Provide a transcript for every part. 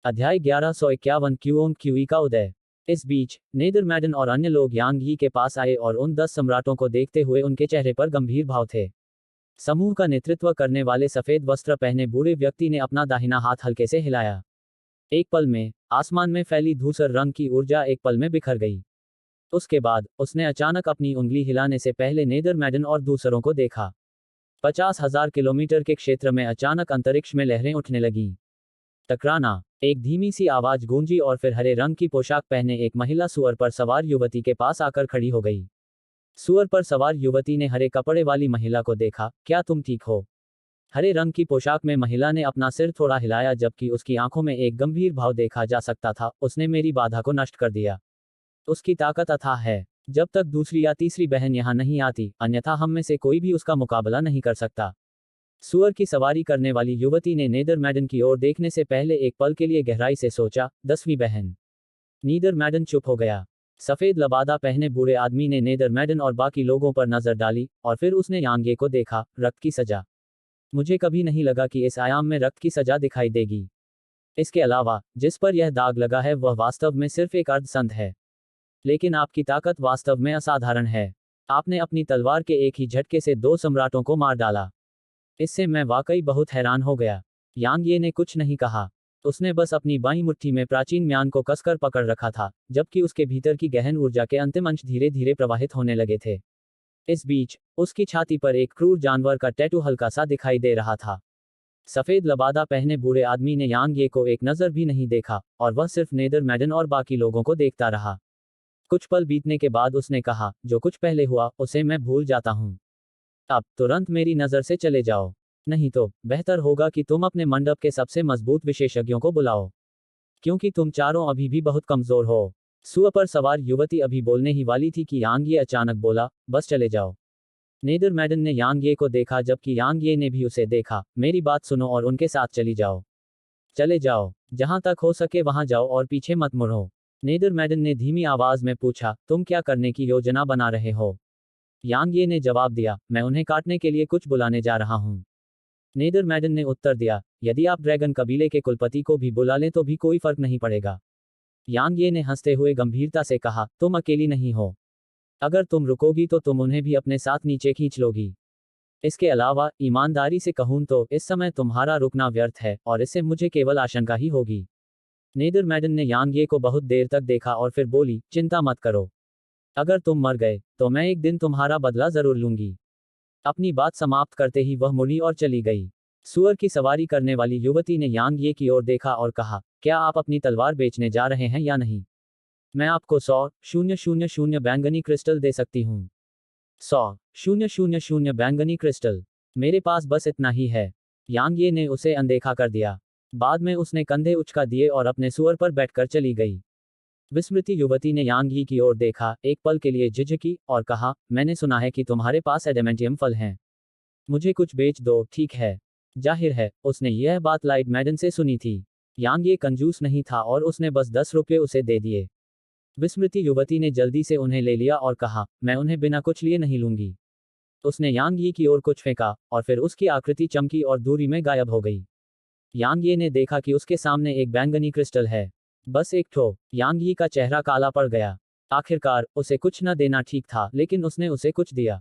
अध्याय 1151 क्यूओंग क्यूई का उदय। इस बीच नेदरमैडन और अन्य लोग यांग यी के पास आए और उन 10 सम्राटों को देखते हुए उनके चेहरे पर गंभीर भाव थे। समूह का नेतृत्व करने वाले सफेद वस्त्र पहने बूढ़े व्यक्ति ने अपना दाहिना हाथ हल्के से हिलाया। एक पल में आसमान में फैली धूसर रंग की ऊर्जा एक पल में बिखर गई। उसके बाद उसने अचानक अपनी उंगली हिलाने से पहले नेदरमैडन और दूसरों को देखा। 50,000 किलोमीटर के क्षेत्र में अचानक अंतरिक्ष में लहरें उठने लगीं। टकराना, एक धीमी सी आवाज गूंजी और फिर हरे रंग की पोशाक पहने एक महिला सुअर पर सवार युवती के पास आकर खड़ी हो गई। सुअर पर सवार युवती ने हरे कपड़े वाली महिला को देखा। क्या तुम ठीक हो? हरे रंग की पोशाक में महिला ने अपना सिर थोड़ा हिलाया जबकि उसकी आंखों में एक गंभीर भाव देखा जा सकता था। उसने मेरी बाधा को नष्ट कर दिया। उसकी ताकत अथाह है। जब तक दूसरी या तीसरी बहन यहां नहीं आती, अन्यथा हम में से कोई भी उसका मुकाबला नहीं कर सकता। सुअर की सवारी करने वाली युवती ने नेदरमैडन की ओर देखने से पहले एक पल के लिए गहराई से सोचा, 10वीं बहन। नेदरमैडन चुप हो गया। सफेद लबादा पहने बूढ़े आदमी ने नेदरमैडन और बाकी लोगों पर नजर डाली और फिर उसने यांगे को देखा। रक्त की सजा। मुझे कभी नहीं लगा कि इस आयाम में रक्त की सजा दिखाई देगी। इसके अलावा जिस पर यह दाग लगा है वह वास्तव में सिर्फ एक अर्धसंध है। लेकिन आपकी ताकत वास्तव में असाधारण है। आपने अपनी तलवार के एक ही झटके से 2 सम्राटों को मार डाला। इससे मैं वाकई बहुत हैरान हो गया। यांग ये ने कुछ नहीं कहा। उसने बस अपनी बाईं मुट्ठी में प्राचीन म्यान को कसकर पकड़ रखा था, जबकि उसके भीतर की गहन ऊर्जा के अंतिम अंश धीरे धीरे प्रवाहित होने लगे थे। इस बीच उसकी छाती पर एक क्रूर जानवर का टैटू हल्का सा दिखाई दे रहा था। सफेद लबादा पहने बूढ़े आदमी ने यांग ये को एक नजर भी नहीं देखा और वह सिर्फ नेदरमैडन और बाकी लोगों को देखता रहा। कुछ पल बीतने के बाद उसने कहा, जो कुछ पहले हुआ उसे मैं भूल जाता हूं। अब तुरंत मेरी नज़र से चले जाओ। नहीं तो बेहतर होगा कि तुम अपने मंडप के सबसे मजबूत विशेषज्ञों को बुलाओ, क्योंकि तुम चारों अभी भी बहुत कमजोर हो। सुअर पर सवार युवती अभी बोलने ही वाली थी कि यांग ये अचानक बोला, बस चले जाओ। नेदरमैडन ने यांग ये को देखा जबकि यांग ये ने भी उसे देखा। मेरी बात सुनो और उनके साथ चली जाओ। चले जाओ, जहां तक हो सके वहां जाओ और पीछे मत मुड़ो। नेदरमैडन ने धीमी आवाज में पूछा, तुम क्या करने की योजना बना रहे हो? यांग ये ने जवाब दिया, मैं उन्हें काटने के लिए कुछ बुलाने जा रहा हूं। नेदरमैडन ने उत्तर दिया, यदि आप ड्रैगन कबीले के कुलपति को भी बुला लें तो भी कोई फर्क नहीं पड़ेगा। यांग ये ने हंसते हुए गंभीरता से कहा, तुम अकेली नहीं हो। अगर तुम रुकोगी तो तुम उन्हें भी अपने साथ नीचे खींच लोगी। इसके अलावा ईमानदारी से कहूं तो इस समय तुम्हारा रुकना व्यर्थ है और इससे मुझे केवल आशंका ही होगी। नेदरमैडन ने यांग ये को बहुत देर तक देखा और फिर बोली, चिंता मत करो। अगर तुम मर गए तो मैं एक दिन तुम्हारा बदला जरूर लूंगी। अपनी बात समाप्त करते ही वह मुड़ी और चली गई। सुअर की सवारी करने वाली युवती ने यांग ये की ओर देखा और कहा, क्या आप अपनी तलवार बेचने जा रहे हैं या नहीं? मैं आपको 100,000 बैंगनी क्रिस्टल दे सकती हूँ। 100,000 बैंगनी क्रिस्टल। मेरे पास बस इतना ही है। यांग ये ने उसे अनदेखा कर दिया। बाद में उसने कंधे उचका दिए और अपने सुअर पर बैठकर चली गई। विस्मृति युवती ने यांग यी की ओर देखा, एक पल के लिए झिझकी और कहा, मैंने सुना है कि तुम्हारे पास एडेमेंटियम फल हैं। मुझे कुछ बेच दो, ठीक है? जाहिर है उसने यह बात लाइट मैडन से सुनी थी। यांग ये कंजूस नहीं था और उसने बस 10 रुपये उसे दे दिए। विस्मृति युवती ने जल्दी से उन्हें ले लिया और कहा, मैं उन्हें बिना कुछ लिए नहीं लूंगी। उसने यांग यी की ओर कुछ फेंका और फिर उसकी आकृति चमकी और दूरी में गायब हो गई। यांग ये ने देखा कि उसके सामने एक बैंगनी क्रिस्टल है। बस एक ठो। यांग यी का चेहरा काला पड़ गया। आखिरकार उसे कुछ न देना ठीक था, लेकिन उसने उसे कुछ दिया।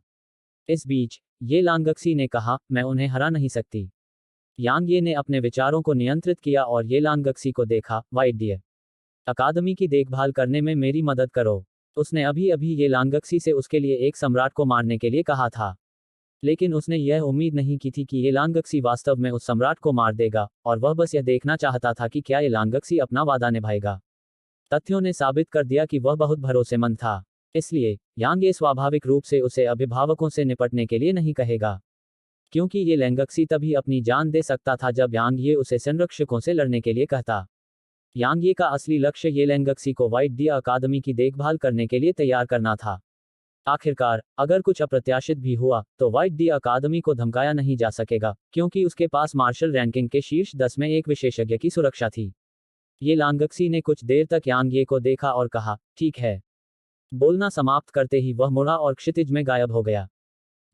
इस बीच ये लांगक्सी ने कहा, मैं उन्हें हरा नहीं सकती। यांग ये ने अपने विचारों को नियंत्रित किया और ये लांगक्सी को देखा, वाइट डियर अकादमी की देखभाल करने में मेरी मदद करो। उसने अभी अभी ये लांगक्सी से उसके लिए एक सम्राट को मारने के लिए कहा था, लेकिन उसने यह उम्मीद नहीं की थी कि ये लांगक्सी वास्तव में उस सम्राट को मार देगा और वह बस यह देखना चाहता था कि क्या ये लांगक्सी अपना वादा निभाएगा। तथ्यों ने साबित कर दिया कि वह बहुत भरोसेमंद था। इसलिए यांग ये स्वाभाविक रूप से उसे अभिभावकों से निपटने के लिए नहीं कहेगा, क्योंकि ये लांगक्सी तभी अपनी जान दे सकता था जब यांग ये उसे संरक्षकों से लड़ने के लिए कहता। यांग ये का असली लक्ष्य ये लांगक्सी को व्हाइट डियर अकादमी की देखभाल करने के लिए तैयार करना था। आखिरकार अगर कुछ अप्रत्याशित भी हुआ तो व्हाइट डियर अकादमी को धमकाया नहीं जा सकेगा, क्योंकि उसके पास मार्शल रैंकिंग के शीर्ष 10 में एक विशेषज्ञ की सुरक्षा थी। ये लांगक्सी ने कुछ देर तक यांग ये को देखा और कहा, ठीक है। बोलना समाप्त करते ही वह मुड़ा और क्षितिज में गायब हो गया।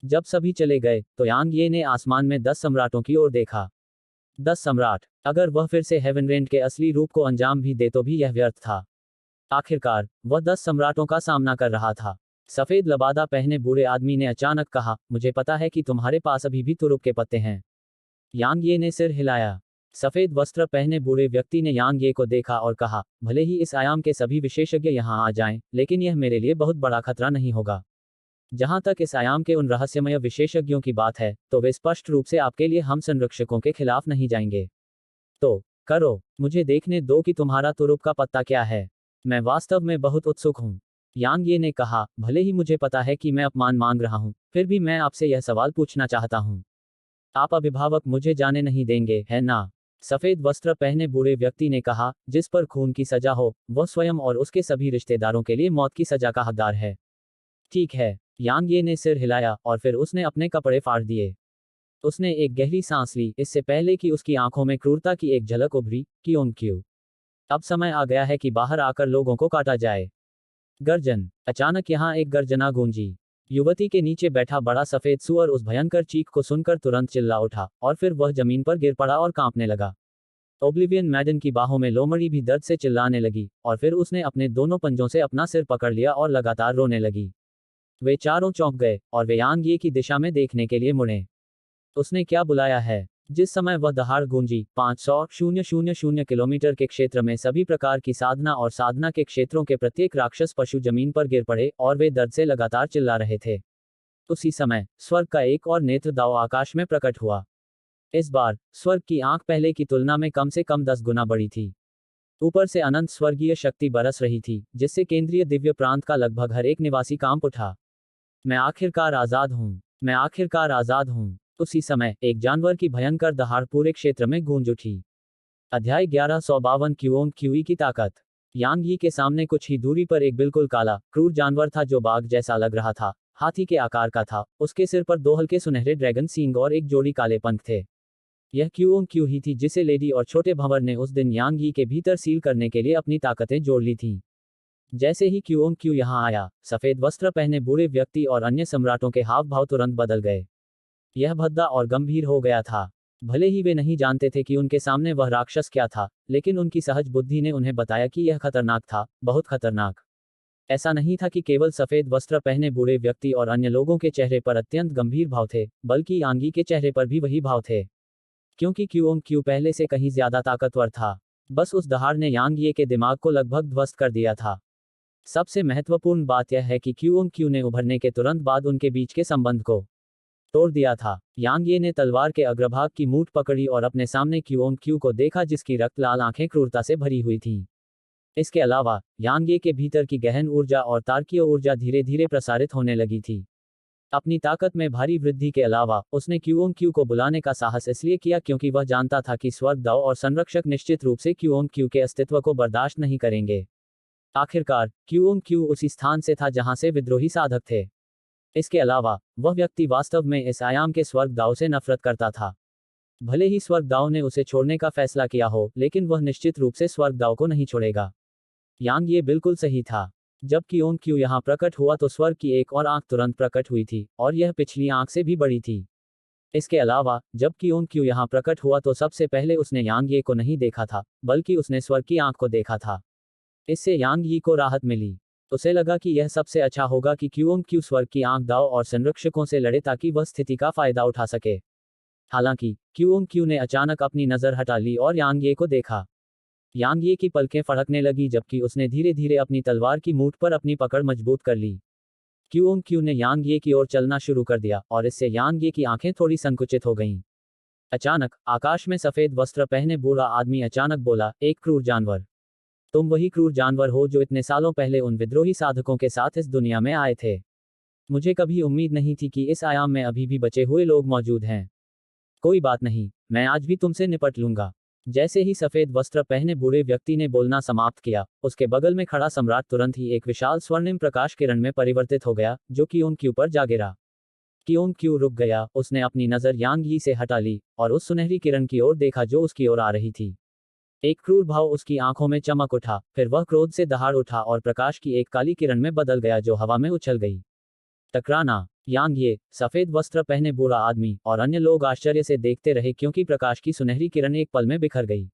जब सभी चले गए तो यांग ये ने आसमान में 10 सम्राटों की ओर देखा। 10 सम्राट। अगर वह फिर से हेवनरेंट के असली रूप को अंजाम भी दे तो भी यह व्यर्थ था। आखिरकार वह 10 सम्राटों का सामना कर रहा था। सफेद लबादा पहने बूढ़े आदमी ने अचानक कहा, मुझे पता है कि तुम्हारे पास अभी भी तुरुप के पत्ते हैं। यांग ये ने सिर हिलाया। सफेद वस्त्र पहने बूढ़े व्यक्ति ने यांग ये को देखा और कहा, भले ही इस आयाम के सभी विशेषज्ञ यहाँ आ जाएं, लेकिन यह मेरे लिए बहुत बड़ा खतरा नहीं होगा। जहां तक इस आयाम के उन रहस्यमय विशेषज्ञों की बात है, तो वे स्पष्ट रूप से आपके लिए हम संरक्षकों के खिलाफ नहीं जाएंगे। तो करो, मुझे देखने दो कि तुम्हारा तुरुप का पत्ता क्या है। मैं वास्तव में बहुत उत्सुक हूँ। यांग ये ने कहा, भले ही मुझे पता है कि मैं अपमान मांग रहा हूँ, फिर भी मैं आपसे यह सवाल पूछना चाहता हूँ। आप अभिभावक मुझे जाने नहीं देंगे, है ना? सफेद वस्त्र पहने बूढ़े व्यक्ति ने कहा, जिस पर खून की सजा हो, वह स्वयं और उसके सभी रिश्तेदारों के लिए मौत की सजा का हकदार है। ठीक है। यांग ये ने सिर हिलाया और फिर उसने अपने कपड़े फाड़ दिए। उसने एक गहरी सांस ली, इससे पहले कि उसकी आंखों में क्रूरता की एक झलक उभरी। क्यों क्यों? अब समय आ गया है कि बाहर आकर लोगों को काटा जाए। गर्जन। अचानक यहाँ एक गर्जना गूंजी। युवती के नीचे बैठा बड़ा सफेद सुअर उस भयंकर चीख को सुनकर तुरंत चिल्ला उठा और फिर वह जमीन पर गिर पड़ा और कांपने लगा। ओब्लिवियन मैडन की बाहों में लोमड़ी भी दर्द से चिल्लाने लगी और फिर उसने अपने दोनों पंजों से अपना सिर पकड़ लिया और लगातार रोने लगी। वे चारों चौंक गए और वे यांग ये की दिशा में देखने के लिए मुड़े। उसने क्या बुलाया है? जिस समय वह दहाड़ गूंजी, 500,000 किलोमीटर के क्षेत्र में सभी प्रकार की साधना और साधना के क्षेत्रों के प्रत्येक राक्षस पशु जमीन पर गिर पड़े और वे दर्द से लगातार चिल्ला रहे थे। उसी समय स्वर्ग का एक और नेत्र दाव आकाश में प्रकट हुआ। इस बार स्वर्ग की आंख पहले की तुलना में कम से कम 10 गुना बड़ी थी। ऊपर से अनंत स्वर्गीय शक्ति बरस रही थी, जिससे केंद्रीय दिव्य प्रांत का लगभग हर एक निवासी कांप उठा। मैं आखिरकार आजाद हूँ। मैं आखिरकार आजाद हूँ। उसी समय एक जानवर की भयंकर दहाड़ पूरे क्षेत्र में गूंज उठी। अध्याय 1152 क्यूओंग क्यूई की ताकत। यांग यी के सामने कुछ ही दूरी पर एक बिल्कुल काला, क्रूर जानवर था जो बाघ जैसा लग रहा था, हाथी के आकार का था। उसके सिर पर 2 हल्के सुनहरे ड्रैगन सींग और एक जोड़ी काले पंख थे। यह क्यूओंग क्यू ही थी जिसे लेडी और छोटे भंवर ने उस दिन यांग यी के भीतर सील करने के लिए अपनी ताकतें जोड़ ली थीं। जैसे ही क्यूओंग क्यू यहाँ आया, सफेद वस्त्र पहने बूढ़े व्यक्ति और अन्य सम्राटों के हाव भाव तुरंत बदल गए। यह भद्दा और गंभीर हो गया था। भले ही वे नहीं जानते थे कि उनके सामने वह राक्षस क्या था, लेकिन उनकी सहज बुद्धि ने उन्हें बताया कि यह खतरनाक था, बहुत खतरनाक। ऐसा नहीं था कि केवल सफेद वस्त्र पहने बूढ़े व्यक्ति और अन्य लोगों के चेहरे पर अत्यंत गंभीर भाव थे, बल्कि यांगी के चेहरे पर भी वही भाव थे। क्योंकि क्यूओंग क्यू पहले से कहीं ज्यादा ताकतवर था। बस उस दहाड़ ने यांग ये के दिमाग को लगभग ध्वस्त कर दिया था। सबसे महत्वपूर्ण बात यह है कि क्यूओंग क्यू ने उभरने के तुरंत बाद उनके बीच के संबंध को तोड़ दिया था। यांग ये ने तलवार के अग्रभाग की मूठ पकड़ी और अपने सामने क्यूओंग क्यू को देखा जिसकी रक्त लाल आंखें क्रूरता से भरी हुई थीं। इसके अलावा यांग ये के भीतर की गहन ऊर्जा और तार्किक ऊर्जा धीरे धीरे प्रसारित होने लगी थी। अपनी ताकत में भारी वृद्धि के अलावा उसने क्यूओंग क्यू को बुलाने का साहस इसलिए किया क्योंकि वह जानता था कि स्वर्ग दाव और संरक्षक निश्चित रूप से क्यूओंग क्यू के अस्तित्व को बर्दाश्त नहीं करेंगे। आखिरकार क्यूओंग क्यू उसी स्थान से था जहां से विद्रोही साधक थे। इसके अलावा वह व्यक्ति वास्तव में इस आयाम के स्वर्ग दाव से नफरत करता था। भले ही स्वर्ग दाव ने उसे छोड़ने का फैसला किया हो, लेकिन वह निश्चित रूप से स्वर्ग दाव को नहीं छोड़ेगा। यांग ये बिल्कुल सही था। जब क्यूओंग क्यू यहाँ प्रकट हुआ तो स्वर्ग की एक और आंख तुरंत प्रकट हुई थी और यह पिछली आंख से भी बड़ी थी। इसके अलावा जब क्यूओंग क्यू यहाँ प्रकट हुआ तो सबसे पहले उसने यांग ये को नहीं देखा था, बल्कि उसने स्वर्ग की आंख को देखा था। इससे यांग यी को राहत मिली। उसे लगा कि यह सबसे अच्छा होगा कि क्यूओंग क्यू स्वर्ग की आंख दाव और संरक्षकों से लड़े ताकि वह स्थिति का फायदा उठा सके। हालांकि क्यूओंग क्यू ने अचानक अपनी नजर हटा ली और यांग ये को देखा। यांग ये की पलकें फड़कने लगी जबकि उसने धीरे धीरे अपनी तलवार की मूठ पर अपनी पकड़ मजबूत कर ली। क्यूओंग क्यू ने यांग ये की ओर चलना शुरू कर दिया और इससे यांग ये की आंखें थोड़ी संकुचित हो गईं। अचानक आकाश में सफेद वस्त्र पहने बूढ़ा आदमी अचानक बोला, एक क्रूर जानवर। तुम वही क्रूर जानवर हो जो इतने सालों पहले उन विद्रोही साधकों के साथ इस दुनिया में आए थे। मुझे कभी उम्मीद नहीं थी कि इस आयाम में अभी भी बचे हुए लोग मौजूद हैं। कोई बात नहीं, मैं आज भी तुमसे निपट लूंगा। जैसे ही सफेद वस्त्र पहने बूढ़े व्यक्ति ने बोलना समाप्त किया, उसके बगल में खड़ा सम्राट तुरंत ही एक विशाल स्वर्णिम प्रकाश किरण में परिवर्तित हो गया, जो क्यूओंग क्यू पर जा गिरा। क्यूओंग क्यू रुक गया, उसने अपनी नजर यांग यी से हटा ली और उस सुनहरी किरण की ओर देखा जो उसकी ओर आ रही थी। एक क्रूर भाव उसकी आंखों में चमक उठा, फिर वह क्रोध से दहाड़ उठा और प्रकाश की एक काली किरण में बदल गया जो हवा में उछल गई। टकराना। यांग ये, सफेद वस्त्र पहने बूढ़ा आदमी और अन्य लोग आश्चर्य से देखते रहे क्योंकि प्रकाश की सुनहरी किरण एक पल में बिखर गई।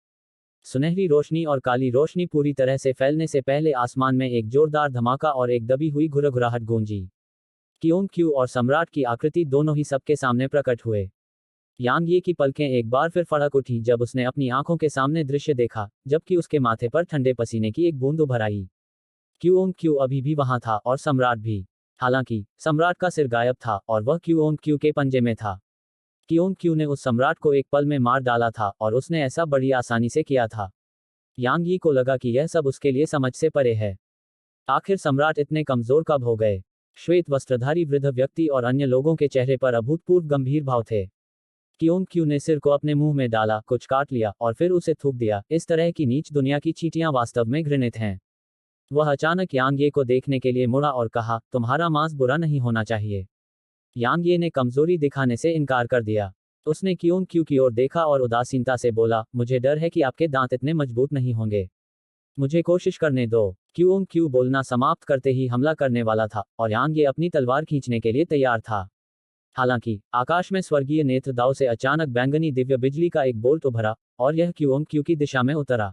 सुनहरी रोशनी और काली रोशनी पूरी तरह से फैलने से पहले आसमान में एक जोरदार धमाका और एक दबी हुई घुरघुराहट गूंजी। कियोंग क्यू और सम्राट की आकृति दोनों ही सबके सामने प्रकट हुए। यांग ये की पलकें एक बार फिर फड़क उठी जब उसने अपनी आंखों के सामने दृश्य देखा, जबकि उसके माथे पर ठंडे पसीने की एक बूंद उभर आई। कियोंग क्यू अभी भी वहां था और सम्राट भी। हालांकि सम्राट का सिर गायब था और वह कियोंग क्यू के पंजे में था। कियोंग क्यू ने उस सम्राट को एक पल में मार डाला था और उसने ऐसा बड़ी आसानी से किया था। यांग यी को लगा कि यह सब उसके लिए समझ से परे है। आखिर सम्राट इतने कमजोर कब हो गए? श्वेत वस्त्रधारी वृद्ध व्यक्ति और अन्य लोगों के चेहरे पर अभूतपूर्व गंभीर भाव थे। कियोंग क्यू ने सिर को अपने मुंह में डाला, कुछ काट लिया और फिर उसे थूक दिया। इस तरह की नीच दुनिया की चींटियां वास्तव में घृणित हैं। वह अचानक यांग ये को देखने के लिए मुड़ा और कहा, तुम्हारा मांस बुरा नहीं होना चाहिए। यांग ये ने कमजोरी दिखाने से इनकार कर दिया। उसने कियोंग क्यू की ओर देखा और उदासीनता से बोला, मुझे डर है कि आपके दांत इतने मजबूत नहीं होंगे। मुझे कोशिश करने दो। कियोंग क्यू बोलना समाप्त करते ही हमला करने वाला था और यांग ये अपनी तलवार खींचने के लिए तैयार था। हालांकि आकाश में स्वर्गीय नेत्र दाव से अचानक बैंगनी दिव्य बिजली का एक बोल्ट उभरा और यह कियोंग क्यू की दिशा में उतरा।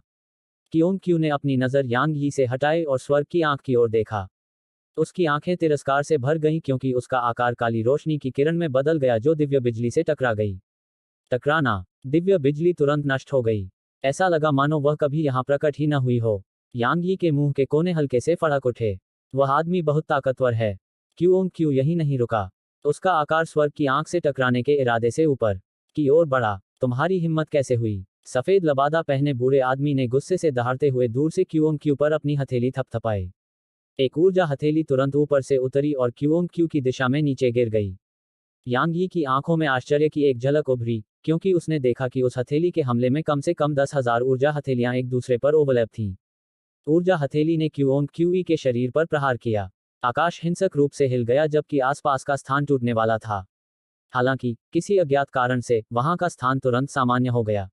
कियोंग क्यू ने अपनी नजर यांग यी से हटाई और स्वर्ग की आंख की ओर देखा। उसकी आंखें तिरस्कार से भर गईं क्योंकि उसका आकार काली रोशनी की किरण में बदल गया जो दिव्य बिजली से टकरा गई। टकराना। दिव्य बिजली तुरंत नष्ट हो गई। ऐसा लगा मानो वह कभी यहां प्रकट ही न हुई हो। यांग यी के मुंह के कोने हल्के से फड़क उठे। वह आदमी बहुत ताकतवर है। कियोंग क्यू यही नहीं रुका। उसका आकार स्वर्ग की आंख से टकराने के इरादे से ऊपर की ओर बढ़ा। तुम्हारी हिम्मत कैसे हुई? सफेद लबादा पहने बूढ़े आदमी ने गुस्से से दहाड़ते हुए दूर से कियोंग क्यू पर अपनी हथेली थपथपाई। एक ऊर्जा हथेली तुरंत ऊपर से उतरी और कियोंग क्यू की दिशा में नीचे गिर गई। यांग यी की आंखों में आश्चर्य की एक झलक उभरी, क्योंकि उसने देखा कि उस हथेली के हमले में कम से कम 10,000 ऊर्जा हथेलियां एक दूसरे पर ओवरलैप थीं। ऊर्जा हथेली ने कियोंग क्यू के शरीर पर प्रहार किया। आकाश हिंसक रूप से हिल गया जबकि आसपास का स्थान टूटने वाला था। हालांकि किसी अज्ञात कारण से वहां का स्थान तुरंत सामान्य हो गया।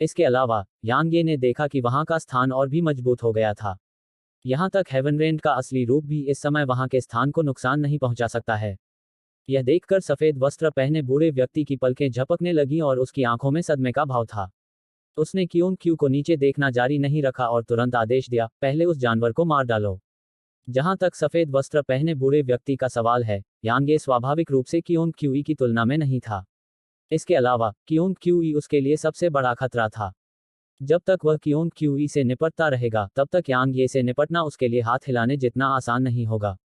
इसके अलावा यांग ये ने देखा कि वहां का स्थान और भी मजबूत हो गया था। यहां तक हेवनरेंट का असली रूप भी इस समय वहां के स्थान को नुकसान नहीं पहुंचा सकता है। यह देखकर सफेद वस्त्र पहने बूढ़े व्यक्ति की पलकें झपकने लगीं और उसकी आंखों में सदमे का भाव था। उसने कियोंग क्यू को नीचे देखना जारी नहीं रखा और तुरंत आदेश दिया, पहले उस जानवर को मार डालो। जहां तक सफेद वस्त्र पहने बूढ़े व्यक्ति का सवाल है, यांग ये स्वाभाविक रूप से कियोंग क्यू की तुलना में नहीं था। इसके अलावा कियोंग क्यू उसके लिए सबसे बड़ा खतरा था। जब तक वह कियोंग क्यू से निपटता रहेगा तब तक यांग ये से निपटना उसके लिए हाथ हिलाने जितना आसान नहीं होगा।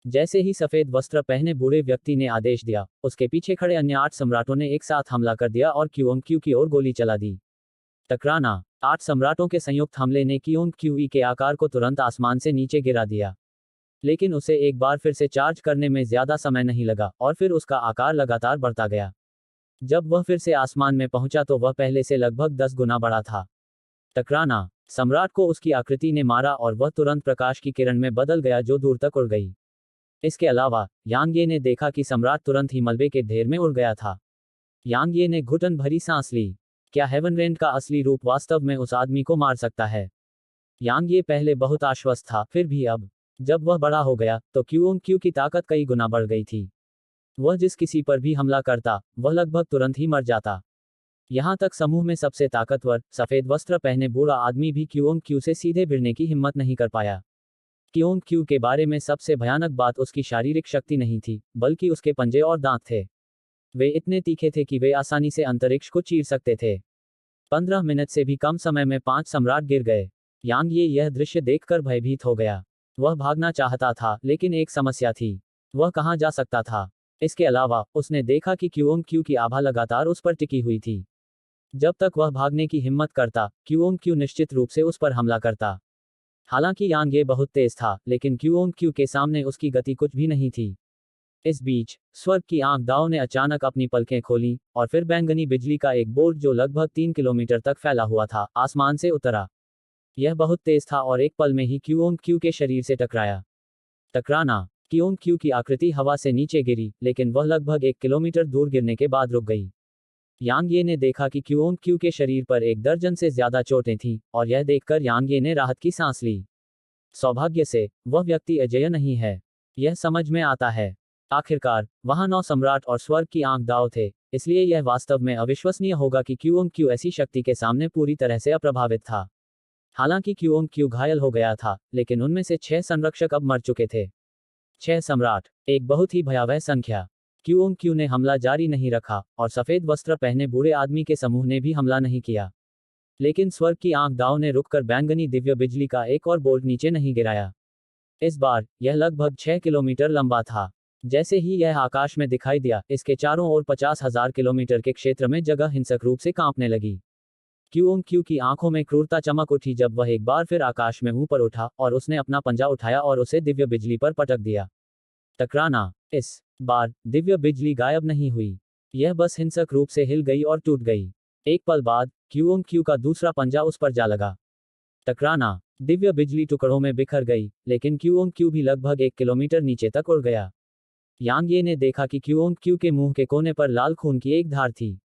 जैसे ही सफेद वस्त्र पहने बूढ़े व्यक्ति ने आदेश दिया, उसके पीछे खड़े अन्य 8 सम्राटों ने एक साथ हमला कर दिया और कियोंग क्यू की ओर गोली चला दी। टकराना। 8 सम्राटों के संयुक्त हमले ने कियोंग क्यू के आकार को तुरंत आसमान से नीचे गिरा दिया। लेकिन उसे एक बार फिर से चार्ज करने में ज्यादा समय नहीं लगा और फिर उसका आकार लगातार बढ़ता गया। जब वह फिर से आसमान में पहुंचा तो वह पहले से लगभग 10 गुना बड़ा था। टकराना। सम्राट को उसकी आकृति ने मारा और वह तुरंत प्रकाश की किरण में बदल गया जो दूर तक उड़ गई। इसके अलावा यांग ये ने देखा कि सम्राट तुरंत ही मलबे के ढेर में उड़ गया था। यांग ये ने घुटन भरी सांस ली। क्या हेवनरेंट का असली रूप वास्तव में उस आदमी को मार सकता है? यांग ये पहले बहुत आश्वस्त था, फिर भी अब जब वह बड़ा हो गया तो कियोंग क्यू की ताकत कई गुना बढ़ गई थी। वह जिस किसी पर भी हमला करता वह लगभग तुरंत ही मर जाता। यहां तक समूह में सबसे ताकतवर सफेद वस्त्र पहने बूढ़ा आदमी भी कियोंग क्यू से सीधे भिड़ने की हिम्मत नहीं कर पाया। कियोंग क्यू के बारे में सबसे भयानक बात उसकी शारीरिक शक्ति नहीं थी, बल्कि उसके पंजे और दांत थे। वे इतने तीखे थे कि वे आसानी से अंतरिक्ष को चीर सकते थे। 15 मिनट से भी कम समय में 5 सम्राट गिर गए। यांग ये यह दृश्य देखकर भयभीत हो गया। वह भागना चाहता था, लेकिन एक समस्या थी, वह कहां जा सकता था। इसके अलावा उसने देखा कि कियोंग क्यू की आभा लगातार उस पर टिकी हुई थी। जब तक वह भागने की हिम्मत करता, कियोंग क्यू निश्चित रूप से उस पर हमला करता। हालांकि यांग ये बहुत तेज था, लेकिन कियोंग क्यू के सामने उसकी गति कुछ भी नहीं थी। इस बीच स्वर्ग की आंख दाव ने अचानक अपनी पलकें खोलीं और फिर बैंगनी बिजली का एक बोल्ट जो लगभग 3 किलोमीटर तक फैला हुआ था, आसमान से उतरा। यह बहुत तेज था और एक पल में ही कियोंग क्यू के शरीर से टकराया। टकराना। कियोंग क्यू की आकृति हवा से नीचे गिरी, लेकिन वह लगभग 1 किलोमीटर दूर गिरने के बाद रुक गई। यांग ये ने देखा कि कियोंग क्यू के शरीर पर 1 दर्जन से ज्यादा चोटें थीं, और यह देखकर यांग ये ने राहत की सांस ली। सौभाग्य से वह व्यक्ति अजेय नहीं है। यह समझ में आता है। आखिरकार वहां 9 सम्राट और स्वर्ग की आंख दांव थे, इसलिए यह वास्तव में अविश्वसनीय होगा कि क्यू ऐसी शक्ति के सामने पूरी तरह से अप्रभावित था। हालांकि क्यू घायल हो गया था, लेकिन उनमें से 6 संरक्षक अब मर चुके थे। 6 सम्राट, एक बहुत ही भयावह संख्या। क्यू ने हमला जारी नहीं रखा, और सफेद वस्त्र पहने बूढ़े आदमी के समूह ने भी हमला नहीं किया। लेकिन स्वर्ग की आंख दांव ने रुककर बैंगनी दिव्य बिजली का एक और बोल्ट नीचे नहीं गिराया। इस बार यह लगभग 6 किलोमीटर लंबा था। जैसे ही यह आकाश में दिखाई दिया, इसके चारों ओर 50,000 किलोमीटर के क्षेत्र में जगह हिंसक रूप से कांपने लगी। क्यू की आंखों में क्रूरता चमक उठी जब वह एक बार फिर आकाश में ऊपर उठा और उसने अपना पंजा उठाया और उसे दिव्य बिजली पर पटक दिया। टकराना। इस बार दिव्य बिजली गायब नहीं हुई, यह बस हिंसक रूप से हिल गई और टूट गई। एक पल बाद क्यू का दूसरा पंजा उस पर जा लगा। टकराना। दिव्य बिजली टुकड़ों में बिखर गई, लेकिन क्यू भी लगभग 1 किलोमीटर नीचे तक उड़ गया। यांग ये ने देखा कि क्यू के मुंह के कोने पर लाल खून की एक धार थी।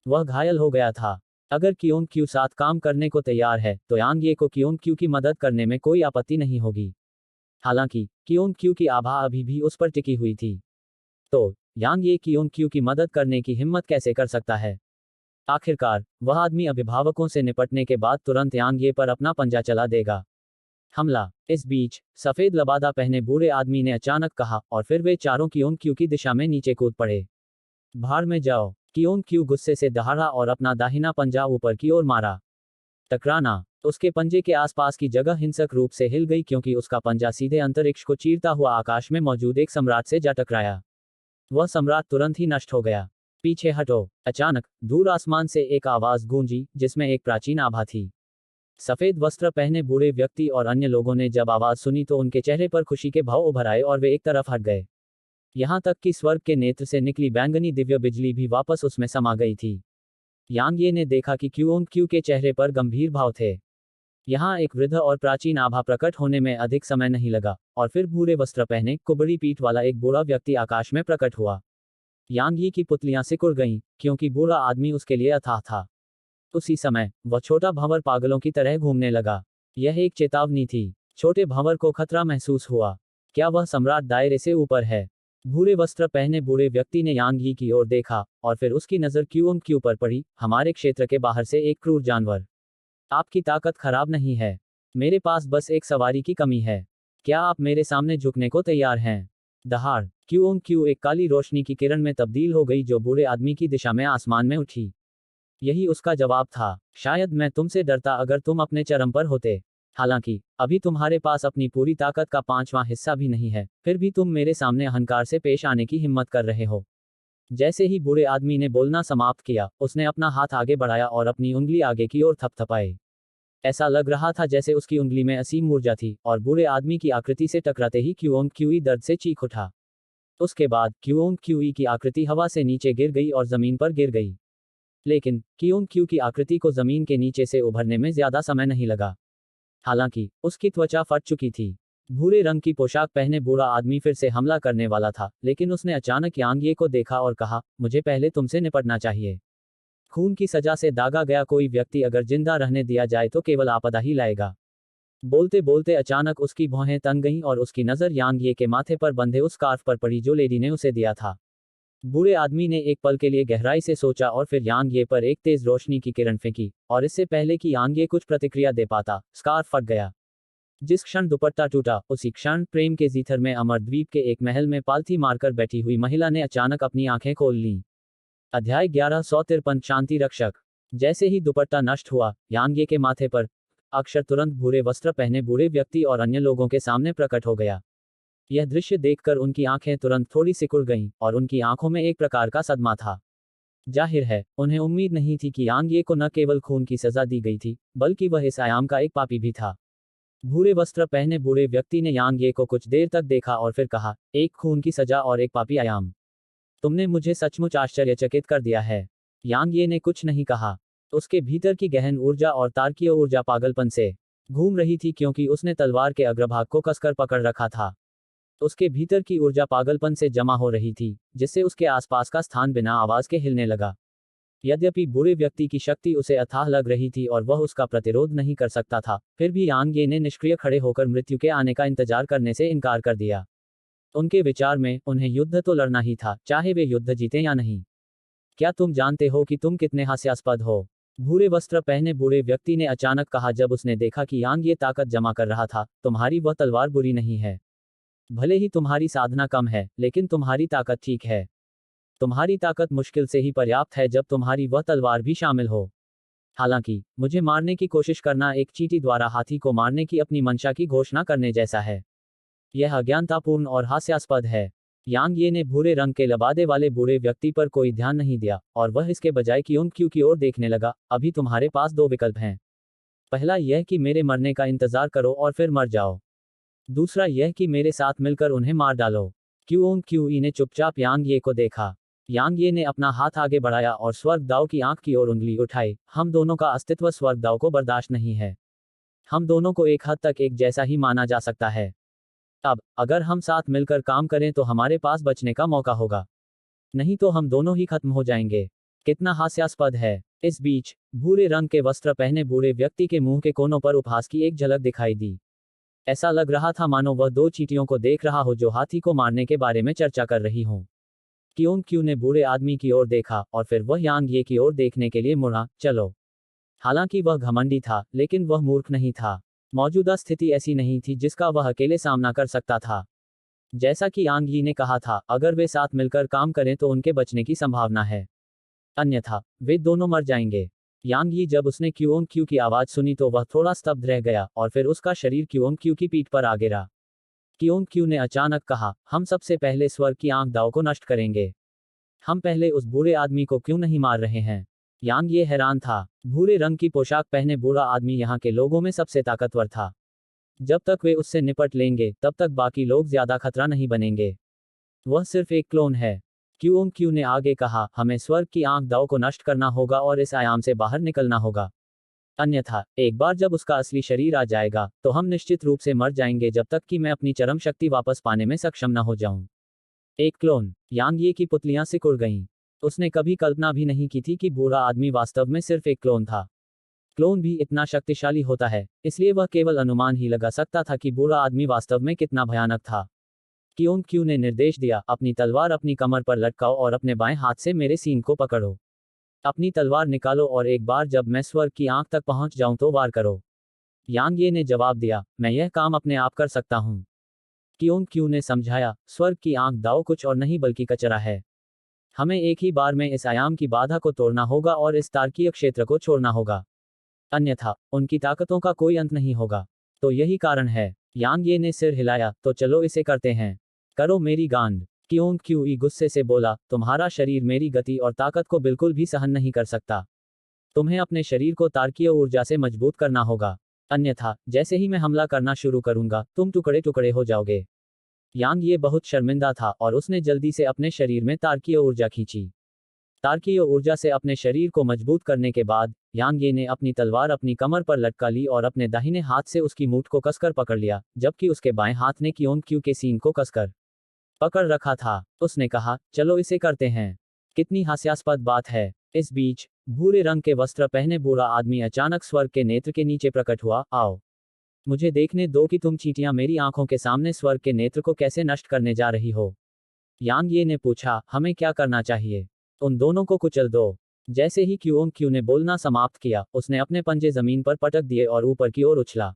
वह घायल हो गया था। अगर क्यू साथ काम करने को तैयार है, तो यांग ये को क्यू की मदद करने में कोई आपत्ति नहीं होगी। हालांकि क्यू की आभा अभी भी उस पर टिकी हुई थी। तो यांग ये क्यू की मदद करने की हिम्मत कैसे कर सकता है? आखिरकार वह आदमी अभिभावकों से निपटने के बाद तुरंत यांग ये पर अपना पंजा चला देगा। हमला। इस बीच सफेद लबादा पहने बूढ़े आदमी ने अचानक कहा, और फिर वे चारों क्यू की दिशा में नीचे कूद पड़े। भाड़ में जाओ। क्यू गुस्से से दहाड़ा और अपना दाहिना पंजा ऊपर की ओर मारा। टकराना। उसके पंजे के आसपास की जगह हिंसक रूप से हिल गई क्योंकि उसका पंजा सीधे अंतरिक्ष को चीरता हुआ आकाश में मौजूद एक सम्राट से जा टकराया। वह सम्राट तुरंत ही नष्ट हो गया। पीछे हटो। अचानक दूर आसमान से एक आवाज गूंजी, जिसमें एक प्राचीन आभा थी। सफेद वस्त्र पहने बूढ़े व्यक्ति और अन्य लोगों ने जब आवाज सुनी तो उनके चेहरे पर खुशी के भाव उभर आए और वे एक तरफ हट गए। यहां तक कि स्वर्ग के नेत्र से निकली बैंगनी दिव्य बिजली भी वापस उसमें समा गई थी। यांग ये ने देखा कि क्यू के चेहरे पर गंभीर भाव थे। यहाँ एक वृद्ध और प्राचीन आभा प्रकट होने में अधिक समय नहीं लगा, और फिर भूरे वस्त्र पहने कुबड़ी पीठ वाला एक बूढ़ा व्यक्ति आकाश में प्रकट हुआ। यांग ये की पुतलियां सिकुड़ गईं, क्योंकि बूढ़ा आदमी उसके लिए अथाह था। उसी समय वह छोटा भंवर पागलों की तरह घूमने लगा। यह एक चेतावनी थी। छोटे भंवर को खतरा महसूस हुआ। क्या वह सम्राट दायरे से ऊपर है? भूरे वस्त्र पहने बूढ़े व्यक्ति ने यांग यी की ओर देखा, और फिर उसकी नजर क्यू पर पड़ी। हमारे क्षेत्र के बाहर से एक क्रूर जानवर। आपकी ताकत खराब नहीं है। मेरे पास बस एक सवारी की कमी है। क्या आप मेरे सामने झुकने को तैयार हैं? दहाड़। क्यू एक काली रोशनी की किरण में तब्दील हो गई जो बूढ़े आदमी की दिशा में आसमान में उठी। यही उसका जवाब था। शायद मैं तुमसे डरता अगर तुम अपने चरम पर होते। हालांकि अभी तुम्हारे पास अपनी पूरी ताकत का 5वां हिस्सा भी नहीं है, फिर भी तुम मेरे सामने अहंकार से पेश आने की हिम्मत कर रहे हो। जैसे ही बूढ़े आदमी ने बोलना समाप्त किया, उसने अपना हाथ आगे बढ़ाया और अपनी उंगली आगे की ओर थपथपाई। ऐसा लग रहा था जैसे उसकी उंगली में असीम ऊर्जा थी, और बूढ़े आदमी की आकृति से टकराते ही क्यू दर्द से चीख उठा। उसके बाद क्यू की आकृति हवा से नीचे गिर गई और जमीन पर गिर गई। लेकिन क्यू की आकृति को जमीन के नीचे से उभरने में ज्यादा समय नहीं लगा। हालांकि उसकी त्वचा फट चुकी थी। भूरे रंग की पोशाक पहने बूढ़ा आदमी फिर से हमला करने वाला था, लेकिन उसने अचानक यांग ये को देखा और कहा, मुझे पहले तुमसे निपटना चाहिए। खून की सजा से दागा गया कोई व्यक्ति अगर जिंदा रहने दिया जाए तो केवल आपदा ही लाएगा। बोलते बोलते अचानक उसकी भौहें तन गईं और उसकी नजर यांग ये के माथे पर बंधे उस स्कार्फ पर पड़ी जो लेडी ने उसे दिया था। बूढ़े आदमी ने एक पल के लिए गहराई से सोचा और फिर यांग ये पर एक तेज रोशनी की किरण फेंकी, और इससे पहले कि यांग ये कुछ प्रतिक्रिया दे पाता, स्कार्फ फट गया। जिस क्षण दुपट्टा टूटा, उसी क्षण प्रेम के जीथर में अमर द्वीप के एक महल में पालथी मारकर बैठी हुई महिला ने अचानक अपनी आंखें खोल लीं। अध्याय 1153 शांति रक्षक। जैसे ही दुपट्टा नष्ट हुआ, यांग ये के माथे पर अक्षर तुरंत भूरे वस्त्र पहने बूढ़े व्यक्ति और अन्य लोगों के सामने प्रकट हो गया। यह दृश्य देखकर उनकी आंखें तुरंत थोड़ी सिकुड़ गईं, और उनकी आंखों में एक प्रकार का सदमा था। जाहिर है, उन्हें उम्मीद नहीं थी कि यांग ये को न केवल खून की सजा दी गई थी, बल्कि वह इस आयाम का एक पापी भी था। भूरे वस्त्र पहने बूढ़े व्यक्ति ने यांग ये को कुछ देर तक देखा और फिर कहा, एक खून की सजा और एक पापी आयाम। तुमने मुझे सचमुच आश्चर्यचकित कर दिया है। यांग ये ने कुछ नहीं कहा। उसके भीतर की गहन ऊर्जा और तार्किक ऊर्जा पागलपन से घूम रही थी क्योंकि उसने तलवार के अग्रभाग को कसकर पकड़ रखा था। उसके भीतर की ऊर्जा पागलपन से जमा हो रही थी, जिससे उसके आसपास का स्थान बिना आवाज के हिलने लगा। यद्यपि बूढ़े व्यक्ति की शक्ति उसे अथाह लग रही थी और वह उसका प्रतिरोध नहीं कर सकता था, फिर भी यांग ये ने निष्क्रिय खड़े होकर मृत्यु के आने का इंतजार करने से इनकार कर दिया। उनके विचार में उन्हें युद्ध तो लड़ना ही था, चाहे वे युद्ध जीते या नहीं। क्या तुम जानते हो कि तुम कितने हास्यास्पद हो? भूरे वस्त्र पहने बूढ़े व्यक्ति ने अचानक कहा जब उसने देखा कि यांग ये ताकत जमा कर रहा था। तुम्हारी वह तलवार बुरी नहीं है। भले ही तुम्हारी साधना कम है, लेकिन तुम्हारी ताकत ठीक है। तुम्हारी ताकत मुश्किल से ही पर्याप्त है जब तुम्हारी वह तलवार भी शामिल हो। हालांकि मुझे मारने की कोशिश करना एक चींटी द्वारा हाथी को मारने की अपनी मंशा की घोषणा करने जैसा है। यह अज्ञानतापूर्ण और हास्यास्पद है। यांग ये ने भूरे रंग के लबादे वाले बूढ़े व्यक्ति पर कोई ध्यान नहीं दिया और वह इसके बजाय क्यों क्यू की ओर देखने लगा। अभी तुम्हारे पास दो विकल्प हैं। पहला यह कि मेरे मरने का इंतजार करो और फिर मर जाओ। दूसरा यह कि मेरे साथ मिलकर उन्हें मार डालो। क्यू ने चुपचाप यांग ये को देखा। यांग ये ने अपना हाथ आगे बढ़ाया और स्वर्गदाव की आंख की ओर उंगली उठाई। हम दोनों का अस्तित्व स्वर्गदाव को बर्दाश्त नहीं है। हम दोनों को एक हद तक एक जैसा ही माना जा सकता है। अब अगर हम साथ मिलकर काम करें तो हमारे पास बचने का मौका होगा, नहीं तो हम दोनों ही खत्म हो जाएंगे। कितना हास्यास्पद है। इस बीच भूरे रंग के वस्त्र पहने बूढ़े व्यक्ति के मुंह के कोनों पर उपहास की एक झलक दिखाई दी। ऐसा लग रहा था मानो वह दो चींटियों को देख रहा हो जो हाथी को मारने के बारे में चर्चा कर रही हों। क्यू ने बूढ़े आदमी की ओर देखा और फिर वह यांग ये की ओर देखने के लिए मुड़ा। चलो। हालांकि वह घमंडी था, लेकिन वह मूर्ख नहीं था। मौजूदा स्थिति ऐसी नहीं थी जिसका वह अकेले सामना कर सकता था। जैसा कि यांग यी ने कहा था, अगर वे साथ मिलकर काम करें तो उनके बचने की संभावना है, अन्यथा वे दोनों मर जाएंगे। यांग यी जब उसने क्यू की आवाज सुनी तो वह थोड़ा स्तब्ध रह गया और फिर उसका शरीर क्यू की पीठ पर आ गिरा। क्यू ने अचानक कहा, हम सबसे पहले स्वर्ग की आंख दाव को नष्ट करेंगे। हम पहले उस बूढ़े आदमी को क्यों नहीं मार रहे हैं? यांग ये हैरान था। भूरे रंग की पोशाक पहने बूढ़ा आदमी यहाँ के लोगों में सबसे ताकतवर था। जब तक वे उससे निपट लेंगे तब तक बाकी लोग ज्यादा खतरा नहीं बनेंगे। वह सिर्फ एक क्लोन है। क्यू ने आगे कहा, हमें स्वर्ग की आंख दाव को नष्ट करना होगा और इस आयाम से बाहर निकलना होगा। अन्यथा एक बार जब उसका असली शरीर आ जाएगा तो हम निश्चित रूप से मर जाएंगे जब तक कि मैं अपनी चरम शक्ति वापस पाने में सक्षम न हो जाऊं। एक क्लोन। यांग ये की पुतलियां सिकुड़ गईं। उसने कभी कल्पना भी नहीं की थी कि बूढ़ा आदमी वास्तव में सिर्फ एक क्लोन था। क्लोन भी इतना शक्तिशाली होता है, इसलिए वह केवल अनुमान ही लगा सकता था कि बूढ़ा आदमी वास्तव में कितना भयानक था। क्यू ने निर्देश दिया, अपनी तलवार अपनी कमर पर लटकाओ और अपने बाएं हाथ से मेरे सींग को पकड़ो। अपनी तलवार निकालो और एक बार जब मैं स्वर्ग की आंख तक पहुंच जाऊं तो वार करो। यांग ये ने जवाब दिया, मैं यह काम अपने आप कर सकता हूं। क्यू ने समझाया, स्वर्ग की आंख दाव कुछ और नहीं बल्कि कचरा है। हमें एक ही बार में इस आयाम की बाधा को तोड़ना होगा और इस तारकीय क्षेत्र को छोड़ना होगा, अन्यथा उनकी ताकतों का कोई अंत नहीं होगा। तो यही कारण है। यांग ये ने सिर हिलाया, तो चलो इसे करते हैं। करो मेरी गांड। क्यू गुस्से से बोला, तुम्हारा शरीर मेरी गति और ताकत को बिल्कुल भी सहन नहीं कर सकता। तुम्हें अपने शरीर को तारकीय ऊर्जा से मजबूत करना होगा, अन्यथा जैसे ही मैं हमला करना शुरू करूंगा तुम टुकड़े टुकड़े हो जाओगे। यांग ये बहुत शर्मिंदा था और उसने जल्दी से अपने शरीर में तारकीय ऊर्जा खींची। तारकीय ऊर्जा से अपने शरीर को मजबूत करने के बाद यांग ये ने अपनी तलवार अपनी कमर पर लटका ली और अपने दाहिने हाथ से उसकी मूठ को कसकर पकड़ लिया, जबकि उसके बाएं हाथ ने क्यू के सीन को कसकर पकड़ रखा था। उसने कहा, चलो इसे करते हैं। कितनी हास्यास्पद बात है। इस बीच भूरे रंग के वस्त्र पहने बूढ़ा आदमी अचानक स्वर्ग के नेत्र के नीचे प्रकट हुआ। आओ, मुझे देखने दो कि तुम चींटियां मेरी आंखों के सामने स्वर्ग के नेत्र को कैसे नष्ट करने जा रही हो। यांग ये ने पूछा, हमें क्या करना चाहिए? उन दोनों को कुचल दो। जैसे ही क्यू ने बोलना समाप्त किया, उसने अपने पंजे जमीन पर पटक दिए और ऊपर की ओर उछला।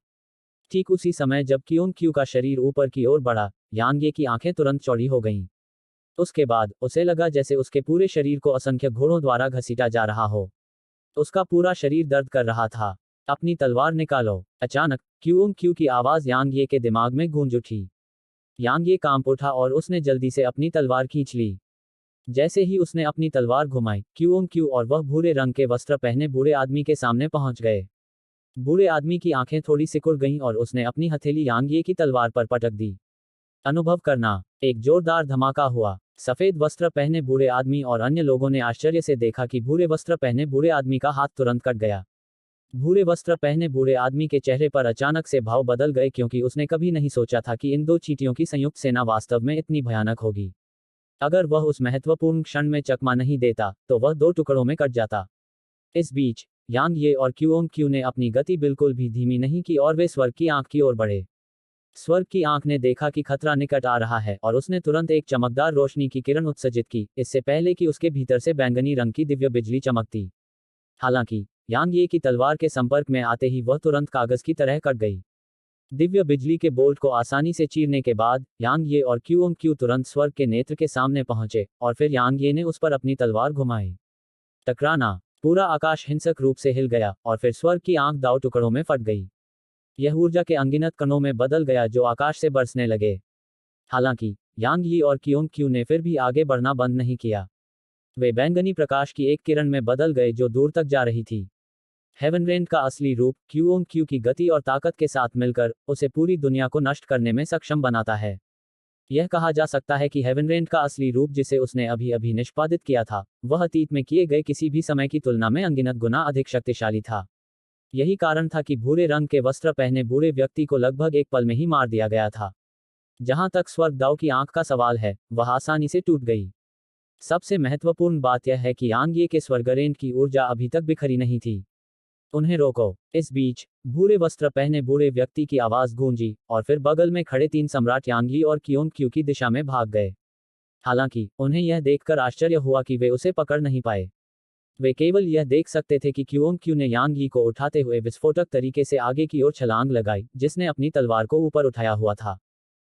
ठीक उसी समय जब क्यू का शरीर ऊपर की ओर बढ़ा, यांग ये की आंखें तुरंत चौड़ी हो गईं। उसके बाद उसे लगा जैसे उसके पूरे शरीर को असंख्य घोड़ों द्वारा घसीटा जा रहा हो। उसका पूरा शरीर दर्द कर रहा था। अपनी तलवार निकालो। अचानक क्यू की आवाज यांग ये के दिमाग में गूंज उठी। यांग ये कांप उठा और उसने जल्दी से अपनी तलवार खींच ली। जैसे ही उसने अपनी तलवार घुमाई, क्यू और वह भूरे रंग के वस्त्र पहने बूढ़े आदमी के सामने पहुंच गए। बूढ़े आदमी की आंखें थोड़ी सिकुड़ गईं और उसने अपनी हथेली यांग ये की तलवार पर पटक दी। अनुभव करना। एक जोरदार धमाका हुआ। सफेद वस्त्र पहने बूढ़े आदमी और अन्य लोगों ने आश्चर्य से देखा कि भूरे वस्त्र पहने बूढ़े आदमी का हाथ तुरंत कट गया। भूरे वस्त्र पहने बूढ़े आदमी के चेहरे पर अचानक से भाव बदल गए, क्योंकि उसने कभी नहीं सोचा था कि इन दो चींटियों की संयुक्त सेना वास्तव में इतनी भयानक होगी। अगर वह उस महत्वपूर्ण क्षण में चकमा नहीं देता तो वह दो टुकड़ों में कट जाता। इस बीच यांग ये और क्यू ने अपनी गति बिल्कुल भी धीमी नहीं की और वे स्वर्ग की आंख की ओर बढ़े। स्वर्ग की आंख ने देखा कि खतरा निकट आ रहा है और उसने तुरंत एक चमकदार रोशनी की किरण उत्सर्जित की, इससे पहले कि उसके भीतर से बैंगनी रंग की दिव्य बिजली चमकती। हालांकि यांग ये की तलवार के संपर्क में आते ही वह तुरंत कागज की तरह कट गई। दिव्य बिजली के बोल्ट को आसानी से चीरने के बाद यांग ये और क्यूओंग क्यू तुरंत स्वर्ग के नेत्र के सामने पहुंचे और फिर यांग ये ने उस पर अपनी तलवार घुमाई। टकराना। पूरा आकाश हिंसक रूप से हिल गया और फिर स्वर्ग की आंख दाव टुकड़ों में फट गई। यह ऊर्जा के अनगिनत कणों में बदल गया जो आकाश से बरसने लगे। हालांकि यांग यी और क्योंग क्यू ने फिर भी आगे बढ़ना बंद नहीं किया। वे बैंगनी प्रकाश की एक किरण में बदल गए जो दूर तक जा रही थी। हेवनरेंट का असली रूप क्यूओंग क्यू की गति और ताकत के साथ मिलकर उसे पूरी दुनिया को नष्ट करने में सक्षम बनाता है। यह कहा जा सकता है कि हेवनरेंट का असली रूप जिसे उसने अभी अभी निष्पादित किया था, वह अतीत में किए गए किसी भी समय की तुलना में अनगिनत गुना अधिक शक्तिशाली था। यही कारण था कि भूरे रंग के वस्त्र पहने बूढ़े व्यक्ति को लगभग एक पल में ही मार दिया गया था। जहां तक स्वर्ग दाव की आंख का सवाल है, वह आसानी से टूट गई। सबसे महत्वपूर्ण बात यह है कि यांग ये के स्वर्गरेंट की ऊर्जा अभी तक बिखरी नहीं थी। उन्हें रोको। इस बीच भूरे वस्त्र पहने बूढ़े व्यक्ति की आवाज गूंजी और फिर बगल में खड़े 3 सम्राट यांगी और क्योंग क्यू की दिशा में भाग गए। हालांकि उन्हें यह देखकर आश्चर्य हुआ कि वे उसे पकड़ नहीं पाए। वे केवल यह देख सकते थे कि क्योंग क्यू ने यांग यी को उठाते हुए विस्फोटक तरीके से आगे की ओर छलांग लगाई, जिसने अपनी तलवार को ऊपर उठाया हुआ था।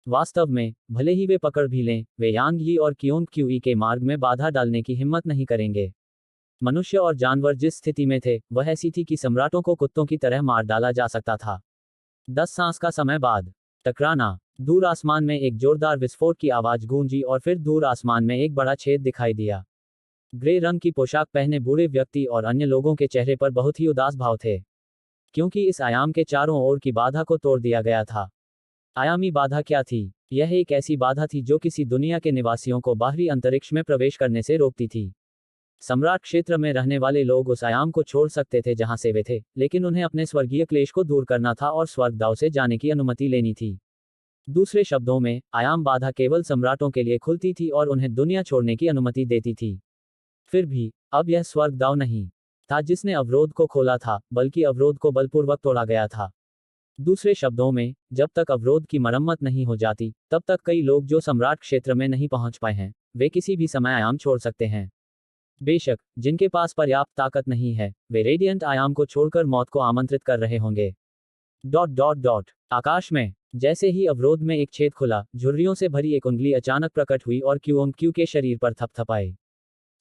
वास्तव में भले ही वे पकड़ भी लें, वे यांग यी और क्योंग क्यू ई के मार्ग में बाधा डालने की हिम्मत नहीं करेंगे। मनुष्य और जानवर जिस स्थिति में थे, वह ऐसी थी कि सम्राटों को कुत्तों की तरह मार डाला जा सकता था। 10 सांस का समय बाद टकराना। दूर आसमान में एक जोरदार विस्फोट की आवाज गूंजी और फिर दूर आसमान में एक बड़ा छेद दिखाई दिया। ग्रे रंग की पोशाक पहने बूढ़े व्यक्ति और अन्य लोगों के चेहरे पर बहुत ही उदास भाव थे, क्योंकि इस आयाम के चारों ओर की बाधा को तोड़ दिया गया था। आयामी बाधा क्या थी? यह एक ऐसी बाधा थी जो किसी दुनिया के निवासियों को बाहरी अंतरिक्ष में प्रवेश करने से रोकती थी। सम्राट क्षेत्र में रहने वाले लोग उस आयाम को छोड़ सकते थे जहां से वे थे, लेकिन उन्हें अपने स्वर्गीय क्लेश को दूर करना था और स्वर्ग दाव से जाने की अनुमति लेनी थी। दूसरे शब्दों में, आयाम बाधा केवल सम्राटों के लिए खुलती थी और उन्हें दुनिया छोड़ने की अनुमति देती थी। फिर भी अब यह स्वर्ग दाव नहीं था जिसने अवरोध को खोला था, बल्कि अवरोध को बलपूर्वक तोड़ा गया था। दूसरे शब्दों में, जब तक अवरोध की मरम्मत नहीं हो जाती, तब तक कई लोग जो सम्राट क्षेत्र में नहीं पहुंच पाए हैं, वे किसी भी समय आयाम छोड़ सकते हैं। बेशक जिनके पास पर्याप्त ताकत नहीं है, वे रेडियंट आयाम को छोड़कर मौत को आमंत्रित कर रहे होंगे। Dot dot dot. आकाश में जैसे ही अवरोध में एक छेद खुला, झुर्रियों से भरी एक उंगली अचानक प्रकट हुई और क्योंग क्यू के शरीर पर थपथपाई।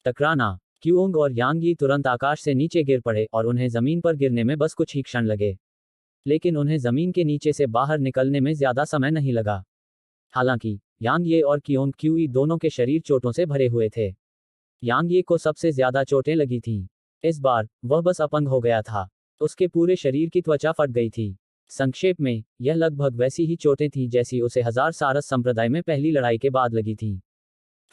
टकराना। क्योंग और यांग यी तुरंत आकाश से नीचे गिर पड़े और उन्हें जमीन पर गिरने में बस कुछ ही क्षण लगे। लेकिन उन्हें जमीन के नीचे से बाहर निकलने में ज्यादा समय नहीं लगा। हालांकि यांग ये और क्योंग क्यू ई दोनों के शरीर चोटों से भरे हुए थे। यांग ये को सबसे ज्यादा चोटें लगी थीं। इस बार वह बस अपंग हो गया था। उसके पूरे शरीर की त्वचा फट गई थी। संक्षेप में, यह लगभग वैसी ही चोटें थीं जैसी उसे हजार सारस संप्रदाय में पहली लड़ाई के बाद लगी थीं।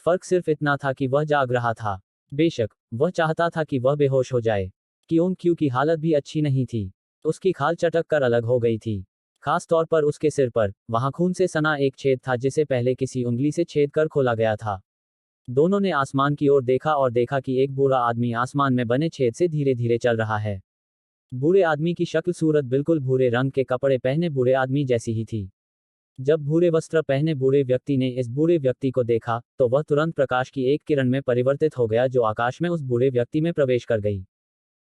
फर्क सिर्फ इतना था कि वह जाग रहा था। बेशक वह चाहता था कि वह बेहोश हो जाए। क्योंग क्यू की हालत भी अच्छी नहीं थी। उसकी खाल चटक कर अलग हो गई थी, खास तौर पर उसके सिर पर। वहां खून से सना एक छेद था जिसे पहले किसी उंगली से छेद कर खोला गया था। दोनों ने आसमान की ओर देखा और देखा कि एक बूढ़ा आदमी आसमान में बने छेद से धीरे धीरे चल रहा है। बूढ़े आदमी की शक्ल सूरत बिल्कुल भूरे रंग के कपड़े पहने बूढ़े आदमी जैसी ही थी। जब भूरे वस्त्र पहने बूढ़े व्यक्ति ने इस बूढ़े व्यक्ति को देखा, तो वह तुरंत प्रकाश की एक किरण में परिवर्तित हो गया जो आकाश में उस बूढ़े व्यक्ति में प्रवेश कर गई।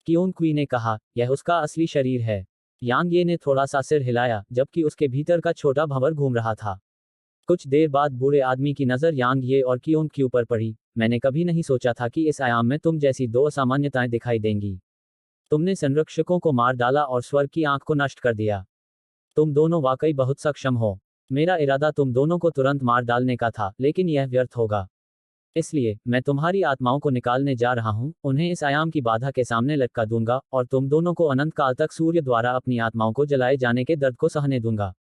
क्योंग क्वी ने कहा, यह उसका असली शरीर है। यांग ये ने थोड़ा सा सिर हिलाया, जबकि उसके भीतर का छोटा भंवर घूम रहा था। कुछ देर बाद बूढ़े आदमी की नजर यांग ये और क्योंग क्यू पर पड़ी। मैंने कभी नहीं सोचा था कि इस आयाम में तुम जैसी दो असामान्यताएं दिखाई देंगी। तुमने संरक्षकों को मार डाला और स्वर्ग की आंख को नष्ट कर दिया। तुम दोनों वाकई बहुत सक्षम हो। मेरा इरादा तुम दोनों को तुरंत मार डालने का था, लेकिन यह व्यर्थ होगा। इसलिए मैं तुम्हारी आत्माओं को निकालने जा रहा हूं, उन्हें इस आयाम की बाधा के सामने लटका दूंगा और तुम दोनों को अनंत काल तक सूर्य द्वारा अपनी आत्माओं को जलाए जाने के दर्द को सहने दूंगा।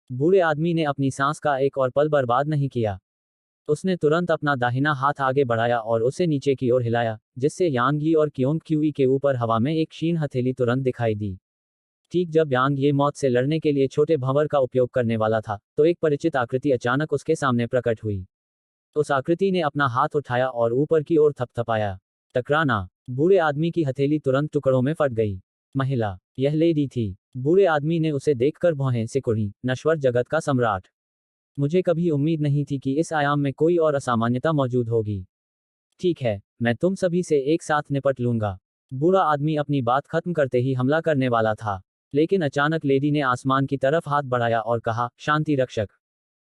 बूढ़े आदमी ने अपनी सांस का एक और पल बर्बाद नहीं किया। उसने तुरंत अपना दाहिना हाथ आगे बढ़ाया और उसे नीचे की ओर हिलाया, जिससे यांग यी और क्योंग क्यूई के ऊपर हवा में एक क्षीण हथेली तुरंत दिखाई दी। ठीक जब यांग ये मौत से लड़ने के लिए छोटे भंवर का उपयोग करने वाला था, तो एक परिचित आकृति अचानक उसके सामने प्रकट हुई। उस आकृति ने अपना हाथ उठाया और ऊपर की ओर थपथपाया। टकराना। बूढ़े आदमी की हथेली तुरंत टुकड़ों में फट गई। महिला। यह लेडी थी। बूढ़े आदमी ने उसे देखकर भौहें सिकुड़ी। नश्वर जगत का सम्राट। मुझे कभी उम्मीद नहीं थी कि इस आयाम में कोई और असामान्यता मौजूद होगी। ठीक है, मैं तुम सभी से एक साथ निपट लूंगा। बूढ़ा आदमी अपनी बात खत्म करते ही हमला करने वाला था, लेकिन अचानक लेडी ने आसमान की तरफ हाथ बढ़ाया और कहा, शांति रक्षक।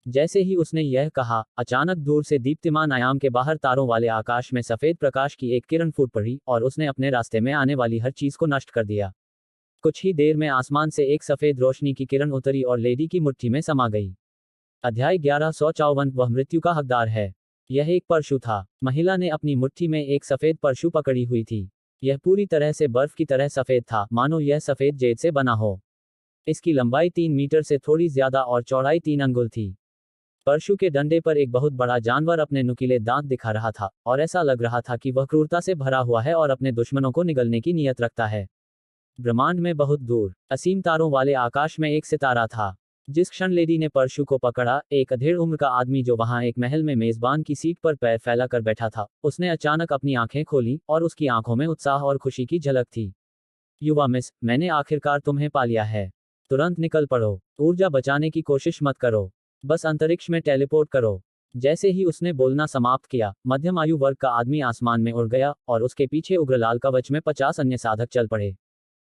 जैसे ही उसने यह कहा, अचानक दूर से दीप्तिमान आयाम के बाहर तारों वाले आकाश में सफेद प्रकाश की एक किरण फूट पड़ी और उसने अपने रास्ते में आने वाली हर चीज को नष्ट कर दिया। कुछ ही देर में आसमान से एक सफेद रोशनी की किरण उतरी और लेडी की मुट्ठी में समा गई। अध्याय 1154। वह मृत्यु का हकदार है। यह एक परशु था। महिला ने अपनी मुट्ठी में एक सफेद परशु पकड़ी हुई थी। यह पूरी तरह से बर्फ की तरह सफेद था, मानो यह सफेद जेद से बना हो। इसकी लंबाई 3 मीटर से थोड़ी ज्यादा और चौड़ाई 3 अंगुल थी। परशु के डंडे पर एक बहुत बड़ा जानवर अपने नुकीले दांत दिखा रहा था और ऐसा लग रहा था कि वह क्रूरता से भरा हुआ है और अपने दुश्मनों को निगलने की नीयत रखता है। ब्रह्मांड में बहुत दूर असीम तारों वाले आकाश में एक सितारा था। जिस क्षण लेडी ने परशु को पकड़ा, एक अधेड़ उम्र का आदमी जो वहां एक महल में मेजबान की सीट पर पैर फैला कर बैठा था, उसने अचानक अपनी आंखें खोली और उसकी आंखों में उत्साह और खुशी की झलक थी। युवा मिस, मैंने आखिरकार तुम्हें पा लिया है। तुरंत निकल पड़ो। ऊर्जा बचाने की कोशिश मत करो। बस अंतरिक्ष में टेलीपोर्ट करो। जैसे ही उसने बोलना समाप्त किया, मध्यम आयु वर्ग का आदमी आसमान में उड़ गया और उसके पीछे उग्रलाल कवच में 50 अन्य साधक चल पड़े।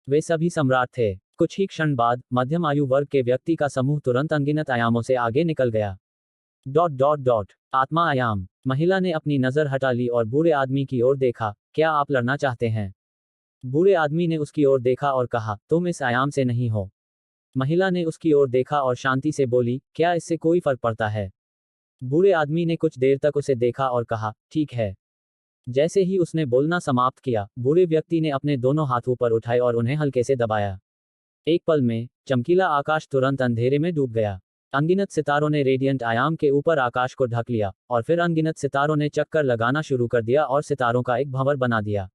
वे सभी सम्राट थे। कुछ ही क्षण बाद मध्यम आयु वर्ग के व्यक्ति का समूह तुरंत अनगिनत आयामों से आगे निकल गया। आत्मा आयाम। महिला ने अपनी नजर हटा ली और बूढ़े आदमी की ओर देखा। क्या आप लड़ना चाहते हैं? बूढ़े आदमी ने उसकी ओर देखा और कहा, तुम इस आयाम से नहीं हो। महिला ने उसकी ओर देखा और शांति से बोली, क्या इससे कोई फर्क पड़ता है? बूढ़े आदमी ने कुछ देर तक उसे देखा और कहा, ठीक है। जैसे ही उसने बोलना समाप्त किया, बूढ़े व्यक्ति ने अपने दोनों हाथ ऊपर उठाए और उन्हें हल्के से दबाया। एक पल में चमकीला आकाश तुरंत अंधेरे में डूब गया। अनगिनत सितारों ने रेडियंट आयाम के ऊपर आकाश को ढक लिया और फिर अनगिनत सितारों ने चक्कर लगाना शुरू कर दिया और सितारों का एक भंवर बना दिया।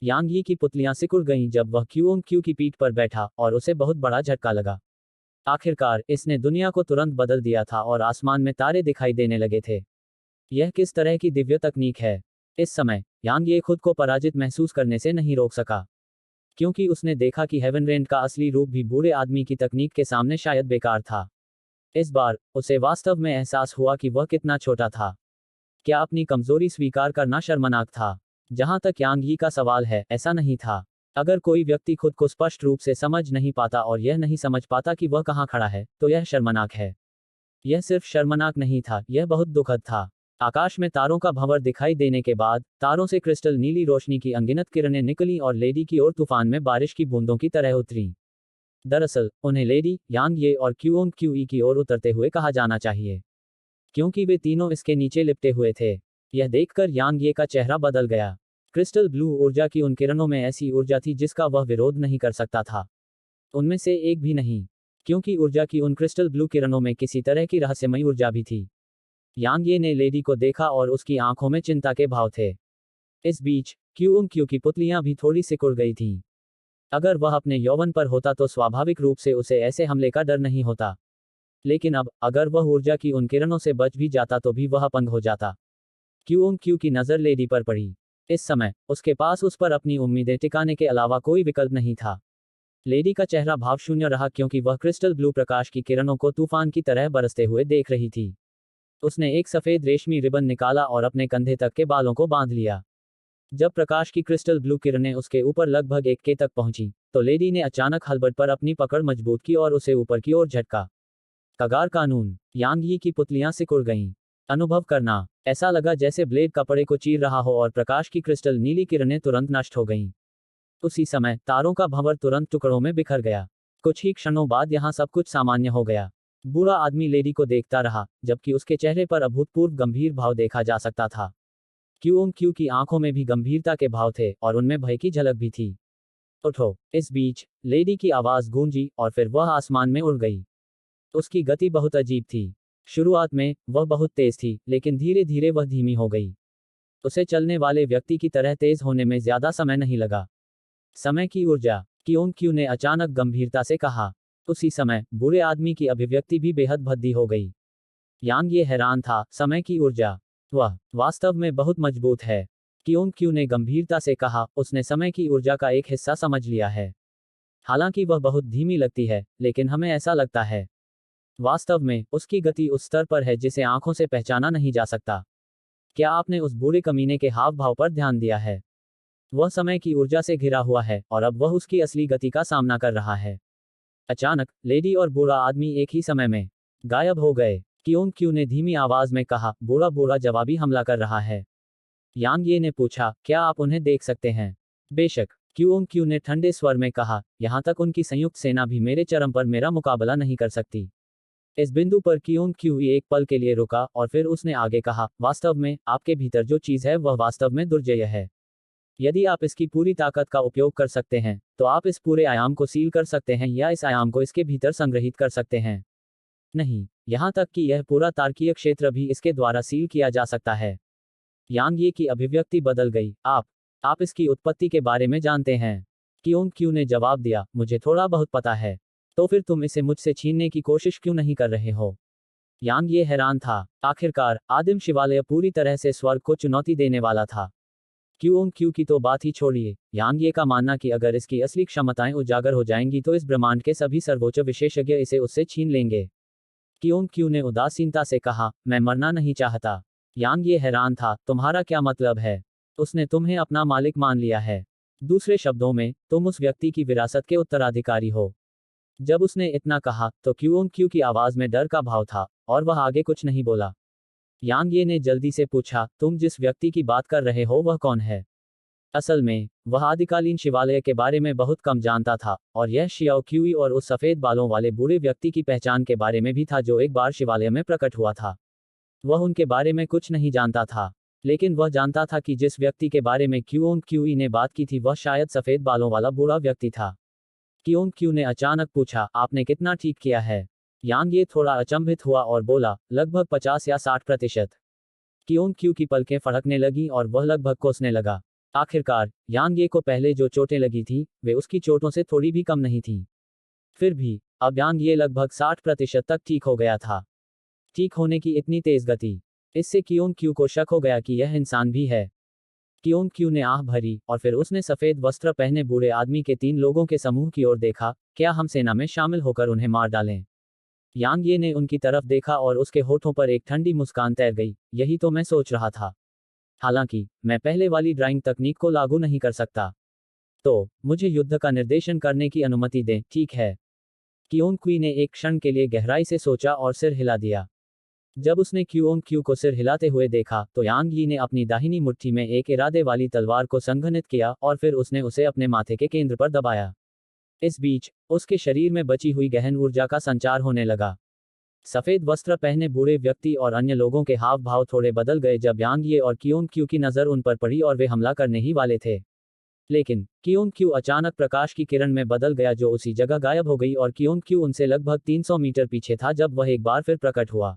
यांग यी की पुतलियां सिकुड़ गईं जब वह क्यूओंग क्यू की पीठ पर बैठा और उसे बहुत बड़ा झटका लगा। आखिरकार इसने दुनिया को तुरंत बदल दिया था और आसमान में तारे दिखाई देने लगे थे। यह किस तरह की दिव्य तकनीक है? इस समय यांग ये खुद को पराजित महसूस करने से नहीं रोक सका, क्योंकि उसने देखा कि हेवनरेंट का असली रूप भी बूढ़े आदमी की तकनीक के सामने शायद बेकार था। इस बार उसे वास्तव में एहसास हुआ कि वह कितना छोटा था। क्या अपनी कमजोरी स्वीकार करना शर्मनाक था? जहां तक यांग यी का सवाल है, ऐसा नहीं था। अगर कोई व्यक्ति खुद को स्पष्ट रूप से समझ नहीं पाता और यह नहीं समझ पाता कि वह कहां खड़ा है, तो यह शर्मनाक है। यह सिर्फ शर्मनाक नहीं था, यह बहुत दुखद था। आकाश में तारों का भंवर दिखाई देने के बाद तारों से क्रिस्टल नीली रोशनी की अनगिनत किरणें निकली और लेडी की ओर तूफान में बारिश की बूंदों की तरह उतरी। दरअसल उन्हें लेडी, यांग ये और क्यूओंग क्यूई की ओर उतरते हुए कहा जाना चाहिए, क्योंकि वे तीनों इसके नीचे लिपटे हुए थे। यह देखकर यांग ये का चेहरा बदल गया। क्रिस्टल ब्लू ऊर्जा की उन किरणों में ऐसी ऊर्जा थी जिसका वह विरोध नहीं कर सकता था। उनमें से एक भी नहीं, क्योंकि ऊर्जा की उन क्रिस्टल ब्लू किरणों में किसी तरह की रहस्यमयी ऊर्जा भी थी। यांग ये ने लेडी को देखा और उसकी आंखों में चिंता के भाव थे। इस बीच क्यूओंग क्यू की पुतलियां भी थोड़ी सिकुड़ गई थीं। अगर वह अपने यौवन पर होता तो स्वाभाविक रूप से उसे ऐसे हमले का डर नहीं होता, लेकिन अब अगर वह ऊर्जा की उन किरणों से बच भी जाता तो भी वह अपंग हो जाता। क्यूओंग क्यू की नजर लेडी पर पड़ी। इस समय उसके पास उस पर अपनी उम्मीदें टिकाने के अलावा कोई विकल्प नहीं था। लेडी का चेहरा भावशून्य रहा क्योंकि वह क्रिस्टल ब्लू प्रकाश की किरणों को तूफान की तरह बरसते हुए देख रही थी। उसने एक सफेद रेशमी रिबन निकाला और अपने कंधे तक के बालों को बांध लिया। जब प्रकाश की क्रिस्टल ब्लू किरणें उसके ऊपर लगभग 1 के तक पहुंची, तो लेडी ने अचानक हलबट पर अपनी पकड़ मजबूत की और उसे ऊपर की ओर झटका। कगार कानून। यांग यी की पुतलियां सिकुड़ गईं। अनुभव करना। ऐसा लगा जैसे ब्लेड कपड़े को चीर रहा हो और प्रकाश की क्रिस्टल नीली किरणें तुरंत नष्ट हो गईं। उसी समय तारों का भंवर तुरंत टुकड़ों में बिखर गया। कुछ ही क्षणों बाद यहां सब कुछ सामान्य हो गया। बूढ़ा आदमी लेडी को देखता रहा, जबकि उसके चेहरे पर अभूतपूर्व गंभीर भाव देखा जा सकता था। क्यूओंग क्यू की आंखों में भी गंभीरता के भाव थे और उनमें भय की झलक भी थी। उठो। इस बीच लेडी की आवाज गूंजी और फिर वह आसमान में उड़ गई। उसकी गति बहुत अजीब थी। शुरुआत में वह बहुत तेज थी, लेकिन धीरे धीरे वह धीमी हो गई। उसे चलने वाले व्यक्ति की तरह तेज होने में ज्यादा समय नहीं लगा। समय की ऊर्जा, क्यूओंग क्यू ने अचानक गंभीरता से कहा। उसी समय बूढ़े आदमी की अभिव्यक्ति भी बेहद भद्दी हो गई। यांग ये हैरान था, समय की ऊर्जा? वह वास्तव में बहुत मजबूत है। क्यूओंग क्यू ने गंभीरता से कहा, उसने समय की ऊर्जा का एक हिस्सा समझ लिया है। हालांकि वह बहुत धीमी लगती है, लेकिन हमें ऐसा लगता है। वास्तव में, उसकी गति उस स्तर पर है जिसे आंखों से पहचाना नहीं जा सकता। क्या आपने उस बूढ़े कमीने के हाव भाव पर ध्यान दिया है? वह समय की ऊर्जा से घिरा हुआ है, और अब वह उसकी असली गति का सामना कर रहा है। अचानक, लेडी और बूढ़ा आदमी एक ही समय में गायब हो गए। क्यों क्यू ने धीमी आवाज में कहा, बूढ़ा बूढ़ा जवाबी हमला कर रहा है। यांग ये ने पूछा, क्या आप उन्हें देख सकते हैं? बेशक, क्यू ने ठंडे स्वर में कहा, यहां तक उनकी संयुक्त सेना भी मेरे चरम पर मेरा मुकाबला नहीं कर सकती। इस बिंदु पर क्यू एक पल के लिए रुका, और फिर उसने आगे कहा, वास्तव में, आपके भीतर जो चीज है वह वास्तव में दुर्जय है। यदि आप इसकी पूरी ताकत का उपयोग कर सकते हैं, तो आप इस पूरे आयाम को सील कर सकते हैं या इस आयाम को इसके भीतर संग्रहित कर सकते हैं। नहीं, यहां तक कि यह पूरा तार्किक क्षेत्र भी इसके द्वारा सील किया जा सकता है। यांग ये की अभिव्यक्ति बदल गई। आप इसकी उत्पत्ति के बारे में जानते हैं? क्यू ने जवाब दिया, मुझे थोड़ा बहुत पता है। तो फिर तुम इसे मुझसे छीनने की कोशिश क्यों नहीं कर रहे हो? यांग ये हैरान था। आखिरकार, आदिम शिवालय पूरी तरह से स्वर्ग को चुनौती देने वाला था। क्यू की तो बात ही छोड़िए। यांग ये का मानना कि अगर इसकी असली क्षमताएं उजागर हो जाएंगी तो इस ब्रह्मांड के सभी सर्वोच्च विशेषज्ञ इसे उससे छीन लेंगे। क्यू ने उदासीनता से कहा, मैं मरना नहीं चाहता। यांग ये हैरान था, तुम्हारा क्या मतलब है? उसने तुम्हें अपना मालिक मान लिया है। दूसरे शब्दों में, तुम उस व्यक्ति की विरासत के उत्तराधिकारी हो। जब उसने इतना कहा, तो क्यू की आवाज में डर का भाव था, और वह आगे कुछ नहीं बोला। यांग ये ने जल्दी से पूछा, तुम जिस व्यक्ति की बात कर रहे हो वह कौन है? असल में, वह आदिकालीन शिवालय के बारे में बहुत कम जानता था, और यह शियाओ क्यूई और उस सफेद बालों वाले बूढ़े व्यक्ति की पहचान के बारे में भी था जो एक बार शिवालय में प्रकट हुआ था। वह उनके बारे में कुछ नहीं जानता था, लेकिन वह जानता था कि जिस व्यक्ति के बारे में क्यूई ने बात की थी वह शायद सफेद बालों वाला बूढ़ा व्यक्ति था। क्यू ने अचानक पूछा, आपने कितना ठीक किया है? यांग ये थोड़ा अचंभित हुआ और बोला, लगभग 50 या 60%। क्यू की पलकें फड़कने लगी और वह लगभग कोसने लगा। आखिरकार, यांग ये को पहले जो चोटें लगी थी, वे उसकी चोटों से थोड़ी भी कम नहीं थीं। फिर भी, अब यांग ये लगभग 60% तक ठीक हो गया था। ठीक होने की इतनी तेज गति, इससे क्यू को शक हो गया कि यह इंसान भी है। क्यू ने आह भरी, और फिर उसने सफेद वस्त्र पहने बूढ़े आदमी के 3 लोगों के समूह की ओर देखा, क्या हम सेना में शामिल होकर उन्हें मार डालें? यांग ये ने उनकी तरफ देखा और उसके होठों पर एक ठंडी मुस्कान तैर गई, यही तो मैं सोच रहा था। हालांकि, मैं पहले वाली ड्राइंग तकनीक को लागू नहीं कर सकता। तो, मुझे युद्ध का निर्देशन करने की अनुमति दें, ठीक है? क्यू ने एक क्षण के लिए गहराई से सोचा और सिर हिला दिया। जब उसने क्यू को सिर हिलाते हुए देखा, तो यांग यी ने अपनी दाहिनी मुट्ठी में एक इरादे वाली तलवार को संघनित किया और फिर उसने उसे अपने माथे के केंद्र पर दबाया। इस बीच, उसके शरीर में बची हुई गहन ऊर्जा का संचार होने लगा। सफेद वस्त्र पहने बूढ़े व्यक्ति और अन्य लोगों के हाव भाव थोड़े बदल गए जब यांग ये और क्यू की नजर उन पर पड़ी और वे हमला करने ही वाले थे। लेकिन, क्यू अचानक प्रकाश की किरण में बदल गया जो उसी जगह गायब हो गई और क्यू उनसे लगभग 300 मीटर पीछे था जब वह एक बार फिर प्रकट हुआ।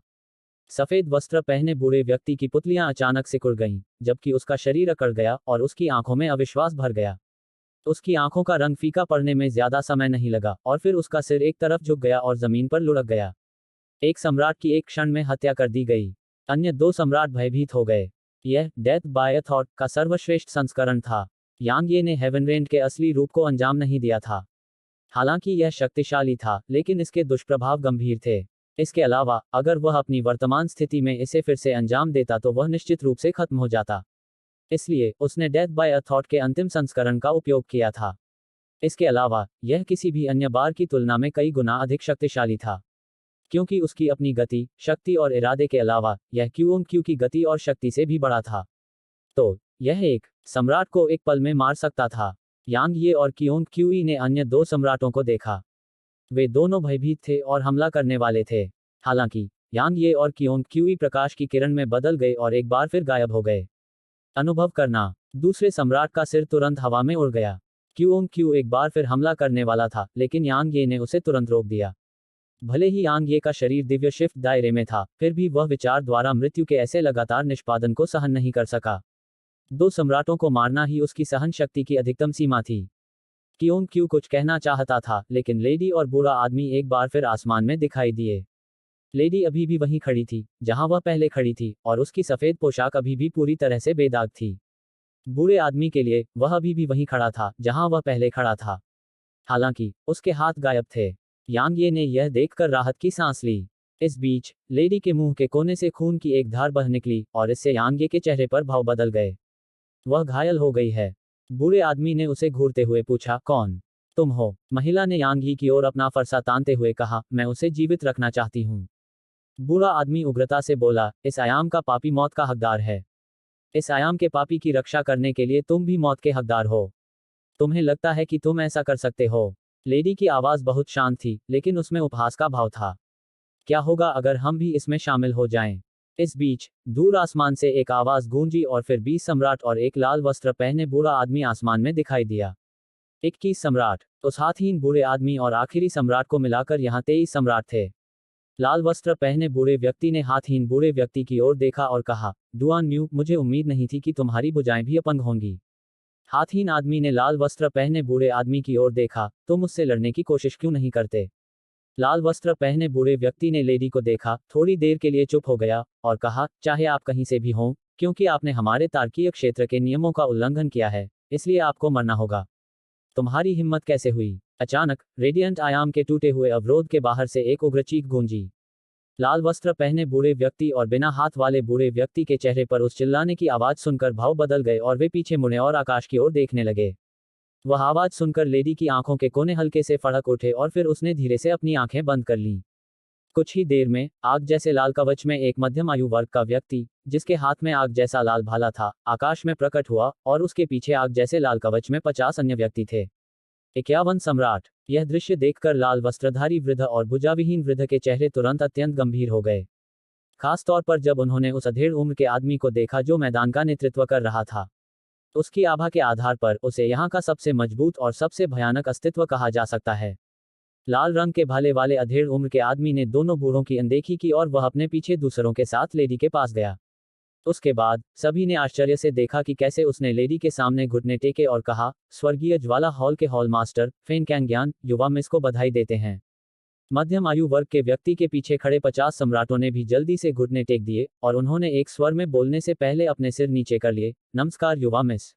सफेद वस्त्र पहने बूढ़े व्यक्ति की पुतलियां अचानक सिकुड़ गईं, जबकि उसका शरीर अकड़ गया और उसकी आंखों में अविश्वास भर गया। उसकी आंखों का रंग फीका पड़ने में ज्यादा समय नहीं लगा और फिर उसका सिर एक तरफ झुक गया और जमीन पर लुढ़क गया। एक सम्राट की एक क्षण में हत्या कर दी गई। अन्य 2 सम्राट भयभीत हो गए। यह डेथ बाय थॉट का सर्वश्रेष्ठ संस्करण था। यांग ये ने हेवनरेंट के असली रूप को अंजाम नहीं दिया था। हालांकि यह शक्तिशाली था, लेकिन इसके दुष्प्रभाव गंभीर थे। इसके अलावा, अगर वह अपनी वर्तमान स्थिति में इसे फिर से अंजाम देता तो वह निश्चित रूप से खत्म हो जाता। इसलिए, उसने डेथ बाय अ थॉट के अंतिम संस्करण का उपयोग किया था। इसके अलावा, यह किसी भी अन्य बार की तुलना में कई गुना अधिक शक्तिशाली था। क्योंकि उसकी अपनी गति, शक्ति और इरादे के अलावा, यह क्यू की गति और शक्ति से भी बड़ा था। तो, यह एक सम्राट को एक पल में मार सकता था। यांग ये और क्यू ने अन्य 2 सम्राटों को देखा। वे दोनों भयभीत थे और हमला करने वाले थे। हालांकि, यांग ये और क्यू प्रकाश की किरण में बदल गए और एक बार फिर गायब हो गए। अनुभव करना, दूसरे सम्राट का सिर तुरंत हवा में उड़ गया। क्यू एक बार फिर हमला करने वाला था, लेकिन यांग ये ने उसे तुरंत रोक दिया। भले ही यांग ये का शरीर दिव्य शिफ्ट दायरे में था, फिर भी वह विचार द्वारा मृत्यु के ऐसे लगातार निष्पादन को सहन नहीं कर सका। 2 सम्राटों को मारना ही उसकी सहन शक्ति की अधिकतम सीमा थी। क्यू कुछ कहना चाहता था, लेकिन लेडी और बूढ़ा आदमी एक बार फिर आसमान में दिखाई दिए। लेडी अभी भी वहीं खड़ी थी, जहां वह पहले खड़ी थी, और उसकी सफेद पोशाक अभी भी पूरी तरह से बेदाग थी। बूढ़े आदमी के लिए, वह अभी भी वहीं खड़ा था, जहां वह पहले खड़ा था। हालांकि उसके हाथ गायब थे। यांग ये ने यह देखकर राहत की सांस ली। इस बीच लेडी के मुंह के कोने से खून की एक धार बह निकली और इससे यांग ये के चेहरे पर भाव बदल गए। वह घायल हो गई है। बूढ़े आदमी ने उसे घूरते हुए पूछा, कौन तुम हो? महिला ने यांग ही की ओर अपना फरसा तानते हुए कहा, मैं उसे जीवित रखना चाहती हूँ। बूढ़ा आदमी उग्रता से बोला, इस आयाम का पापी मौत का हकदार है। इस आयाम के पापी की रक्षा करने के लिए तुम भी मौत के हकदार हो। तुम्हें लगता है कि तुम ऐसा कर सकते हो? लेडी की आवाज बहुत शांत थी, लेकिन उसमें उपहास का भाव था। क्या होगा अगर हम भी इसमें शामिल हो जाएं? इस बीच दूर आसमान से एक आवाज गूंजी और फिर 20 सम्राट और एक लाल वस्त्र पहने बूढ़ा आदमी आसमान में दिखाई दिया। 21 सम्राट। उस हाथहीन बूढ़े आदमी और आखिरी सम्राट को मिलाकर यहाँ 23 सम्राट थे। लाल वस्त्र पहने बूढ़े व्यक्ति ने हाथहीन बूढ़े व्यक्ति की ओर देखा और कहा, डुआन म्यू, मुझे उम्मीद नहीं थी कि तुम्हारी भुजाएं भी अपंग होंगी। हाथहीन आदमी ने लाल वस्त्र पहने बूढ़े आदमी की ओर देखा, तुम मुझसे लड़ने की कोशिश क्यों नहीं करते? लाल वस्त्र पहने बूढ़े व्यक्ति ने लेडी को देखा, थोड़ी देर के लिए चुप हो गया और कहा, चाहे आप कहीं से भी हों, क्योंकि आपने हमारे तारकीय क्षेत्र के नियमों का उल्लंघन किया है, इसलिए आपको मरना होगा। तुम्हारी हिम्मत कैसे हुई? अचानक रेडियंट आयाम के टूटे हुए अवरोध के बाहर से एक उग्र चीख गूंजी। लाल वस्त्र पहने बूढ़े व्यक्ति और बिना हाथ वाले बूढ़े व्यक्ति के चेहरे पर उस चिल्लाने की आवाज सुनकर भाव बदल गए और वे पीछे मुड़े और आकाश की ओर देखने लगे। वह आवाज सुनकर लेडी की आंखों के कोने हल्के से फड़क उठे और फिर उसने धीरे से अपनी आंखें बंद कर लीं। कुछ ही देर में आग जैसे लाल कवच में एक मध्यम आयु वर्ग का व्यक्ति, जिसके हाथ में आग जैसा लाल भाला था, आकाश में प्रकट हुआ और उसके पीछे आग जैसे लाल कवच में 50 अन्य व्यक्ति थे। 51 सम्राट। यह दृश्य देखकर लाल वस्त्रधारी वृद्ध और भुजाविहीन वृद्ध के चेहरे तुरंत अत्यंत गंभीर हो गए। खास तौर पर जब उन्होंने उस अधेड़ उम्र के आदमी को देखा जो मैदान का नेतृत्व कर रहा था। उसकी आभा के आधार पर उसे यहाँ का सबसे मजबूत और सबसे भयानक अस्तित्व कहा जा सकता है। लाल रंग के भाले वाले अधेड़ उम्र के आदमी ने दोनों बूढ़ों की अनदेखी की और वह अपने पीछे दूसरों के साथ लेडी के पास गया। उसके बाद सभी ने आश्चर्य से देखा कि कैसे उसने लेडी के सामने घुटने टेके और कहा, स्वर्गीय ज्वाला हॉल के हॉल मास्टर फेन कैंग्यान, युवा मिस को बधाई देते हैं। मध्यम आयु वर्ग के व्यक्ति के पीछे खड़े 50 सम्राटों ने भी जल्दी से घुटने टेक दिए और उन्होंने एक स्वर में बोलने से पहले अपने सिर नीचे कर लिए, नमस्कार युवा मिस।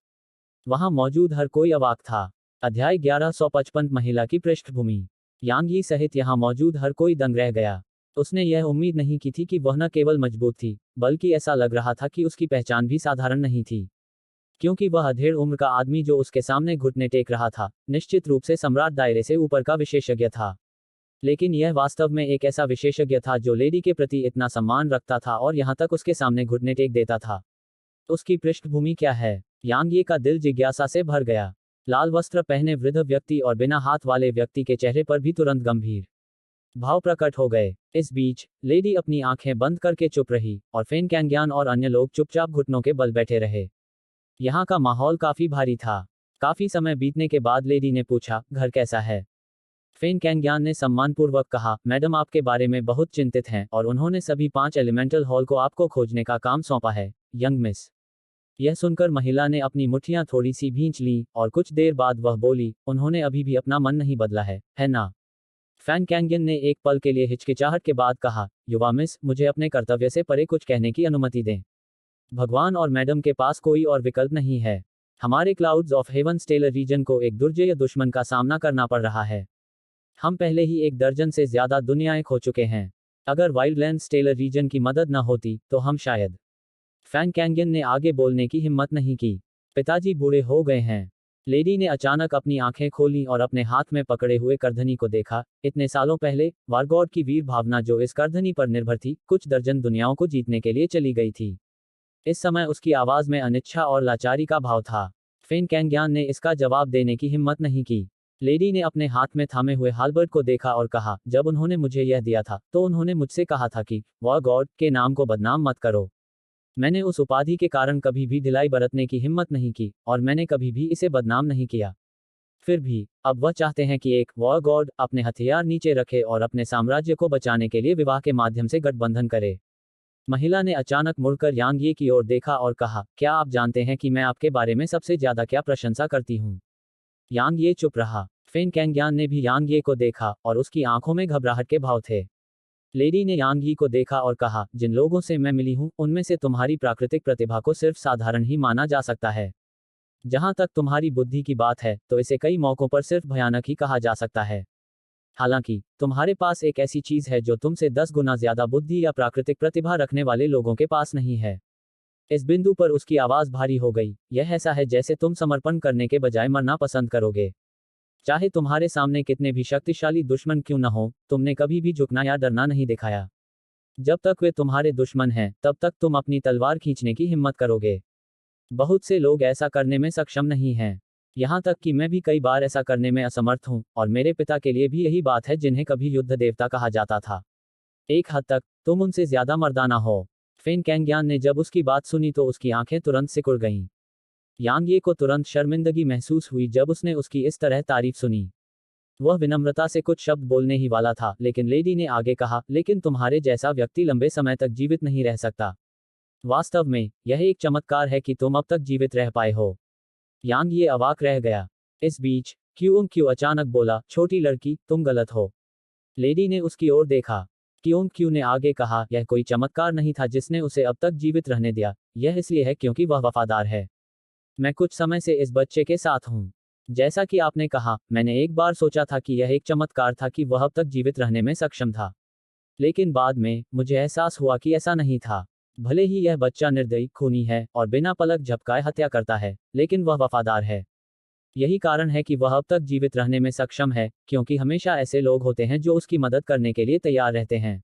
वहां मौजूद हर कोई अवाक था। अध्याय 1155 महिला की पृष्ठभूमि। यांग यी सहित यहां मौजूद हर कोई दंग रह गया। उसने यह उम्मीद नहीं की थी कि वह न केवल मजबूत थी, बल्कि ऐसा लग रहा था कि उसकी पहचान भी साधारण नहीं थी। क्योंकि वह अधेड़ उम्र का आदमी जो उसके सामने घुटने टेक रहा था, निश्चित रूप से सम्राट दायरे से ऊपर का विशेषज्ञ था। लेकिन यह वास्तव में एक ऐसा विशेषज्ञ था जो लेडी के प्रति इतना सम्मान रखता था और यहां तक उसके सामने घुटने टेक देता था। उसकी पृष्ठभूमि क्या है? यांग ये का दिल जिज्ञासा से भर गया। लाल वस्त्र पहने वृद्ध व्यक्ति और बिना हाथ वाले व्यक्ति के चेहरे पर भी तुरंत गंभीर भाव प्रकट हो गए। इस बीच लेडी अपनी आंखें बंद करके चुप रही और फेन कैंग्यान और अन्य लोग चुपचाप घुटनों के बल बैठे रहे। यहाँ का माहौल काफी भारी था। काफी समय बीतने के बाद लेडी ने पूछा, घर कैसा है? फेन कैंग्यान ने सम्मानपूर्वक कहा, मैडम आपके बारे में बहुत चिंतित हैं और उन्होंने सभी 5 एलिमेंटल हॉल को आपको खोजने का काम सौंपा है, यंग मिस। यह सुनकर महिला ने अपनी मुट्ठियां थोड़ी सी भींच लीं और कुछ देर बाद वह बोली, उन्होंने अभी भी अपना मन नहीं बदला है ना? फैन कैंग्यन ने एक पल के लिए हिचकिचाहट के बाद कहा, युवा मिस, मुझे अपने कर्तव्य से परे कुछ कहने की अनुमति दें। भगवान और मैडम के पास कोई और विकल्प नहीं है। हमारे clouds of heaven stellar region को एक दुर्जय दुश्मन का सामना करना पड़ रहा है। हम पहले ही 1 दर्जन से ज्यादा दुनियाएं खो चुके हैं। अगर वाइल्डलैंड स्टेलर रीजन की मदद न होती तो हम शायद। फैन कैंग्यन ने आगे बोलने की हिम्मत नहीं की। पिताजी बूढ़े हो गए हैं। लेडी ने अचानक अपनी आंखें खोली और अपने हाथ में पकड़े हुए करधनी को देखा। इतने सालों पहले वारगॉड की वीर भावना जो इस करधनी पर निर्भर थी, कुछ दर्जन दुनियाओं को जीतने के लिए चली गई थी। इस समय उसकी आवाज में अनिच्छा और लाचारी का भाव था। फेन कैंग्यान ने इसका जवाब देने की हिम्मत नहीं की। लेडी ने अपने हाथ में थामे हुए हाल्बर्ट को देखा और कहा, जब उन्होंने मुझे यह दिया था तो उन्होंने मुझसे कहा था कि वारगॉड के नाम को बदनाम मत करो। मैंने उस उपाधि के कारण कभी भी ढिलाई बरतने की हिम्मत नहीं की और मैंने कभी भी इसे बदनाम नहीं किया। फिर भी अब वह चाहते हैं कि एक वॉर गॉड अपने हथियार नीचे रखे और अपने साम्राज्य को बचाने के लिए विवाह के माध्यम से गठबंधन करे। महिला ने अचानक मुड़कर यांग ये की ओर देखा और कहा, क्या आप जानते हैं कि मैं आपके बारे में सबसे ज्यादा क्या प्रशंसा करती हूँ? यांग ये चुप रहा। फेन कैंग्यान ने भी यांग ये को देखा और उसकी आंखों में घबराहट के भाव थे। लेडी ने यांग यी को देखा और कहा, जिन लोगों से मैं मिली हूं उनमें से तुम्हारी प्राकृतिक प्रतिभा को सिर्फ साधारण ही माना जा सकता है। जहां तक तुम्हारी बुद्धि की बात है तो इसे कई मौकों पर सिर्फ भयानक ही कहा जा सकता है। हालांकि तुम्हारे पास एक ऐसी चीज है जो तुमसे 10 गुना ज्यादा बुद्धि या प्राकृतिक प्रतिभा रखने वाले लोगों के पास नहीं है। इस बिंदु पर उसकी आवाज भारी हो गई। यह ऐसा है जैसे तुम समर्पण करने के बजाय मरना पसंद करोगे। चाहे तुम्हारे सामने कितने भी शक्तिशाली दुश्मन क्यों न हो, तुमने कभी भी झुकना या डरना नहीं दिखाया। जब तक वे तुम्हारे दुश्मन हैं, तब तक तुम अपनी तलवार खींचने की हिम्मत करोगे। बहुत से लोग ऐसा करने में सक्षम नहीं हैं। यहाँ तक कि मैं भी कई बार ऐसा करने में असमर्थ हूँ, और मेरे पिता के लिए भी यही बात है जिन्हें कभी युद्ध देवता कहा जाता था। एक हद तक तुम उनसे ज्यादा मर्दाना हो। फेन कैंग्यान ने जब उसकी बात सुनी तो उसकी आंखें तुरंत सिकुड़ गईं। यांग ये को तुरंत शर्मिंदगी महसूस हुई जब उसने उसकी इस तरह तारीफ सुनी। वह विनम्रता से कुछ शब्द बोलने ही वाला था, लेकिन लेडी ने आगे कहा, लेकिन तुम्हारे जैसा व्यक्ति लंबे समय तक जीवित नहीं रह सकता। वास्तव में यह एक चमत्कार है कि तुम अब तक जीवित रह पाए हो। यांग ये अवाक रह गया। इस बीच क्यों क्यों अचानक बोला, छोटी लड़की, तुम गलत हो। लेडी ने उसकी ओर देखा। क्यों ने आगे कहा, यह कोई चमत्कार नहीं था जिसने उसे अब तक जीवित रहने दिया। यह इसलिए है क्योंकि वह वफादार है। मैं कुछ समय से इस बच्चे के साथ हूँ। जैसा कि आपने कहा, मैंने एक बार सोचा था कि यह एक चमत्कार था कि वह अब तक जीवित रहने में सक्षम था। लेकिन बाद में मुझे एहसास हुआ कि ऐसा नहीं था। भले ही यह बच्चा निर्दयी, खूनी है और बिना पलक झपकाए हत्या करता है, लेकिन वह वफादार है। यही कारण है कि वह अब तक जीवित रहने में सक्षम है, क्योंकि हमेशा ऐसे लोग होते हैं जो उसकी मदद करने के लिए तैयार रहते हैं।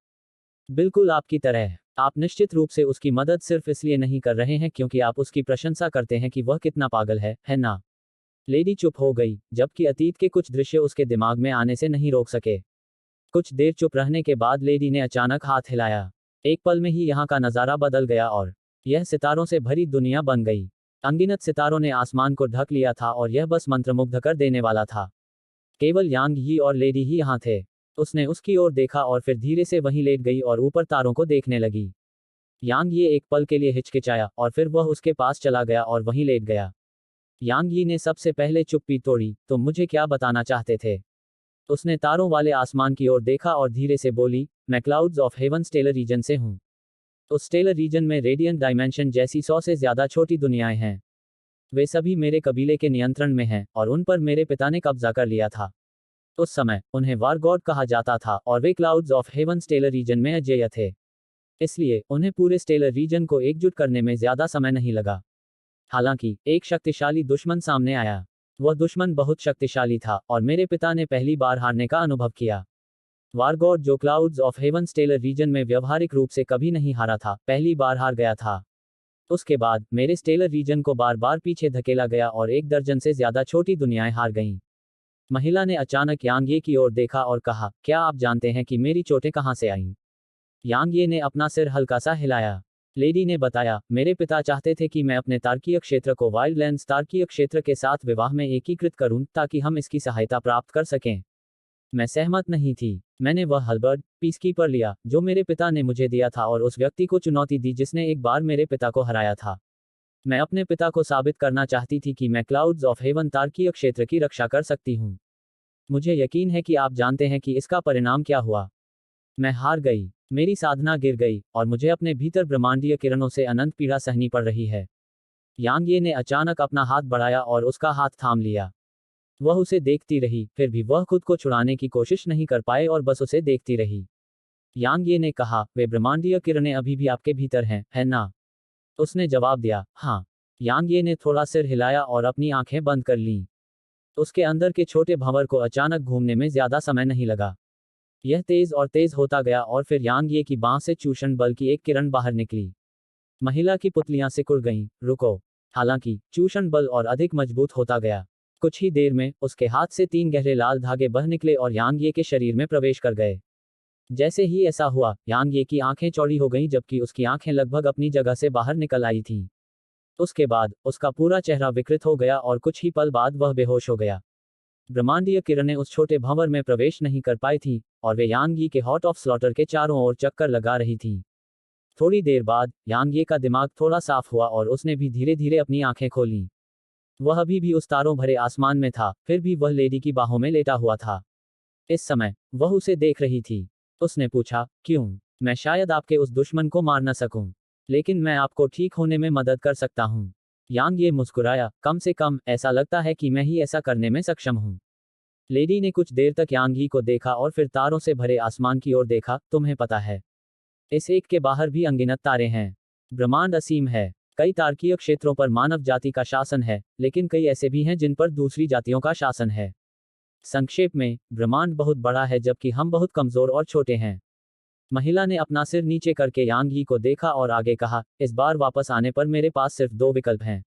बिल्कुल आपकी तरह। आप निश्चित रूप से उसकी मदद सिर्फ इसलिए नहीं कर रहे हैं क्योंकि आप उसकी प्रशंसा करते हैं कि वह कितना पागल है ना? लेडी चुप हो गई, जबकि अतीत के कुछ दृश्य उसके दिमाग में आने से नहीं रोक सके। कुछ देर चुप रहने के बाद लेडी ने अचानक हाथ हिलाया। एक पल में ही यहाँ का नज़ारा बदल गया और यह सितारों से भरी दुनिया बन गई। अनगिनत सितारों ने आसमान को ढक लिया था और यह बस मंत्रमुग्ध कर देने वाला था। केवल यांग ही और लेडी ही यहाँ थे। उसने उसकी ओर देखा और फिर धीरे से वहीं लेट गई और ऊपर तारों को देखने लगी। यांग ये एक पल के लिए हिचकिचाया और फिर वह उसके पास चला गया और वहीं लेट गया। यांग यी ने सबसे पहले चुप्पी तोड़ी, तो मुझे क्या बताना चाहते थे? उसने तारों वाले आसमान की ओर देखा और धीरे से बोली, मैं clouds of heaven stellar region से हूँ। उस स्टेलर रीजन में रेडियंट डायमेंशन जैसी 100 से ज्यादा छोटी दुनियाएं हैं। वे सभी मेरे कबीले के नियंत्रण में हैं और उन पर मेरे पिता ने कब्जा कर लिया था। उस समय उन्हें वार गॉड कहा जाता था और वे clouds of heaven stellar region में अजेय थे। इसलिए उन्हें पूरे स्टेलर रीजन को एकजुट करने में ज्यादा समय नहीं लगा। हालांकि एक शक्तिशाली दुश्मन सामने आया। वह दुश्मन बहुत शक्तिशाली था और मेरे पिता ने पहली बार हारने का अनुभव किया। वारगॉड, जो clouds of heaven stellar region में व्यवहारिक रूप से कभी नहीं हारा था, पहली बार हार गया था। उसके बाद मेरे स्टेलर रीजन को बार बार पीछे धकेला गया और 1 दर्जन से ज्यादा छोटी दुनियाएं हार गईं। महिला ने अचानक यांग ये की ओर देखा और कहा, क्या आप जानते हैं कि मेरी चोटें कहां से आईं? यांग ये ने अपना सिर हल्का सा हिलाया। लेडी ने बताया, मेरे पिता चाहते थे कि मैं अपने तारकीय क्षेत्र को वाइल्डलैंड्स तारकीय क्षेत्र के साथ विवाह में एकीकृत करूं ताकि हम इसकी सहायता प्राप्त कर सकें। मैं सहमत नहीं थी। मैंने वह हल्बर्ड पीसकीपर लिया जो मेरे पिता ने मुझे दिया था और उस व्यक्ति को चुनौती दी जिसने एक बार मेरे पिता को हराया था। मैं अपने पिता को साबित करना चाहती थी कि मैं क्लाउड्स ऑफ हेवन तारकीय क्षेत्र की रक्षा कर सकती हूँ। मुझे यकीन है कि आप जानते हैं कि इसका परिणाम क्या हुआ। मैं हार गई। मेरी साधना गिर गई और मुझे अपने भीतर ब्रह्मांडीय किरणों से अनंत पीड़ा सहनी पड़ रही है। यांग ये ने अचानक अपना हाथ बढ़ाया और उसका हाथ थाम लिया। वह उसे देखती रही, फिर भी वह खुद को छुड़ाने की कोशिश नहीं कर पाए और बस उसे देखती रही। यांग ये ने कहा, वे ब्रह्मांडीय किरणें अभी भी आपके भीतर हैं, है ना? उसने जवाब दिया, हाँ। यांग ये ने थोड़ा सिर हिलाया और अपनी आंखें बंद कर लीं। उसके अंदर के छोटे भंवर को अचानक घूमने में ज्यादा समय नहीं लगा। यह तेज और तेज होता गया और फिर यांग ये की बांह से चूषण बल की एक किरण बाहर निकली। महिला की पुतलियां सिकुड़ गईं। रुको। हालांकि चूषण बल और अधिक मजबूत होता गया। कुछ ही देर में उसके हाथ से 3 गहरे लाल धागे बह निकले और यांग ये के शरीर में प्रवेश कर गए। जैसे ही ऐसा हुआ, यांग ये की आंखें चौड़ी हो गईं जबकि उसकी आंखें लगभग अपनी जगह से बाहर निकल आई थीं। उसके बाद उसका पूरा चेहरा विकृत हो गया और कुछ ही पल बाद वह बेहोश हो गया। ब्रह्मांडीय किरणें उस छोटे भंवर में प्रवेश नहीं कर पाई थीं और वे यांग यी के हॉट ऑफ स्लॉटर के चारों ओर चक्कर लगा रही थीं। थोड़ी देर बाद यांग ये का दिमाग थोड़ा साफ हुआ और उसने भी धीरे धीरे अपनी आंखें खोलीं। वह अभी भी उस तारों भरे आसमान में था, फिर भी वह लेडी की बाहों में लेटा हुआ था। इस समय वह उसे देख रही थी। उसने पूछा, क्यों? मैं शायद आपके उस दुश्मन को मार न सकूं, लेकिन मैं आपको ठीक होने में मदद कर सकता हूं। यांग ये मुस्कुराया, कम से कम ऐसा लगता है कि मैं ही ऐसा करने में सक्षम हूँ। लेडी ने कुछ देर तक यांग ही को देखा और फिर तारों से भरे आसमान की ओर देखा। तुम्हें पता है, इस एक के बाहर भी अनगिनत तारे हैं। ब्रह्मांड असीम है। कई तारकीय क्षेत्रों पर मानव जाति का शासन है, लेकिन कई ऐसे भी हैं जिन पर दूसरी जातियों का शासन है। संक्षेप में, ब्रह्मांड बहुत बड़ा है जबकि हम बहुत कमजोर और छोटे हैं। महिला ने अपना सिर नीचे करके यांग ही को देखा और आगे कहा, इस बार वापस आने पर मेरे पास सिर्फ दो विकल्प हैं।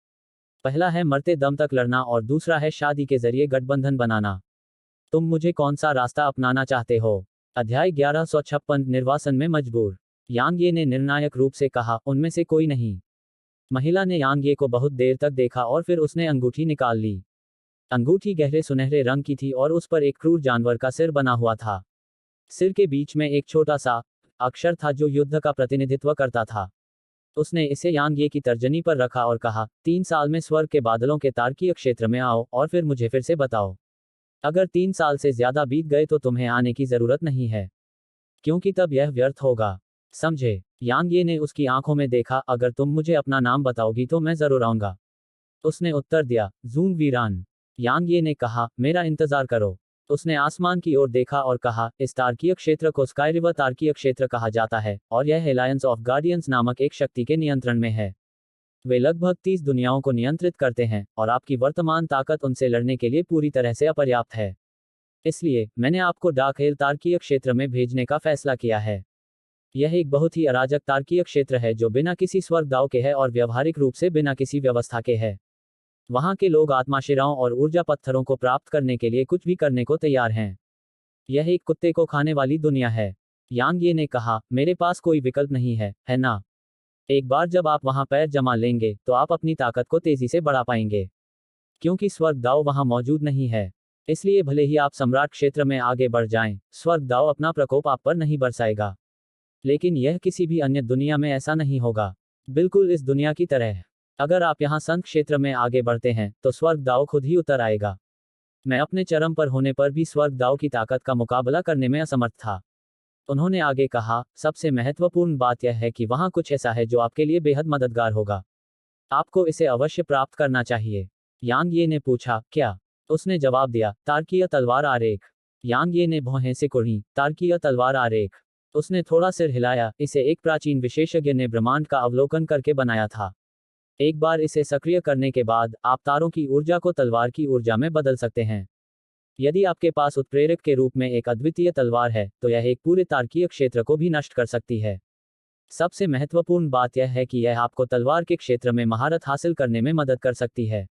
पहला है मरते दम तक लड़ना और दूसरा है शादी के जरिए गठबंधन बनाना। तुम मुझे कौन सा रास्ता अपनाना चाहते हो? अध्याय 1156 निर्वासन में मजबूर। यांग ये ने निर्णायक रूप से कहा, उनमें से कोई नहीं। महिला ने यांग ये को बहुत देर तक देखा और फिर उसने अंगूठी निकाल ली। अंगूठी गहरे सुनहरे रंग की थी और उस पर एक क्रूर जानवर का सिर बना हुआ था। सिर के बीच में एक छोटा सा अक्षर था जो युद्ध का प्रतिनिधित्व करता था। उसने इसे यांग ये की तर्जनी पर रखा और कहा, 3 साल में स्वर्ग के बादलों के तारकीय क्षेत्र में आओ और फिर मुझे फिर से बताओ। अगर 3 साल से ज्यादा बीत गए तो तुम्हें आने की जरूरत नहीं है, क्योंकि तब यह व्यर्थ होगा। समझे? यांग ये ने उसकी आंखों में देखा, अगर तुम मुझे अपना नाम बताओगी तो मैं जरूर आऊंगा। उसने उत्तर दिया, जूंग वीरान। यांग ये ने कहा, मेरा इंतजार करो। उसने आसमान की ओर देखा और कहा, इस तारकीय क्षेत्र को स्काई रिवर तारकीय क्षेत्र कहा जाता है और यह अलायंस ऑफ गार्डियंस नामक एक शक्ति के नियंत्रण में है। वे लगभग 30 दुनियाओं को नियंत्रित करते हैं और आपकी वर्तमान ताकत उनसे लड़ने के लिए पूरी तरह से अपर्याप्त है। इसलिए मैंने आपको डार्क हेल तारकीय क्षेत्र में भेजने का फैसला किया है। यह एक बहुत ही अराजक तारकीय क्षेत्र है जो बिना किसी स्वर्गदाव के है और व्यवहारिक रूप से बिना किसी व्यवस्था के है। वहां के लोग आत्माशिराओं और ऊर्जा पत्थरों को प्राप्त करने के लिए कुछ भी करने को तैयार हैं। यह एक कुत्ते को खाने वाली दुनिया है। यांग ये ने कहा, मेरे पास कोई विकल्प नहीं है ना? एक बार जब आप वहां पैर जमा लेंगे तो आप अपनी ताकत को तेजी से बढ़ा पाएंगे, क्योंकि स्वर्गदाव वहां मौजूद नहीं है। इसलिए भले ही आप सम्राट क्षेत्र में आगे बढ़ जाएं, स्वर्गदाव अपना प्रकोप आप पर नहीं बरसाएगा। लेकिन यह किसी भी अन्य दुनिया में ऐसा नहीं होगा, बिल्कुल इस दुनिया की तरह। अगर आप यहां संत क्षेत्र में आगे बढ़ते हैं तो स्वर्गदाव खुद ही उतर आएगा। मैं अपने चरम पर होने पर भी स्वर्गदाव की ताकत का मुकाबला करने में असमर्थ था। उन्होंने आगे कहा, सबसे महत्वपूर्ण बात यह है कि वहां कुछ ऐसा है जो आपके लिए बेहद मददगार होगा। आपको इसे अवश्य प्राप्त करना चाहिए। यांग ये ने पूछा, क्या? उसने जवाब दिया, तारकीय तलवार आरेख। यांग ये ने भौहें सिकुड़ी, तारकीय तलवार आरेख। उसने थोड़ा सिर हिलाया, इसे एक प्राचीन विशेषज्ञ ने ब्रह्मांड का अवलोकन करके बनाया था। एक बार इसे सक्रिय करने के बाद आप तारों की ऊर्जा को तलवार की ऊर्जा में बदल सकते हैं। यदि आपके पास उत्प्रेरक के रूप में एक अद्वितीय तलवार है तो यह एक पूरे तारकीय क्षेत्र को भी नष्ट कर सकती है। सबसे महत्वपूर्ण बात यह है कि यह आपको तलवार के क्षेत्र में महारत हासिल करने में मदद कर सकती है।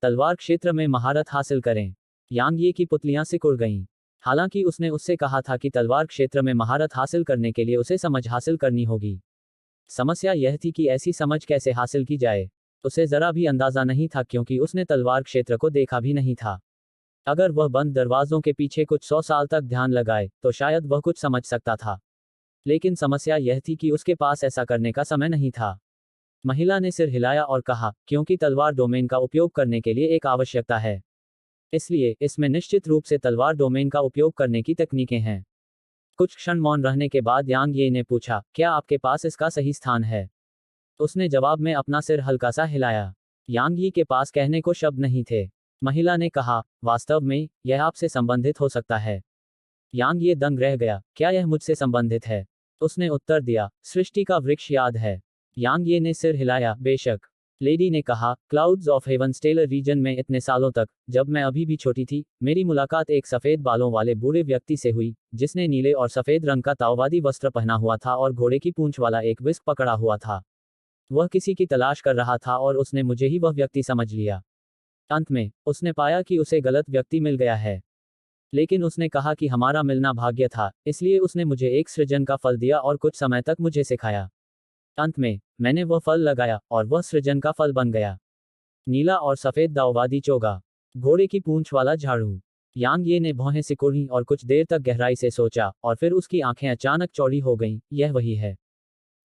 तलवार क्षेत्र में महारत हासिल करें। यांग ये की पुतलियां सिकुड़ गईं। हालांकि उसने उससे कहा था कि तलवार क्षेत्र में महारत हासिल करने के लिए उसे समझ हासिल करनी होगी। समस्या यह थी कि ऐसी समझ कैसे हासिल की जाए। उसे जरा भी अंदाजा नहीं था क्योंकि उसने तलवार क्षेत्र को देखा भी नहीं था। अगर वह बंद दरवाजों के पीछे कुछ 100 साल तक ध्यान लगाए तो शायद वह कुछ समझ सकता था। लेकिन समस्या यह थी कि उसके पास ऐसा करने का समय नहीं था। महिला ने सिर हिलाया और कहा, क्योंकि तलवार डोमेन का उपयोग करने के लिए एक आवश्यकता है। इसलिए इसमें निश्चित रूप से तलवार डोमेन का उपयोग करने की तकनीकें हैं। कुछ क्षण मौन रहने के बाद यांग ये ने पूछा, क्या आपके पास इसका सही स्थान है? उसने जवाब में अपना सिर हल्का सा हिलाया। यांग यी के पास कहने को शब्द नहीं थे। महिला ने कहा, वास्तव में यह आपसे संबंधित हो सकता है। यांग ये दंग रह गया, क्या यह मुझसे संबंधित है? उसने उत्तर दिया, सृष्टि का वृक्ष याद है? यांग ये ने सिर हिलाया, बेशक। लेडी ने कहा, clouds of heaven stellar region में इतने सालों तक, जब मैं अभी भी छोटी थी, मेरी मुलाकात एक सफेद बालों वाले बूढ़े व्यक्ति से हुई, जिसने नीले और सफेद रंग का ताओवादी वस्त्र पहना हुआ था और घोड़े की पूंछ वाला एक विस्क पकड़ा हुआ था। वह किसी की तलाश कर रहा था और उसने मुझे ही वह व्यक्ति समझ लिया। अंत में उसने पाया कि उसे गलत व्यक्ति मिल गया है, लेकिन उसने कहा कि हमारा मिलना भाग्य था, इसलिए उसने मुझे एक सृजन का फल दिया और कुछ समय तक मुझे सिखाया। अंत में मैंने वह फल लगाया और वह सृजन का फल बन गया। नीला और सफेद दाववादी चोगा, घोड़े की पूंछ वाला झाड़ू। यांग ये ने भौहें सिकुड़ी और कुछ देर तक गहराई से सोचा और फिर उसकी आंखें अचानक चौड़ी हो गईं, यह वही है।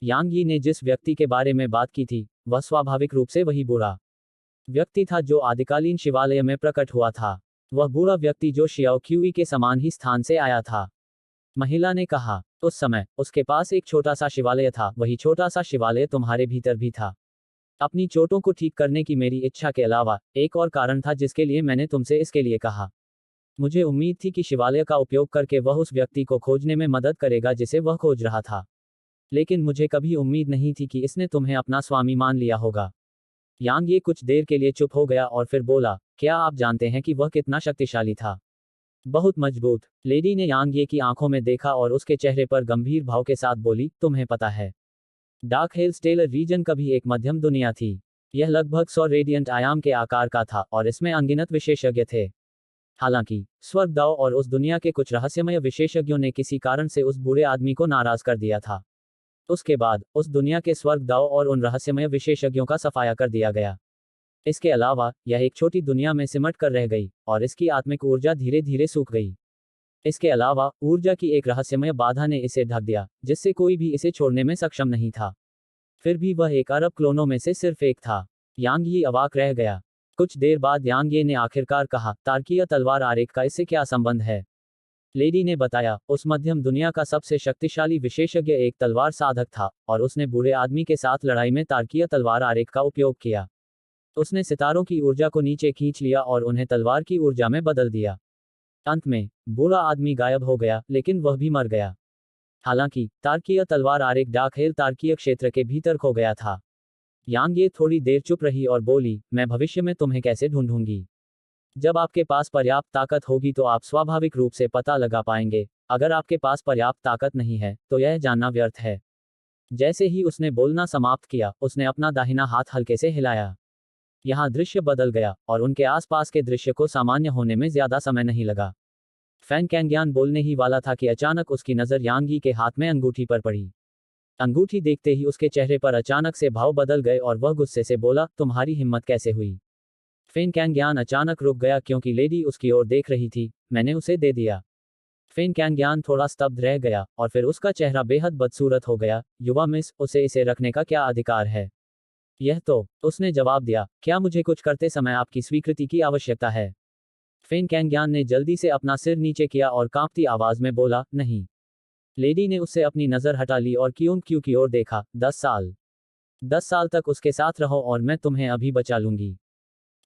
यांग यी ने जिस व्यक्ति के बारे में बात की थी, वह स्वाभाविक रूप से वही बूढ़ा व्यक्ति था जो आदिकालीन शिवालय में प्रकट हुआ था। वह बूढ़ा व्यक्ति जो शियाओ क्यूई के समान ही स्थान से आया था। महिला ने कहा, उस समय उसके पास एक छोटा सा शिवालय था, वही छोटा सा शिवालय तुम्हारे भीतर भी था। अपनी चोटों को ठीक करने की मेरी इच्छा के अलावा एक और कारण था जिसके लिए मैंने तुमसे इसके लिए कहा। मुझे उम्मीद थी कि शिवालय का उपयोग करके वह उस व्यक्ति को खोजने में मदद करेगा जिसे वह खोज रहा था। लेकिन मुझे कभी उम्मीद नहीं थी कि इसने तुम्हें अपना स्वामी मान लिया होगा। यांग ये कुछ देर के लिए चुप हो गया और फिर बोला, क्या आप जानते हैं कि वह कितना शक्तिशाली था? बहुत मजबूत। लेडी ने यांग ये की आंखों में देखा और उसके चेहरे पर गंभीर भाव के साथ बोली, तुम्हें पता है, डार्क हेल्स टेलर रीजन कभी एक मध्यम दुनिया थी। यह लगभग 100 रेडियंट आयाम के आकार का था और इसमें अनगिनत विशेषज्ञ थे। हालांकि स्वर्गदाव और उस दुनिया के कुछ रहस्यमय विशेषज्ञों ने किसी कारण से उस बूढ़े आदमी को नाराज कर दिया था। उसके बाद उस दुनिया के स्वर्गदाव और उन रहस्यमय विशेषज्ञों का सफाया कर दिया गया। इसके अलावा यह एक छोटी दुनिया में सिमट कर रह गई और इसकी आत्मिक ऊर्जा धीरे धीरे सूख गई। इसके अलावा ऊर्जा की एक रहस्यमय बाधा ने इसे ढक दिया जिससे कोई भी इसे छोड़ने में सक्षम नहीं था। फिर भी वह एक अरब क्लोनों में से सिर्फ एक था। यांग ये अवाक रह गया। कुछ देर बाद यांग ये ने आखिरकार कहा, तार्किया तलवार आरेख का इससे क्या संबंध है? लेडी ने बताया, उस मध्यम दुनिया का सबसे शक्तिशाली विशेषज्ञ एक तलवार साधक था और उसने बूढ़े आदमी के साथ लड़ाई में तार्किया तलवार आरेख का उपयोग किया। उसने सितारों की ऊर्जा को नीचे खींच लिया और उन्हें तलवार की ऊर्जा में बदल दिया। अंत में बूढ़ा आदमी गायब हो गया, लेकिन वह भी मर गया। हालांकि तार्किया तलवार आरेख डार्क हेल तार्किय क्षेत्र के भीतर खो गया था। यांग ये थोड़ी देर चुप रही और बोली, मैं भविष्य में तुम्हें कैसे ढूंढूंगी? जब आपके पास पर्याप्त ताकत होगी तो आप स्वाभाविक रूप से पता लगा पाएंगे। अगर आपके पास पर्याप्त ताकत नहीं है तो यह जानना व्यर्थ है। जैसे ही उसने बोलना समाप्त किया, उसने अपना दाहिना हाथ हल्के से हिलाया। यहाँ दृश्य बदल गया और उनके आसपास के दृश्य को सामान्य होने में ज्यादा समय नहीं लगा। फैन कैंग्यान बोलने ही वाला था कि अचानक उसकी नजर यांग यी के हाथ में अंगूठी पर पड़ी। अंगूठी देखते ही उसके चेहरे पर अचानक से भाव बदल गए और वह गुस्से से बोला, तुम्हारी हिम्मत कैसे हुई? फेन कैंग्यान अचानक रुक गया क्योंकि लेडी उसकी ओर देख रही थी। मैंने उसे दे दिया। फेन कैंग्यान थोड़ा स्तब्ध रह गया और फिर उसका चेहरा बेहद बदसूरत हो गया। युवा मिस, उसे इसे रखने का क्या अधिकार है? यह तो, उसने जवाब दिया, क्या मुझे कुछ करते समय आपकी स्वीकृति की आवश्यकता है? फेन कैंग्यान ने जल्दी से अपना सिर नीचे किया और कांपती आवाज में बोला, नहीं। लेडी ने उससे अपनी नजर हटा ली और क्यों क्यू की ओर देखा। 10 साल तक उसके साथ रहो और मैं तुम्हें अभी बचा लूंगी।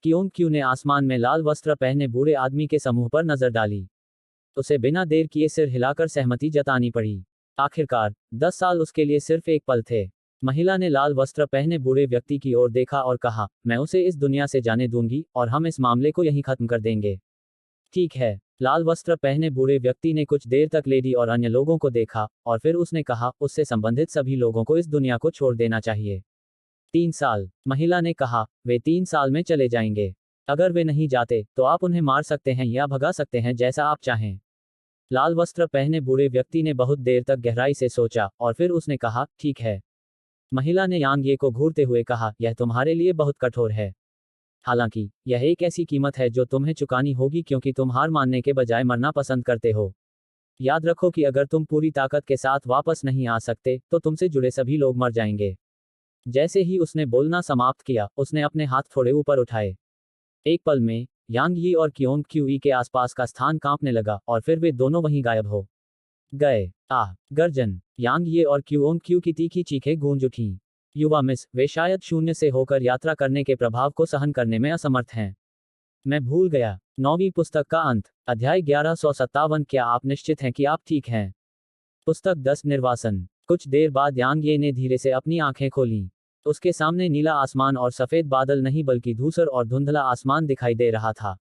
क्यों क्यू ने आसमान में लाल वस्त्र पहने बूढ़े आदमी के समूह पर नजर डाली। उसे बिना देर किए सिर हिलाकर सहमति जतानी पड़ी। आखिरकार 10 साल उसके लिए सिर्फ एक पल थे। महिला ने लाल वस्त्र पहने बूढ़े व्यक्ति की ओर देखा और कहा, मैं उसे इस दुनिया से जाने दूंगी और हम इस मामले को यहीं खत्म कर देंगे। ठीक है। लाल वस्त्र पहने बूढ़े व्यक्ति ने कुछ देर तक लेडी और अन्य लोगों को देखा और फिर उसने कहा, उससे संबंधित सभी लोगों को इस दुनिया को छोड़ देना चाहिए। 3 साल, महिला ने कहा, वे 3 साल में चले जाएंगे। अगर वे नहीं जाते तो आप उन्हें मार सकते हैं या भगा सकते हैं, जैसा आप चाहें। लाल वस्त्र पहने बूढ़े व्यक्ति ने बहुत देर तक गहराई से सोचा और फिर उसने कहा, ठीक है। महिला ने यांग ये को घूरते हुए कहा, यह तुम्हारे लिए बहुत कठोर है। हालांकि यह एक ऐसी कीमत है जो तुम्हें चुकानी होगी क्योंकि तुम हार मानने के बजाय मरना पसंद करते हो। याद रखो कि अगर तुम पूरी ताकत के साथ वापस नहीं आ सकते तो तुमसे जुड़े सभी लोग मर जाएंगे। जैसे ही उसने बोलना समाप्त किया, उसने अपने हाथ थोड़े ऊपर उठाए। एक पल में यांग यी और क्योंग क्यूई के आसपास का स्थान कांपने लगा और फिर वे दोनों वहीं गायब हो गए। आह! गर्जन! यांग ये और क्योंग क्यू की तीखी चीखें गूंज उठीं। युवा मिस, वे शायद शून्य से होकर यात्रा करने के प्रभाव को सहन करने में असमर्थ हैं। मैं भूल गया। 9वीं पुस्तक का अंत। अध्याय 1157। क्या आप निश्चित हैं कि आप ठीक हैं? पुस्तक 10 निर्वासन। कुछ देर बाद यांग ये ने धीरे से अपनी आंखें खोलीं। उसके सामने नीला आसमान और सफेद बादल नहीं बल्कि धूसर और धुंधला आसमान दिखाई दे रहा था।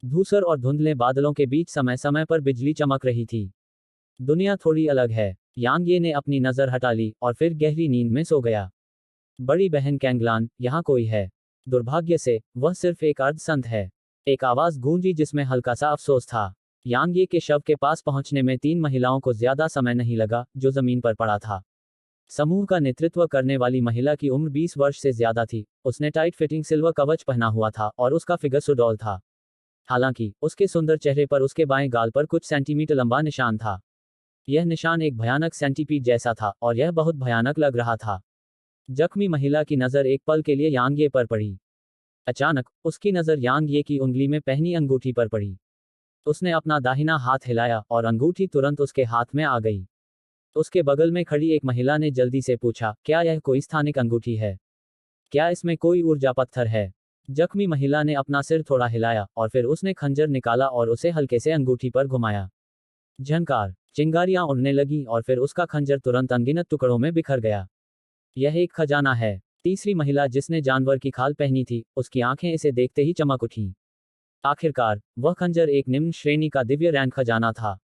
धूसर और धुंधले बादलों के बीच समय समय पर बिजली चमक रही थी। दुनिया थोड़ी अलग है। यांग ये ने अपनी नजर हटा ली और फिर गहरी नींद में सो गया। बड़ी बहन कैंगलान, यहाँ कोई है? दुर्भाग्य से वह सिर्फ एक अर्धसंत है। एक आवाज गूंजी जिसमें हल्का सा अफसोस था। यांग ये के शव के पास पहुंचने में 3 महिलाओं को ज्यादा समय नहीं लगा, जो जमीन पर पड़ा था। समूह का नेतृत्व करने वाली महिला की उम्र 20 वर्ष से ज्यादा थी। उसने टाइट फिटिंग सिल्वर कवच पहना हुआ था और उसका फिगर सुडौल था। हालांकि उसके सुंदर चेहरे पर उसके बाएं गाल पर कुछ सेंटीमीटर लंबा निशान था। यह निशान एक भयानक सेंटीपीड जैसा था और यह बहुत भयानक लग रहा था। जख्मी महिला की नजर एक पल के लिए यांग ये पर पड़ी। अचानक उसकी नजर यांग ये की उंगली में पहनी अंगूठी पर पड़ी। उसने अपना दाहिना हाथ हिलाया और अंगूठी तुरंत उसके हाथ में आ गई। उसके बगल में खड़ी एक महिला ने जल्दी से पूछा, क्या यह कोई स्थानिक अंगूठी है? क्या इसमें कोई ऊर्जा पत्थर है? जख्मी महिला ने अपना सिर थोड़ा हिलाया और फिर उसने खंजर निकाला और उसे हल्के से अंगूठी पर घुमाया। झनकार, चिंगारियां उड़ने लगी और फिर उसका खंजर तुरंत अनगिनत टुकड़ों में बिखर गया। यह एक खजाना है। तीसरी महिला जिसने जानवर की खाल पहनी थी, उसकी आंखें इसे देखते ही चमक उठीं। आखिरकार, वह खंजर एक निम्न श्रेणी का दिव्य रैंक खजाना था।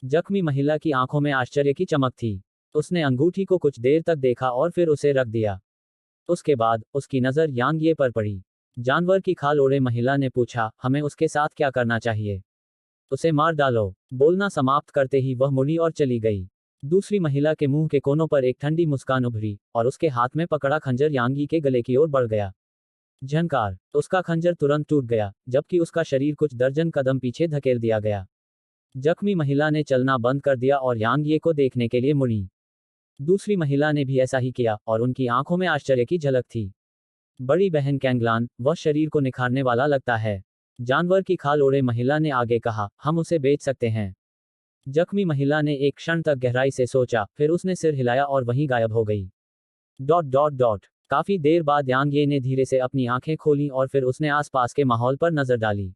जख्मी महिला की आंखों में आश्चर्य की चमक थी। उसने अंगूठी को कुछ देर तक देखा और फिर उसे रख दिया। उसके बाद, उसकी नज़र यांग ये पर पड़ी। जानवर की खाल ओढ़े महिला ने पूछा, हमें उसके साथ क्या करना चाहिए? उसे मार डालो। बोलना समाप्त करते ही वह मुड़ी और चली गई। दूसरी महिला के मुंह के कोनों पर एक ठंडी मुस्कान उभरी और उसके हाथ में पकड़ा खंजर यांगी के गले की ओर बढ़ गया। झनकार, उसका खंजर तुरंत टूट गया, जबकि उसका शरीर कुछ दर्जन कदम पीछे धकेल दिया गया। जख्मी महिला ने चलना बंद कर दिया और यांग को देखने के लिए मुड़ी। दूसरी महिला ने भी ऐसा ही किया और उनकी आंखों में आश्चर्य की झलक थी। बड़ी बहन कैंगलान, वह शरीर को निखारने वाला लगता है। जानवर की खाल ओढ़े महिला ने आगे कहा, हम उसे बेच सकते हैं। जख्मी महिला ने एक क्षण तक गहराई से सोचा, फिर उसने सिर हिलाया और वहीं गायब हो गई। Dot dot dot. काफी देर बाद यांग ये ने धीरे से अपनी आंखें खोलीं और फिर उसने आसपास के माहौल पर नजर डाली।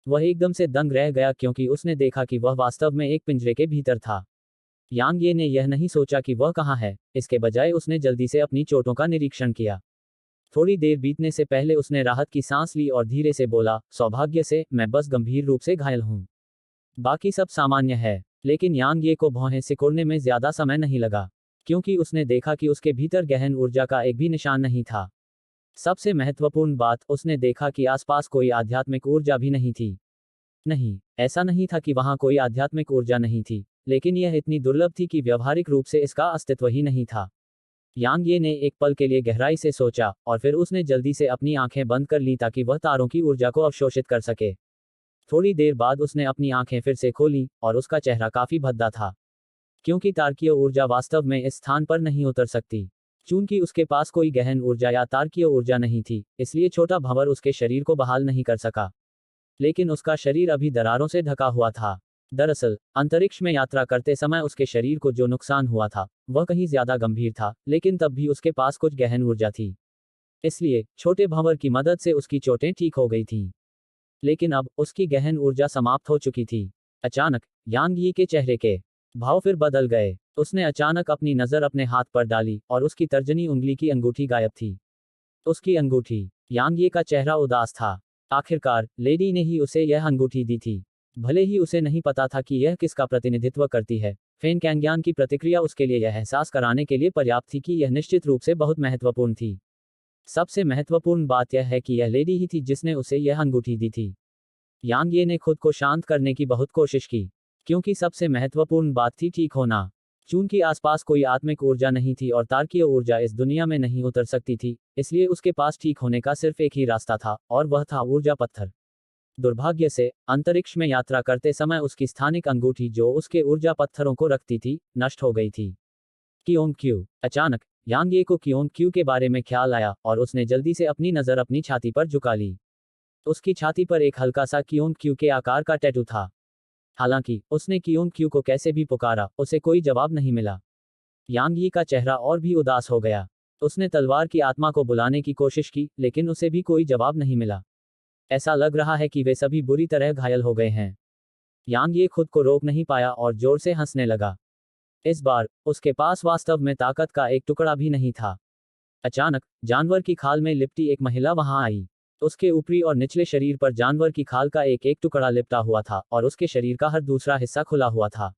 वह एकदम से दंग रह गया क्योंकि उसने देखा कि वह वास्तव में एक पिंजरे के भीतर था। यांग ये ने यह नहीं सोचा कि वह कहाँ है, इसके बजाय उसने जल्दी से अपनी चोटों का निरीक्षण किया। थोड़ी देर बीतने से पहले उसने राहत की सांस ली और धीरे से बोला, सौभाग्य से, मैं बस गंभीर रूप से घायल हूं। बाकी सब सामान्य है। लेकिन यांग ये को भौहें सिकोड़ने में ज्यादा समय नहीं लगा, क्योंकि उसने देखा कि उसके भीतर गहन ऊर्जा का एक भी निशान नहीं था। सबसे महत्वपूर्ण बात, उसने देखा कि आसपास कोई आध्यात्मिक ऊर्जा भी नहीं थी। नहीं, ऐसा नहीं था कि वहां कोई आध्यात्मिक ऊर्जा नहीं थी, लेकिन यह इतनी दुर्लभ थी कि व्यवहारिक रूप से इसका अस्तित्व ही नहीं था। यांग ये ने एक पल के लिए गहराई से सोचा और फिर उसने जल्दी से अपनी आंखें बंद कर ली ताकि वह तारों की ऊर्जा को अवशोषित कर सके। थोड़ी देर बाद उसने अपनी आंखें फिर से खोली और उसका चेहरा काफी भद्दा था, क्योंकि तारकीय ऊर्जा वास्तव में इस स्थान पर नहीं उतर सकती। चूंकि उसके पास कोई गहन ऊर्जा या तारकीय ऊर्जा नहीं थी, इसलिए छोटा भंवर उसके शरीर को बहाल नहीं कर सका। लेकिन उसका शरीर अभी दरारों से ढका हुआ था। दरअसल, अंतरिक्ष में यात्रा करते समय उसके शरीर को जो नुकसान हुआ था, वह कहीं ज्यादा गंभीर था, लेकिन तब भी उसके पास कुछ गहन ऊर्जा थी। इसलिए, छोटे भंवर की मदद से उसकी चोटें ठीक हो गई थीं। लेकिन अब, उसकी गहन ऊर्जा समाप्त हो चुकी थी। अचानक, यांग यी के चेहरे के भाव फिर बदल गए। उसने अचानक अपनी नजर अपने हाथ पर डाली और उसकी तर्जनी उंगली की अंगूठी गायब थी। उसकी अंगूठी। यांग यी का चेहरा उदास था। आखिरकार, लेडी ने ही उसे यह अंगूठी दी थी। भले ही उसे नहीं पता था कि यह किसका प्रतिनिधित्व करती है, फेन कैंग्यान की प्रतिक्रिया उसके लिए यह एहसास कराने के लिए पर्याप्त थी कि यह निश्चित रूप से बहुत महत्वपूर्ण थी। सबसे महत्वपूर्ण बात यह है कि यह लेडी ही थी जिसने उसे यह अंगूठी दी थी। यांग ये ने खुद को शांत करने की बहुत कोशिश की, क्योंकि सबसे महत्वपूर्ण बात थी ठीक होना। चूंकि आसपास कोई आत्मिक ऊर्जा नहीं थी और तारकीय ऊर्जा इस दुनिया में नहीं उतर सकती थी, इसलिए उसके पास ठीक होने का सिर्फ एक ही रास्ता था, और वह था ऊर्जा पत्थर। दुर्भाग्य से, अंतरिक्ष में यात्रा करते समय उसकी स्थानिक अंगूठी जो उसके ऊर्जा पत्थरों को रखती थी, नष्ट हो गई थी। कियोन क्यू। अचानक, यांग ये को कियोन क्यू के बारे में ख्याल आया और उसने जल्दी से अपनी नज़र अपनी छाती पर झुका ली। उसकी छाती पर एक हल्का सा कियोन क्यू के आकार का टैटू था। हालांकि, उसने कियोन क्यू को कैसे भी पुकारा, उसे कोई जवाब नहीं मिला। यांग यी का चेहरा और भी उदास हो गया। उसने तलवार की आत्मा को बुलाने की कोशिश की, लेकिन उसे भी कोई जवाब नहीं मिला। ऐसा लग रहा है कि वे सभी बुरी तरह घायल हो गए हैं। यांग ये खुद को रोक नहीं पाया और जोर से हंसने लगा। इस बार, उसके पास वास्तव में ताकत का एक टुकड़ा भी नहीं था। अचानक, जानवर की खाल में लिपटी एक महिला वहां आई। उसके ऊपरी और निचले शरीर पर जानवर की खाल का एक एक टुकड़ा लिपटा हुआ था और उसके शरीर का हर दूसरा हिस्सा खुला हुआ था।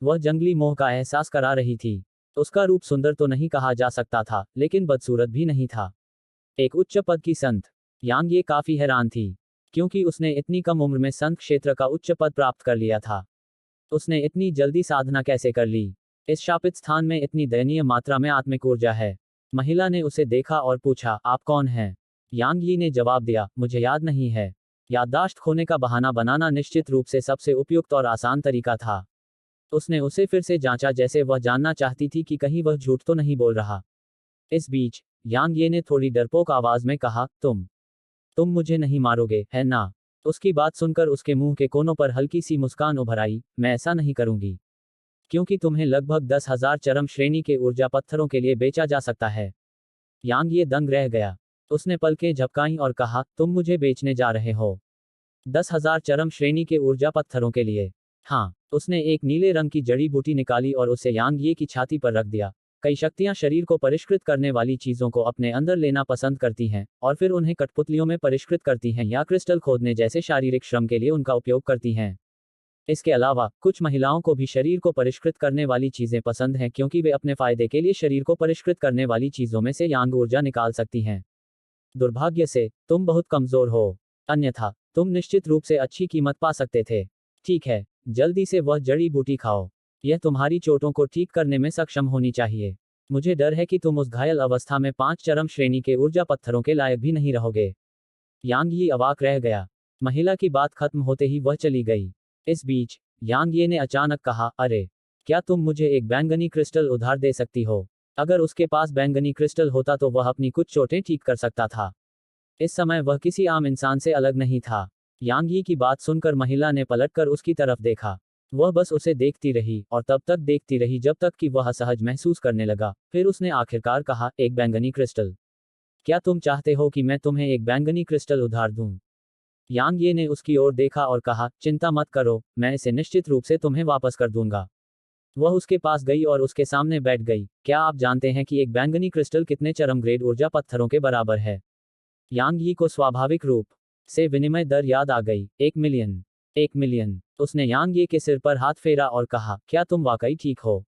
वह जंगली मोह का एहसास करा रही थी। उसका रूप सुंदर तो नहीं कहा जा सकता था, लेकिन बदसूरत भी नहीं था। एक उच्च पद की संत। यांग ये काफी हैरान थी, क्योंकि उसने इतनी कम उम्र में संत क्षेत्र का उच्च पद प्राप्त कर लिया था। उसने इतनी जल्दी साधना कैसे कर ली? इस शापित स्थान में इतनी दयनीय मात्रा में आत्मिक ऊर्जा है। महिला ने उसे देखा और पूछा, आप कौन हैं? यांग यी ने जवाब दिया, मुझे याद नहीं है। याददाश्त खोने का बहाना बनाना निश्चित रूप से सबसे उपयुक्त और आसान तरीका था। उसने उसे फिर से जांचा, जैसे वह जानना चाहती थी कि कहीं वह झूठ तो नहीं बोल रहा। इस बीच, यांग ये ने थोड़ी डरपोक आवाज में कहा, तुम मुझे नहीं मारोगे, है ना? उसकी बात सुनकर उसके मुंह के कोनों पर हल्की सी मुस्कान उभर आई, मैं ऐसा नहीं करूंगी। क्योंकि तुम्हें लगभग 10,000 चरम श्रेणी के ऊर्जा पत्थरों के लिए बेचा जा सकता है। यांग ये दंग रह गया। उसने पलकें झपकाईं और कहा, तुम मुझे बेचने जा रहे हो? 10,000 चरम श्रेणी के ऊर्जा पत्थरों के लिए? हाँ। उसने एक नीले रंग की जड़ी बूटी निकाली और उसे यांग ये की छाती पर रख दिया। कई शक्तियां शरीर को परिष्कृत करने वाली चीजों को अपने अंदर लेना पसंद करती हैं और फिर उन्हें कठपुतलियों में परिष्कृत करती हैं या क्रिस्टल खोदने जैसे शारीरिक श्रम के लिए उनका उपयोग करती हैं। इसके अलावा कुछ महिलाओं को भी शरीर को परिष्कृत करने वाली चीजें पसंद हैं क्योंकि वे अपने फायदे के लिए शरीर को परिष्कृत करने वाली चीजों में से यांग ऊर्जा निकाल सकती हैं। दुर्भाग्य से तुम बहुत कमजोर हो, अन्यथा तुम निश्चित रूप से अच्छी कीमत पा सकते थे। ठीक है, जल्दी से वह जड़ी बूटी खाओ। यह तुम्हारी चोटों को ठीक करने में सक्षम होनी चाहिए। मुझे डर है कि तुम उस घायल अवस्था में 5 चरम श्रेणी के ऊर्जा पत्थरों के लायक भी नहीं रहोगे। यांग यी अवाक रह गया। महिला की बात खत्म होते ही वह चली गई। इस बीच यांग ये ने अचानक कहा, अरे, क्या तुम मुझे एक बैंगनी क्रिस्टल उधार दे सकती हो? अगर उसके पास बैंगनी क्रिस्टल होता तो वह अपनी कुछ चोटें ठीक कर सकता था। इस समय वह किसी आम इंसान से अलग नहीं था। यांग यी की बात सुनकर महिला ने पलटकर उसकी तरफ देखा। वह बस उसे देखती रही और तब तक देखती रही जब तक कि वह असहज महसूस करने लगा। फिर उसने आखिरकार कहा, एक बैंगनी क्रिस्टल? क्या तुम चाहते हो कि मैं तुम्हें एक बैंगनी क्रिस्टल उधार दूं? यांग ये ने उसकी ओर देखा और कहा, चिंता मत करो, मैं इसे निश्चित रूप से तुम्हें वापस कर दूंगा। वह उसके पास गई और उसके सामने बैठ गई। क्या आप जानते हैं कि एक बैंगनी क्रिस्टल कितने चरम ग्रेड ऊर्जा पत्थरों के बराबर है? यांग यी को स्वाभाविक रूप से विनिमय दर याद आ गई। 1 मिलियन। 1 मिलियन। उसने यांग ये के सिर पर हाथ फेरा और कहा, क्या तुम वाकई ठीक हो?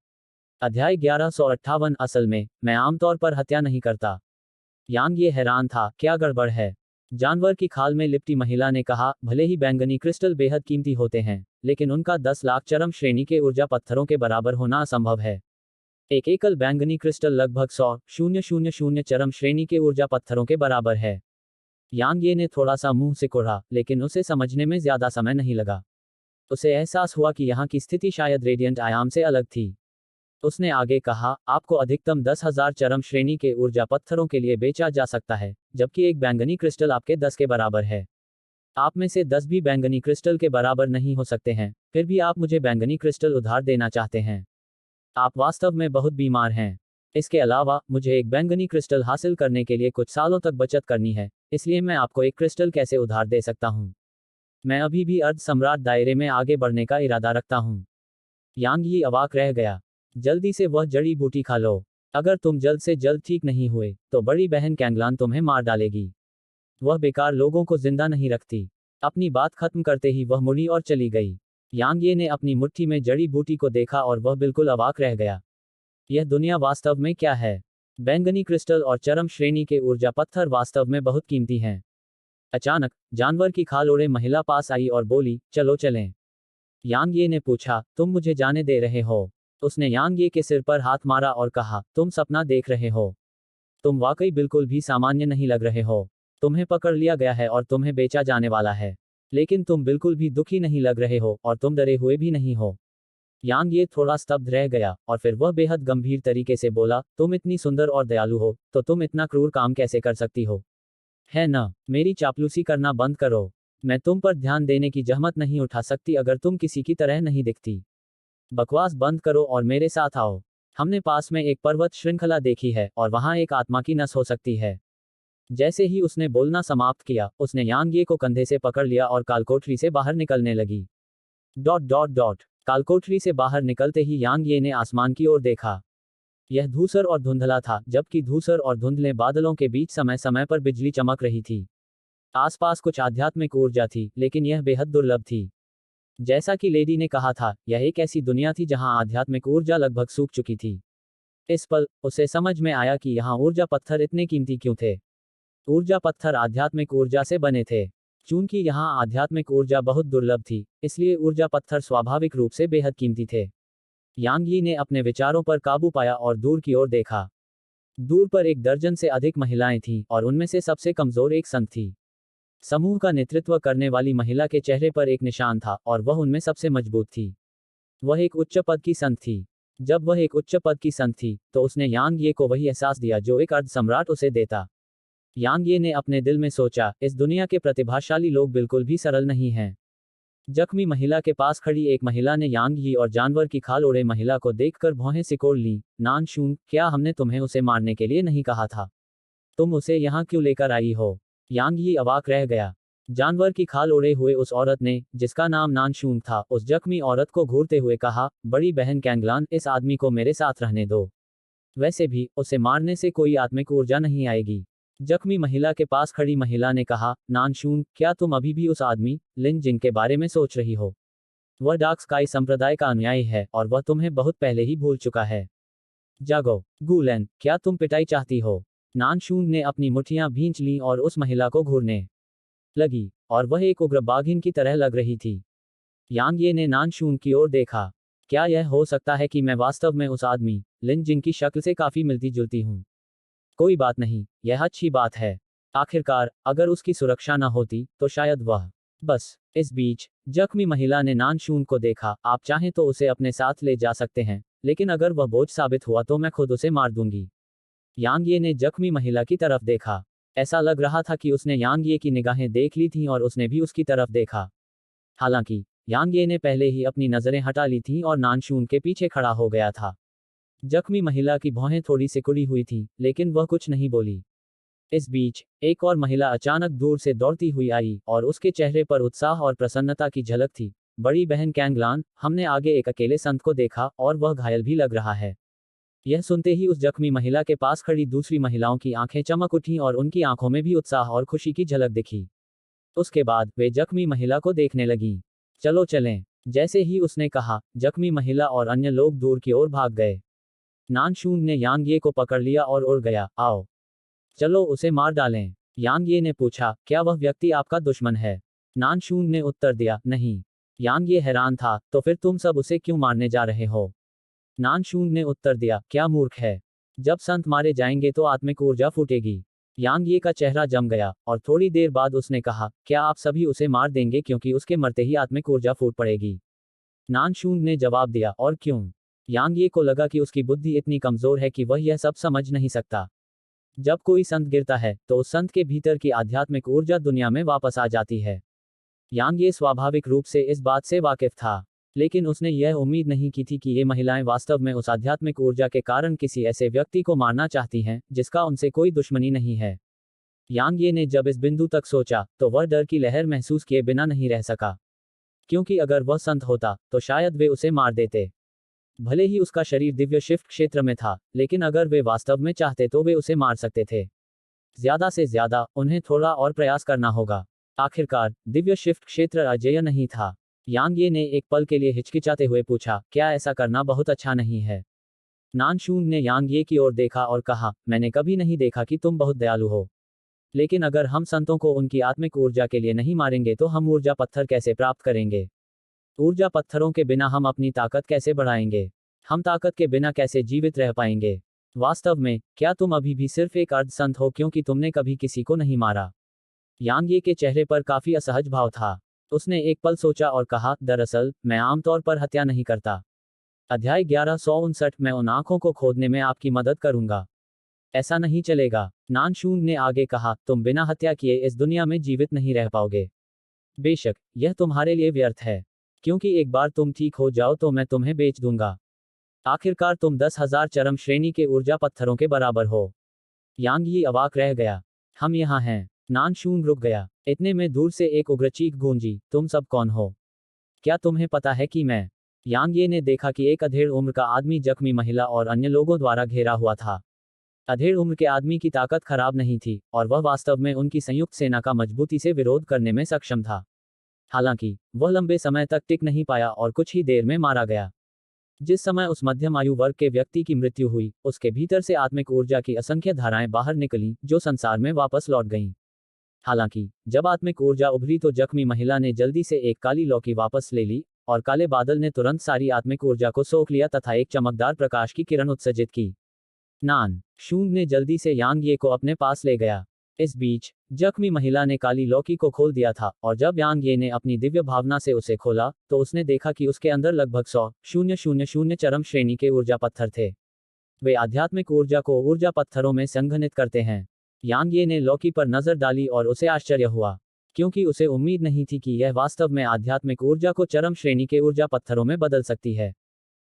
अध्याय 1158। असल में मैं आमतौर पर हत्या नहीं करता। यांग ये हैरान था, क्या गड़बड़ है? जानवर की खाल में लिपटी महिला ने कहा, भले ही बैंगनी क्रिस्टल बेहद कीमती होते हैं, लेकिन उनका 10 लाख चरम श्रेणी के ऊर्जा पत्थरों के बराबर होना असंभव है। एक एकल बैंगनी क्रिस्टल लगभग 100,000 चरम श्रेणी के ऊर्जा पत्थरों के बराबर है। यांग ये ने थोड़ा सा मुंह सिकुड़ा, लेकिन उसे समझने में ज्यादा समय नहीं लगा। उसे एहसास हुआ कि यहाँ की स्थिति शायद रेडियंट आयाम से अलग थी। उसने आगे कहा, आपको अधिकतम 10,000 चरम श्रेणी के ऊर्जा पत्थरों के लिए बेचा जा सकता है, जबकि एक बैंगनी क्रिस्टल आपके 10 के बराबर है। आप में से 10 भी बैंगनी क्रिस्टल के बराबर नहीं हो सकते हैं, फिर भी आप मुझे बैंगनी क्रिस्टल उधार देना चाहते हैं। आप वास्तव में बहुत बीमार हैं। इसके अलावा मुझे एक बैंगनी क्रिस्टल हासिल करने के लिए कुछ सालों तक बचत करनी है, इसलिए मैं आपको एक क्रिस्टल कैसे उधार दे सकता हूँ? मैं अभी भी अर्ध सम्राट दायरे में आगे बढ़ने का इरादा रखता हूँ। यांग यी अवाक रह गया। जल्दी से वह जड़ी बूटी खा लो। अगर तुम जल्द से जल्द ठीक नहीं हुए, तो बड़ी बहन कैंगलान तुम्हें मार डालेगी। वह बेकार लोगों को जिंदा नहीं रखती। अपनी बात खत्म करते ही वह मुड़ी और चली गई। यांग ये ने अपनी मुट्ठी में जड़ी बूटी को देखा और वह बिल्कुल अवाक रह गया। यह दुनिया वास्तव में क्या है? बैंगनी क्रिस्टल और चरम श्रेणी के ऊर्जा पत्थर वास्तव में बहुत कीमती हैं। अचानक जानवर की खाल ओढ़े महिला पास आई और बोली, चलो चलें। यांग ये ने पूछा, तुम मुझे जाने दे रहे हो? उसने यांग ये के सिर पर हाथ मारा और कहा, तुम सपना देख रहे हो। तुम वाकई बिल्कुल भी सामान्य नहीं लग रहे हो। तुम्हें पकड़ लिया गया है और तुम्हें बेचा जाने वाला है। लेकिन तुम बिल्कुल भी दुखी नहीं लग रहे हो और तुम डरे हुए भी नहीं हो। यांग ये थोड़ा स्तब्ध रह गया और फिर वह बेहद गंभीर तरीके से बोला, तुम इतनी सुंदर और दयालु हो, तो तुम इतना क्रूर काम कैसे कर सकती हो? है ना? मेरी चापलूसी करना बंद करो। मैं तुम पर ध्यान देने की जहमत नहीं उठा सकती अगर तुम किसी की तरह नहीं दिखती। बकवास बंद करो और मेरे साथ आओ। हमने पास में एक पर्वत श्रृंखला देखी है और वहां एक आत्मा की नस हो सकती है। जैसे ही उसने बोलना समाप्त किया, उसने यांग ये को कंधे से पकड़ लिया और कालकोठरी से बाहर निकलने लगी। Dot dot dot. कालकोठरी से बाहर निकलते ही यांग ये ने आसमान की ओर देखा। यह धूसर और धुंधला था, जबकि धूसर और धुंधले बादलों के बीच समय समय पर बिजली चमक रही थी। आसपास कुछ आध्यात्मिक ऊर्जा थी, लेकिन यह बेहद दुर्लभ थी। जैसा कि लेडी ने कहा था, यह एक ऐसी दुनिया थी जहां आध्यात्मिक ऊर्जा लगभग सूख चुकी थी। इस पल उसे समझ में आया कि यहाँ ऊर्जा पत्थर इतने कीमती क्यों थे। ऊर्जा पत्थर आध्यात्मिक ऊर्जा से बने थे। चूंकि यहाँ आध्यात्मिक ऊर्जा बहुत दुर्लभ थी, इसलिए ऊर्जा पत्थर स्वाभाविक रूप से बेहद कीमती थे। यांग यी ने अपने विचारों पर काबू पाया और दूर की ओर देखा। दूर पर 1 दर्जन से अधिक महिलाएं थीं और उनमें से सबसे कमजोर एक संत थी। समूह का नेतृत्व करने वाली महिला के चेहरे पर एक निशान था और वह उनमें सबसे मजबूत थी। वह एक उच्च पद की संत थी। जब वह एक उच्च पद की संत थी, तो उसने यांग ये को वही एहसास दिया जो एक अर्ध सम्राट उसे देता। यांग ये ने अपने दिल में सोचा, इस दुनिया के प्रतिभाशाली लोग बिल्कुल भी सरल नहीं हैं। जख्मी महिला के पास खड़ी एक महिला ने यांग यी और जानवर की खाल ओढ़े महिला को देखकर भौहें सिकोड़ लीं। नान शून, क्या हमने तुम्हें उसे मारने के लिए नहीं कहा था? तुम उसे यहाँ क्यों लेकर आई हो? यांग यी अवाक रह गया। जानवर की खाल ओढ़े हुए उस औरत ने, जिसका नाम नानशून था, उस जख्मी औरत को घूरते हुए कहा, बड़ी बहन कैंगलान, इस आदमी को मेरे साथ रहने दो। वैसे भी, उसे मारने से कोई आत्मिक ऊर्जा नहीं आएगी। जख्मी महिला के पास खड़ी महिला ने कहा, नानशून, क्या तुम अभी भी उस आदमी, लिन जिंग के बारे में सोच रही हो? वह डार्क स्काई संप्रदाय का अनुयायी है, और वह तुम्हें बहुत पहले ही भूल चुका है। जागो, गुलेन, क्या तुम पिटाई चाहती हो? नानशून ने अपनी मुट्ठियां भींच लीं और उस महिला को घूरने लगी, और वह एक उग्र बाघिन की तरह लग रही थी। यांग ये ने नानशून की ओर देखा। क्या यह हो सकता है कि मैं वास्तव में उस आदमी, लिन जिंग की शक्ल से काफी मिलती जुलती हूँ? कोई बात नहीं, यह अच्छी बात है। आखिरकार, अगर उसकी सुरक्षा न होती, तो शायद वह। बस, इस बीच, जख्मी महिला ने नानशून को देखा, आप चाहें तो उसे अपने साथ ले जा सकते हैं, लेकिन अगर वह बोझ साबित हुआ तो मैं खुद उसे मार दूंगी। यांग ये ने जख्मी महिला की तरफ देखा। ऐसा लग रहा था कि उसने यांग ये की निगाहें देख ली थीं और उसने भी उसकी तरफ देखा। हालांकि, यांग ये ने पहले ही अपनी नजरें हटा ली थीं और नानशून के पीछे खड़ा हो गया था। जख्मी महिला की भौहें थोड़ी सिकुड़ी हुई थीं, लेकिन वह कुछ नहीं बोली। इस बीच, एक और महिला अचानक दूर से दौड़ती हुई आई, और उसके चेहरे पर उत्साह और प्रसन्नता की झलक थी। बड़ी बहन कैंगलान, हमने आगे एक अकेले संत को देखा, और वह घायल भी लग रहा है। यह सुनते ही उस जख्मी महिला के पास खड़ी दूसरी महिलाओं की आंखें चमक उठीं और उनकी आंखों में भी उत्साह और खुशी की झलक दिखी। उसके बाद, वे जख्मी महिला को देखने लगीं। चलो चलें। जैसे ही उसने कहा, जख्मी महिला और अन्य लोग दूर की ओर भाग गए। नानशून ने यांग ये को पकड़ लिया और उड़ गया। आओ, चलो उसे मार डालें। यांग ये ने पूछा, क्या वह व्यक्ति आपका दुश्मन है? नानशून ने उत्तर दिया, नहीं। यांग ये हैरान था, तो फिर तुम सब उसे क्यों मारने जा रहे हो? नानशून ने उत्तर दिया, क्या मूर्ख है? जब संत मारे जाएंगे तो आत्मिक ऊर्जा फूटेगी। यांग ये का चेहरा जम गया, और थोड़ी देर बाद उसने कहा, क्या आप सभी उसे मार देंगे क्योंकि उसके मरते ही आत्मिक ऊर्जा फूट पड़ेगी? नानशून ने जवाब दिया, और क्यों? यांग ये को लगा कि उसकी बुद्धि इतनी कमजोर है कि वह यह सब समझ नहीं सकता। जब कोई संत गिरता है, तो उस संत के भीतर की आध्यात्मिक ऊर्जा दुनिया में वापस आ जाती है। यांग ये स्वाभाविक रूप से इस बात से वाकिफ था, लेकिन उसने यह उम्मीद नहीं की थी कि ये महिलाएं वास्तव में उस आध्यात्मिक ऊर्जा के कारण किसी ऐसे व्यक्ति को मारना चाहती हैं, जिसका उनसे कोई दुश्मनी नहीं है। यांग ये ने जब इस बिंदु तक सोचा, तो वह डर की लहर महसूस किए बिना नहीं रह सका। क्योंकि अगर वह संत होता, तो शायद वे उसे मार देते। भले ही उसका शरीर दिव्य शिफ्ट क्षेत्र में था, लेकिन अगर वे वास्तव में चाहते तो वे उसे मार सकते थे। ज्यादा से ज्यादा, उन्हें थोड़ा और प्रयास करना होगा। आखिरकार, दिव्य शिफ्ट क्षेत्र अजेय नहीं था। यांग ये ने एक पल के लिए हिचकिचाते हुए पूछा, क्या ऐसा करना बहुत अच्छा नहीं है? नानशून ने यांग ये की ओर देखा और कहा, मैंने कभी नहीं देखा कि तुम बहुत दयालु हो। लेकिन अगर हम संतों को उनकी आत्मिक ऊर्जा के लिए नहीं मारेंगे तो हम ऊर्जा पत्थर कैसे प्राप्त करेंगे? ऊर्जा पत्थरों के बिना हम अपनी ताकत कैसे बढ़ाएंगे? हम ताकत के बिना कैसे जीवित रह पाएंगे? वास्तव में, क्या तुम अभी भी सिर्फ एक अर्ध संत हो क्योंकि तुमने कभी किसी को नहीं मारा? यांग ये के चेहरे पर काफी असहज भाव था। उसने एक पल सोचा और कहा, दरअसल, मैं आमतौर पर हत्या नहीं करता। अध्याय 1159, मैं उन आंखों को खोदने में आपकी मदद करूंगा। ऐसा नहीं चलेगा। नानशून ने आगे कहा, तुम बिना हत्या किए इस दुनिया में जीवित नहीं रह पाओगे। बेशक, यह तुम्हारे लिए व्यर्थ है। क्योंकि एक बार तुम ठीक हो जाओ तो मैं तुम्हें बेच दूंगा। आखिरकार तुम 10,000 चरम श्रेणी के ऊर्जा पत्थरों के बराबर हो। यांग यी अवाक रह गया। हम यहाँ हैं। नानशून रुक गया। इतने में दूर से एक उग्र चीख गूंजी, तुम सब कौन हो? क्या तुम्हें पता है कि मैं? यांग ये ने देखा कि एक अधेड़ उम्र का आदमी जख्मी महिला और अन्य लोगों द्वारा घेरा हुआ था। अधेड़ उम्र के आदमी की ताकत खराब नहीं थी, और वह वास्तव में उनकी संयुक्त सेना का मजबूती से विरोध करने में सक्षम था। हालांकि, वह लंबे समय तक टिक नहीं पाया और कुछ ही देर में मारा गया। जिस समय उस मध्यम आयु वर्ग के व्यक्ति की मृत्यु हुई, उसके भीतर से आत्मिक ऊर्जा की असंख्य धाराएं बाहर निकलीं, जो संसार में वापस लौट गईं। हालांकि, जब आत्मिक ऊर्जा उभरी तो जख्मी महिला ने जल्दी से एक काली लौकी वापस ले ली, और काले बादल ने तुरंत सारी आत्मिक ऊर्जा को सोख लिया तथा एक चमकदार प्रकाश की किरण उत्सर्जित की। नान शूंग ने जल्दी से यांग ये को अपने पास ले गया। इस बीच, जख्मी महिला ने काली लौकी को खोल दिया था, और जब यांग ये ने अपनी दिव्य भावना से उसे खोला, तो उसने देखा कि उसके अंदर लगभग 100,000 चरम श्रेणी के ऊर्जा पत्थर थे। वे आध्यात्मिक ऊर्जा को ऊर्जा पत्थरों में संघनित करते हैं। यांग ये ने लौकी पर नजर डाली और उसे आश्चर्य हुआ, क्योंकि उसे उम्मीद नहीं थी कि यह वास्तव में आध्यात्मिक ऊर्जा को चरम श्रेणी के ऊर्जा पत्थरों में बदल सकती है।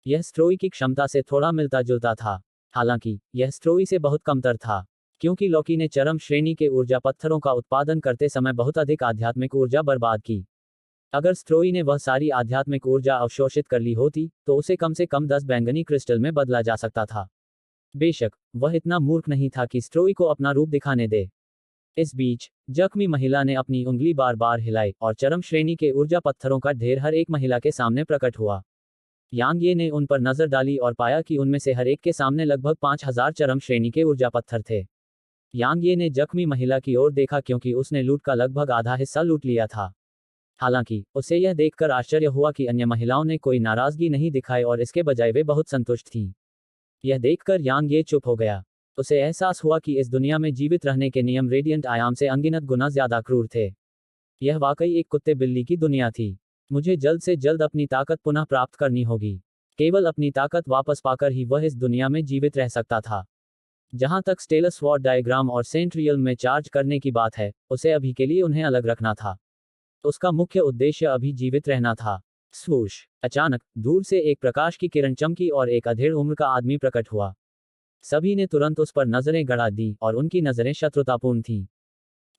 यह स्ट्रोई की क्षमता से थोड़ा मिलता जुलता था, हालांकि यह स्ट्रोई से बहुत कमतर था। क्योंकि लॉकी ने चरम श्रेणी के ऊर्जा पत्थरों का उत्पादन करते समय बहुत अधिक आध्यात्मिक ऊर्जा बर्बाद की। अगर स्ट्रोई ने वह सारी आध्यात्मिक ऊर्जा अवशोषित कर ली होती, तो उसे कम से कम 10 बैंगनी क्रिस्टल में बदला जा सकता था। बेशक, वह इतना मूर्ख नहीं था कि स्ट्रोई को अपना रूप दिखाने दे। इस बीच, जख्मी महिला ने अपनी उंगली बार बार हिलाई, और चरम श्रेणी के ऊर्जा पत्थरों का ढेर हर एक महिला के सामने प्रकट हुआ। यांग ये ने उन पर नजर डाली और पाया कि उनमें से हर एक के सामने लगभग 5000 चरम श्रेणी के ऊर्जा पत्थर थे। यांग ये ने जख्मी महिला की ओर देखा क्योंकि उसने लूट का लगभग आधा हिस्सा लूट लिया था। हालांकि, उसे यह देखकर आश्चर्य हुआ कि अन्य महिलाओं ने कोई नाराजगी नहीं दिखाई और इसके बजाय वे बहुत संतुष्ट थीं। यह देखकर यांग ये चुप हो गया। उसे एहसास हुआ कि इस दुनिया में जीवित रहने के नियम रेडियंट आयाम से अनगिनत गुना ज्यादा क्रूर थे। यह वाकई एक कुत्ते बिल्ली की दुनिया थी। मुझे जल्द से जल्द अपनी ताकत पुनः प्राप्त करनी होगी। केवल अपनी ताकत वापस पाकर ही वह इस दुनिया में जीवित रह सकता था। जहां तक स्टेलस स्वॉर्ड डायग्राम और सेंट रियल में चार्ज करने की बात है, उसे अभी के लिए उन्हें अलग रखना था। उसका मुख्य उद्देश्य अभी जीवित रहना था। स्वूश! अचानक, दूर से एक प्रकाश की किरण चमकी और एक अधेड़ उम्र का आदमी प्रकट हुआ। सभी ने तुरंत उस पर नजरें गड़ा दी और उनकी नजरें शत्रुतापूर्ण थीं।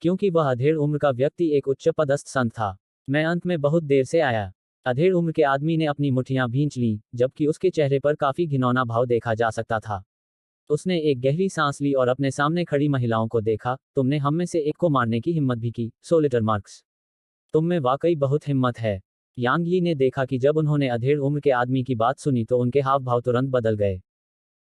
क्योंकि वह अधेड़ उम्र का व्यक्ति एक उच्च पदस्थ संत था। मैं अंत में बहुत देर से आया। अधेड़ उम्र के आदमी ने अपनी मुठ्ठियां भींच लीं, जबकि उसके चेहरे पर काफी घिनौना भाव देखा जा सकता था। उसने एक गहरी सांस ली और अपने सामने खड़ी महिलाओं को देखा। तुमने हम में से एक को मारने की हिम्मत भी की, सोलिटर मार्क्स। तुम में वाकई बहुत हिम्मत है। यांग यी ने देखा कि जब उन्होंने अधेड़ उम्र के आदमी की बात सुनी तो उनके हाव भाव तुरंत बदल गए।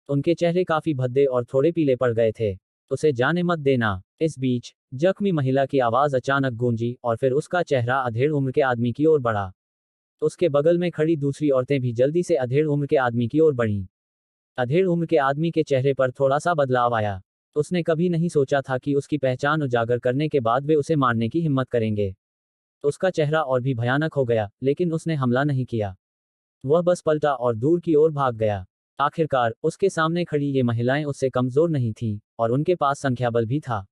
उनके चेहरे काफी भद्दे और थोड़े पीले पड़ गए थे। उसे जाने मत देना। इस बीच, जख्मी महिला की आवाज अचानक गूंजी और फिर उसका चेहरा अधेड़ उम्र के आदमी की ओर बढ़ा। उसके बगल में खड़ी दूसरी औरतें भी जल्दी से अधेड़ उम्र के आदमी की ओर बढ़ीं। अधेड़ उम्र के आदमी के चेहरे पर थोड़ा सा बदलाव आया। उसने कभी नहीं सोचा था कि उसकी पहचान उजागर करने के बाद वे उसे मारने की हिम्मत करेंगे। उसका चेहरा और भी भयानक हो गया, लेकिन उसने हमला नहीं किया। वह बस पलटा और दूर की ओर भाग गया। आखिरकार, उसके सामने खड़ी ये महिलाएं उससे कमजोर नहीं थीं, और उनके पास संख्याबल भी था।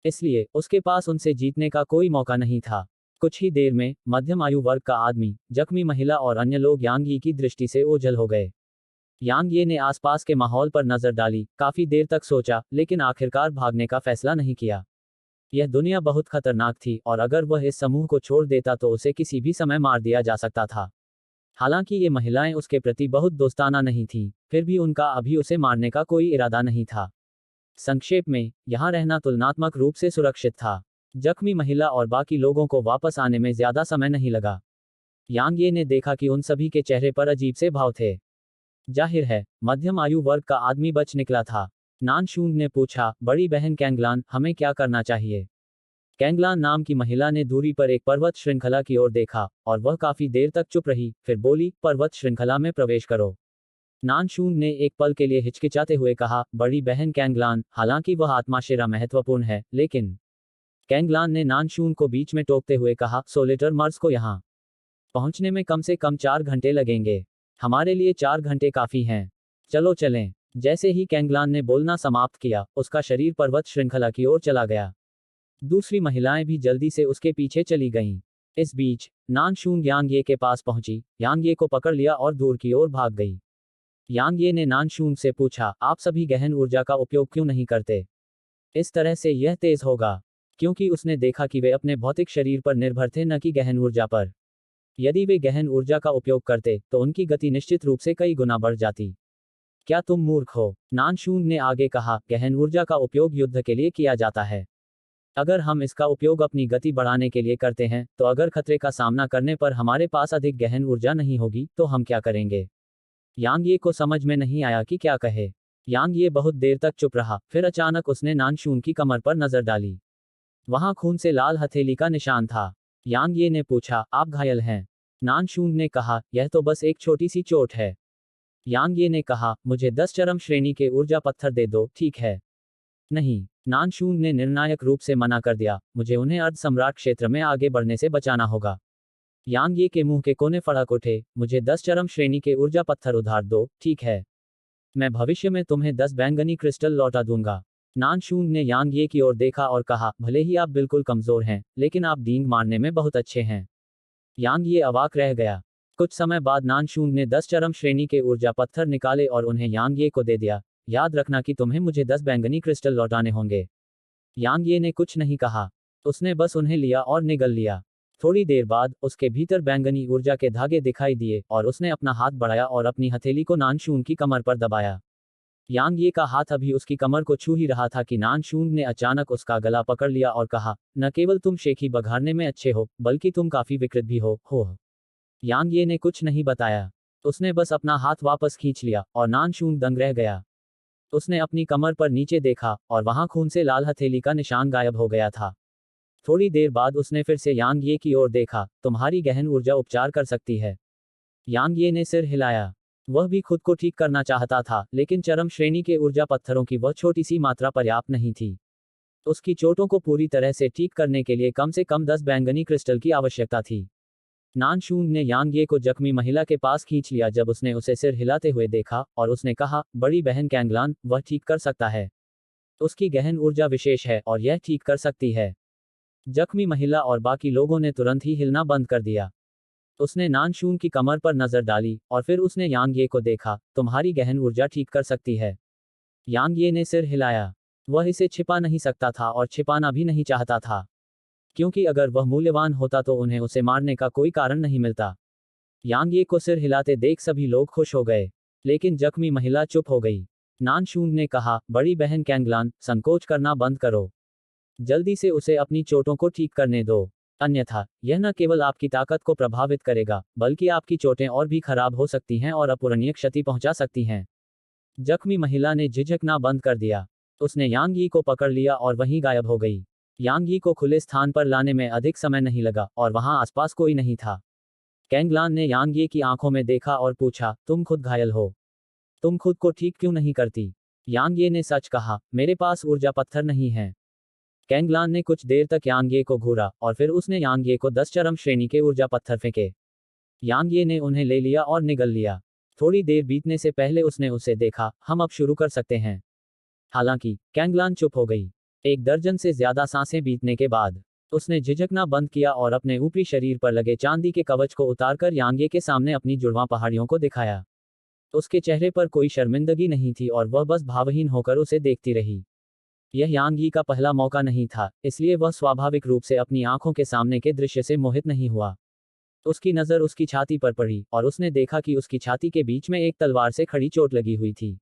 इसलिए, उसके पास उनसे जीतने का कोई मौका नहीं था। कुछ ही देर में, मध्यम आयु वर्ग का आदमी, जख्मी महिला और अन्य लोग यांग यी की दृष्टि से ओझल हो गए। यांग ये ने आसपास के माहौल पर नजर डाली, काफी देर तक सोचा, लेकिन आखिरकार भागने का फैसला नहीं किया। यह दुनिया बहुत खतरनाक थी और अगर वह इस समूह को छोड़ देता तो उसे किसी भी समय मार दिया जा सकता था। हालांकि ये महिलाएं उसके प्रति बहुत दोस्ताना नहीं थीं, फिर भी उनका अभी उसे मारने का कोई इरादा नहीं था। संक्षेप में, यहाँ रहना तुलनात्मक रूप से सुरक्षित था। जख्मी महिला और बाकी लोगों को वापस आने में ज्यादा समय नहीं लगा। यांग ये ने देखा कि उन सभी के चेहरे पर अजीब से भाव थे। जाहिर है, मध्यम आयु वर्ग का आदमी बच निकला था। नानशूंग ने पूछा, बड़ी बहन कैंगलान, हमें क्या करना चाहिए? कैंगलान नाम की महिला ने दूरी पर एक पर्वत श्रृंखला की ओर देखा, और वह काफी देर तक चुप रही, फिर बोली, पर्वत श्रृंखला में प्रवेश करो। नानशूंग ने एक पल के लिए हिचकिचाते हुए कहा, बड़ी बहन कैंगलान, हालांकि वह आत्माशेरा महत्वपूर्ण है, लेकिन कैंगलान ने नानशूंग को बीच में टोकते हुए कहा, सोलेटर मर्स को यहाँ पहुंचने में कम से कम 4 घंटे लगेंगे। हमारे लिए 4 घंटे काफी हैं। चलो चलें। जैसे ही कैंगलान ने बोलना समाप्त किया, उसका शरीर पर्वत श्रृंखला की ओर चला गया। दूसरी महिलाएं भी जल्दी से उसके पीछे चली गईं। इस बीच, नानशूंग यांग ये के पास पहुंची, यांग ये को पकड़ लिया और दूर की ओर भाग गई। यांग ये ने नानशूंग से पूछा, आप सभी गहन ऊर्जा का उपयोग क्यों नहीं करते? इस तरह से यह तेज होगा। क्योंकि उसने देखा कि वे अपने भौतिक शरीर पर निर्भर थे, न कि गहन ऊर्जा पर। यदि वे गहन ऊर्जा का उपयोग करते, तो उनकी गति निश्चित रूप से कई गुना बढ़ जाती। क्या तुम मूर्ख हो? नानशूंग ने आगे कहा, गहन ऊर्जा का उपयोग युद्ध के लिए किया जाता है। अगर हम इसका उपयोग अपनी गति बढ़ाने के लिए करते हैं, तो अगर खतरे का सामना करने पर हमारे पास अधिक गहन ऊर्जा नहीं होगी, तो हम क्या करेंगे? यांग ये को समझ में नहीं आया कि क्या कहे। यांग ये बहुत देर तक चुप रहा, फिर अचानक उसने नानशूंग की कमर पर नजर डाली। वहां खून से लाल हथेली का निशान था। यांग ये ने पूछा, आप घायल हैं? नानशूंग ने कहा, यह तो बस एक छोटी सी चोट है। यांग ये ने कहा, मुझे 10 चरम श्रेणी के ऊर्जा पत्थर दे दो, ठीक है? नहीं, नानशूंग ने निर्णायक रूप से मना कर दिया, मुझे उन्हें अर्ध सम्राट क्षेत्र में आगे बढ़ने से बचाना होगा। यांग ये के मुंह के कोने फड़क उठे, मुझे 10 चरम श्रेणी के ऊर्जा पत्थर उधार दो, ठीक है? मैं भविष्य में तुम्हें 10 बैंगनी क्रिस्टल लौटा दूंगा। नानशूंग ने यांग ये की ओर देखा और कहा, भले ही आप बिल्कुल कमजोर हैं, लेकिन आप डींग मारने में बहुत अच्छे हैं। यांग ये अवाक रह गया। कुछ समय बाद नानशूंग ने 10 चरम श्रेणी के ऊर्जा पत्थर निकाले और उन्हें यांग ये को दे दिया। याद रखना कि तुम्हें मुझे 10 बैंगनी क्रिस्टल लौटाने होंगे। यांग ये ने कुछ नहीं कहा। उसने बस उन्हें लिया और निगल लिया। थोड़ी देर बाद उसके भीतर बैंगनी ऊर्जा के धागे दिखाई दिए और उसने अपना हाथ बढ़ाया और अपनी हथेली को नानशून की कमर पर दबाया। यांग ये का हाथ अभी उसकी कमर को छू ही रहा था कि नानशून ने अचानक उसका गला पकड़ लिया और कहा, न केवल तुम शेखी बघारने में अच्छे हो, बल्कि तुम काफी विकृत भी हो। यांग ये ने कुछ नहीं बताया। उसने बस अपना हाथ वापस खींच लिया और नानशून दंग रह गया। उसने अपनी कमर पर नीचे देखा और वहां खून से लाल हथेली का निशान गायब हो गया था। थोड़ी देर बाद उसने फिर से यांग ये की ओर देखा। तुम्हारी गहन ऊर्जा उपचार कर सकती है। यांग ये ने सिर हिलाया। वह भी खुद को ठीक करना चाहता था, लेकिन चरम श्रेणी के ऊर्जा पत्थरों की वह छोटी सी मात्रा पर्याप्त नहीं थी। उसकी चोटों को पूरी तरह से ठीक करने के लिए कम से कम 10 बैंगनी क्रिस्टल की आवश्यकता थी। नानशून ने यांग ये को जख्मी महिला के पास खींच लिया जब उसने उसे सिर हिलाते हुए देखा, और उसने कहा, बड़ी बहन कैंगलान, वह ठीक कर सकता है। उसकी गहन ऊर्जा विशेष है और यह ठीक कर सकती है। जख्मी महिला और बाकी लोगों ने तुरंत ही हिलना बंद कर दिया। उसने नानशून की कमर पर नजर डाली और फिर उसने यांग ये को देखा। तुम्हारी गहन ऊर्जा ठीक कर सकती है। यांग ये ने सिर हिलाया। वह इसे छिपा नहीं सकता था और छिपाना भी नहीं चाहता था, क्योंकि अगर वह मूल्यवान होता तो उन्हें उसे मारने का कोई कारण नहीं मिलता। यांग ये को सिर हिलाते देख सभी लोग खुश हो गए, लेकिन जख्मी महिला चुप हो गई। नानशून ने कहा, बड़ी बहन कैंगलान, संकोच करना बंद करो। जल्दी से उसे अपनी चोटों को ठीक करने दो, अन्यथा यह न केवल आपकी ताकत को प्रभावित करेगा, बल्कि आपकी चोटें और भी खराब हो सकती हैं और अपूरणीय क्षति पहुंचा सकती हैं। जख्मी महिला ने झिझकना बंद कर दिया। उसने यांग यी को पकड़ लिया और वहीं गायब हो गई। यांग यी को खुले स्थान पर लाने में अधिक समय नहीं लगा और वहां आसपास कोई नहीं था। कैंगलान ने यांग ये की आंखों में देखा और पूछा, तुम खुद घायल हो? तुम खुद को ठीक क्यों नहीं करती? यांग ये ने सच कहा, मेरे पास ऊर्जा पत्थर नहीं है। कैंगलान ने कुछ देर तक यांग ये को घूरा और फिर उसने यांग ये को 10 चरम श्रेणी के ऊर्जा पत्थर फेंके। यांग ये ने उन्हें ले लिया और निगल लिया। थोड़ी देर बीतने से पहले उसने उसे देखा। हम अब शुरू कर सकते हैं। हालांकि कैंगलान चुप हो गई। 1 दर्जन से ज्यादा सांसें बीतने के बाद उसने झिझकना बंद किया और अपने ऊपरी शरीर पर लगे चांदी के कवच को उतारकर यांग ये के सामने अपनी जुड़वां पहाड़ियों को दिखाया। उसके चेहरे पर कोई शर्मिंदगी नहीं थी और वह बस भावहीन होकर उसे देखती रही। यह यांग यी का पहला मौका नहीं था, इसलिए वह स्वाभाविक रूप से अपनी आंखों के सामने के दृश्य से मोहित नहीं हुआ। उसकी नज़र उसकी छाती पर पड़ी और उसने देखा कि उसकी छाती के बीच में एक तलवार से खड़ी चोट लगी हुई थी।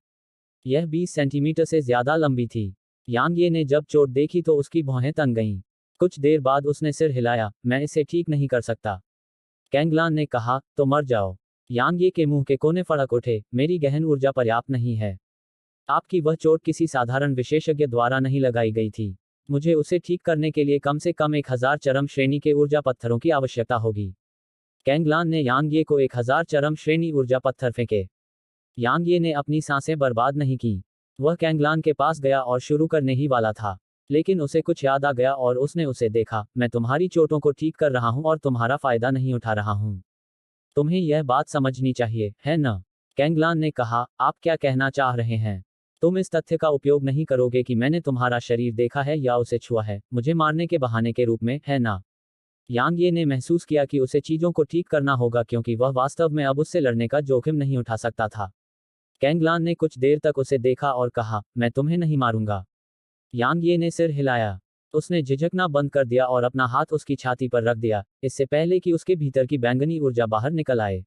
यह 20 सेंटीमीटर से ज्यादा लंबी थी। यांग ये ने जब चोट देखी तो उसकी भौहें तन गईं। कुछ देर बाद उसने सिर हिलाया, मैं इसे ठीक नहीं कर सकता। कैंगलान ने कहा, तो मर जाओ। यांग ये के मुंह के कोने फड़क उठे, मेरी गहन ऊर्जा पर्याप्त नहीं है। आपकी वह चोट किसी साधारण विशेषज्ञ द्वारा नहीं लगाई गई थी। मुझे उसे ठीक करने के लिए कम से कम 1000 चरम श्रेणी के ऊर्जा पत्थरों की आवश्यकता होगी। कैंगलान ने यांग ये को 1000 चरम श्रेणी ऊर्जा पत्थर फेंके। यांग ये ने अपनी सांसें बर्बाद नहीं की। वह कैंगलान के पास गया और शुरू करने ही वाला था, लेकिन उसे कुछ याद आ गया और उसने उसे देखा। मैं तुम्हारी चोटों को ठीक कर रहा हूं और तुम्हारा फायदा नहीं उठा रहा हूं। तुम्हें यह बात समझनी चाहिए, है न? कैंगलान ने कहा, आप क्या कहना चाह रहे हैं? तुम इस तथ्य का उपयोग नहीं करोगे कि मैंने तुम्हारा शरीर देखा है या उसे छुआ है, मुझे मारने के बहाने के रूप में, है ना? यांग ये ने महसूस किया कि उसे चीजों को ठीक करना होगा क्योंकि वह वास्तव में अब उससे लड़ने का जोखिम नहीं उठा सकता था। कैंगलान ने कुछ देर तक उसे देखा और कहा, मैं तुम्हें नहीं मारूंगा। यांग ये ने सिर हिलाया। उसने झिझकना बंद कर दिया और अपना हाथ उसकी छाती पर रख दिया, इससे पहले कि उसके भीतर की बैंगनी ऊर्जा बाहर निकल आए।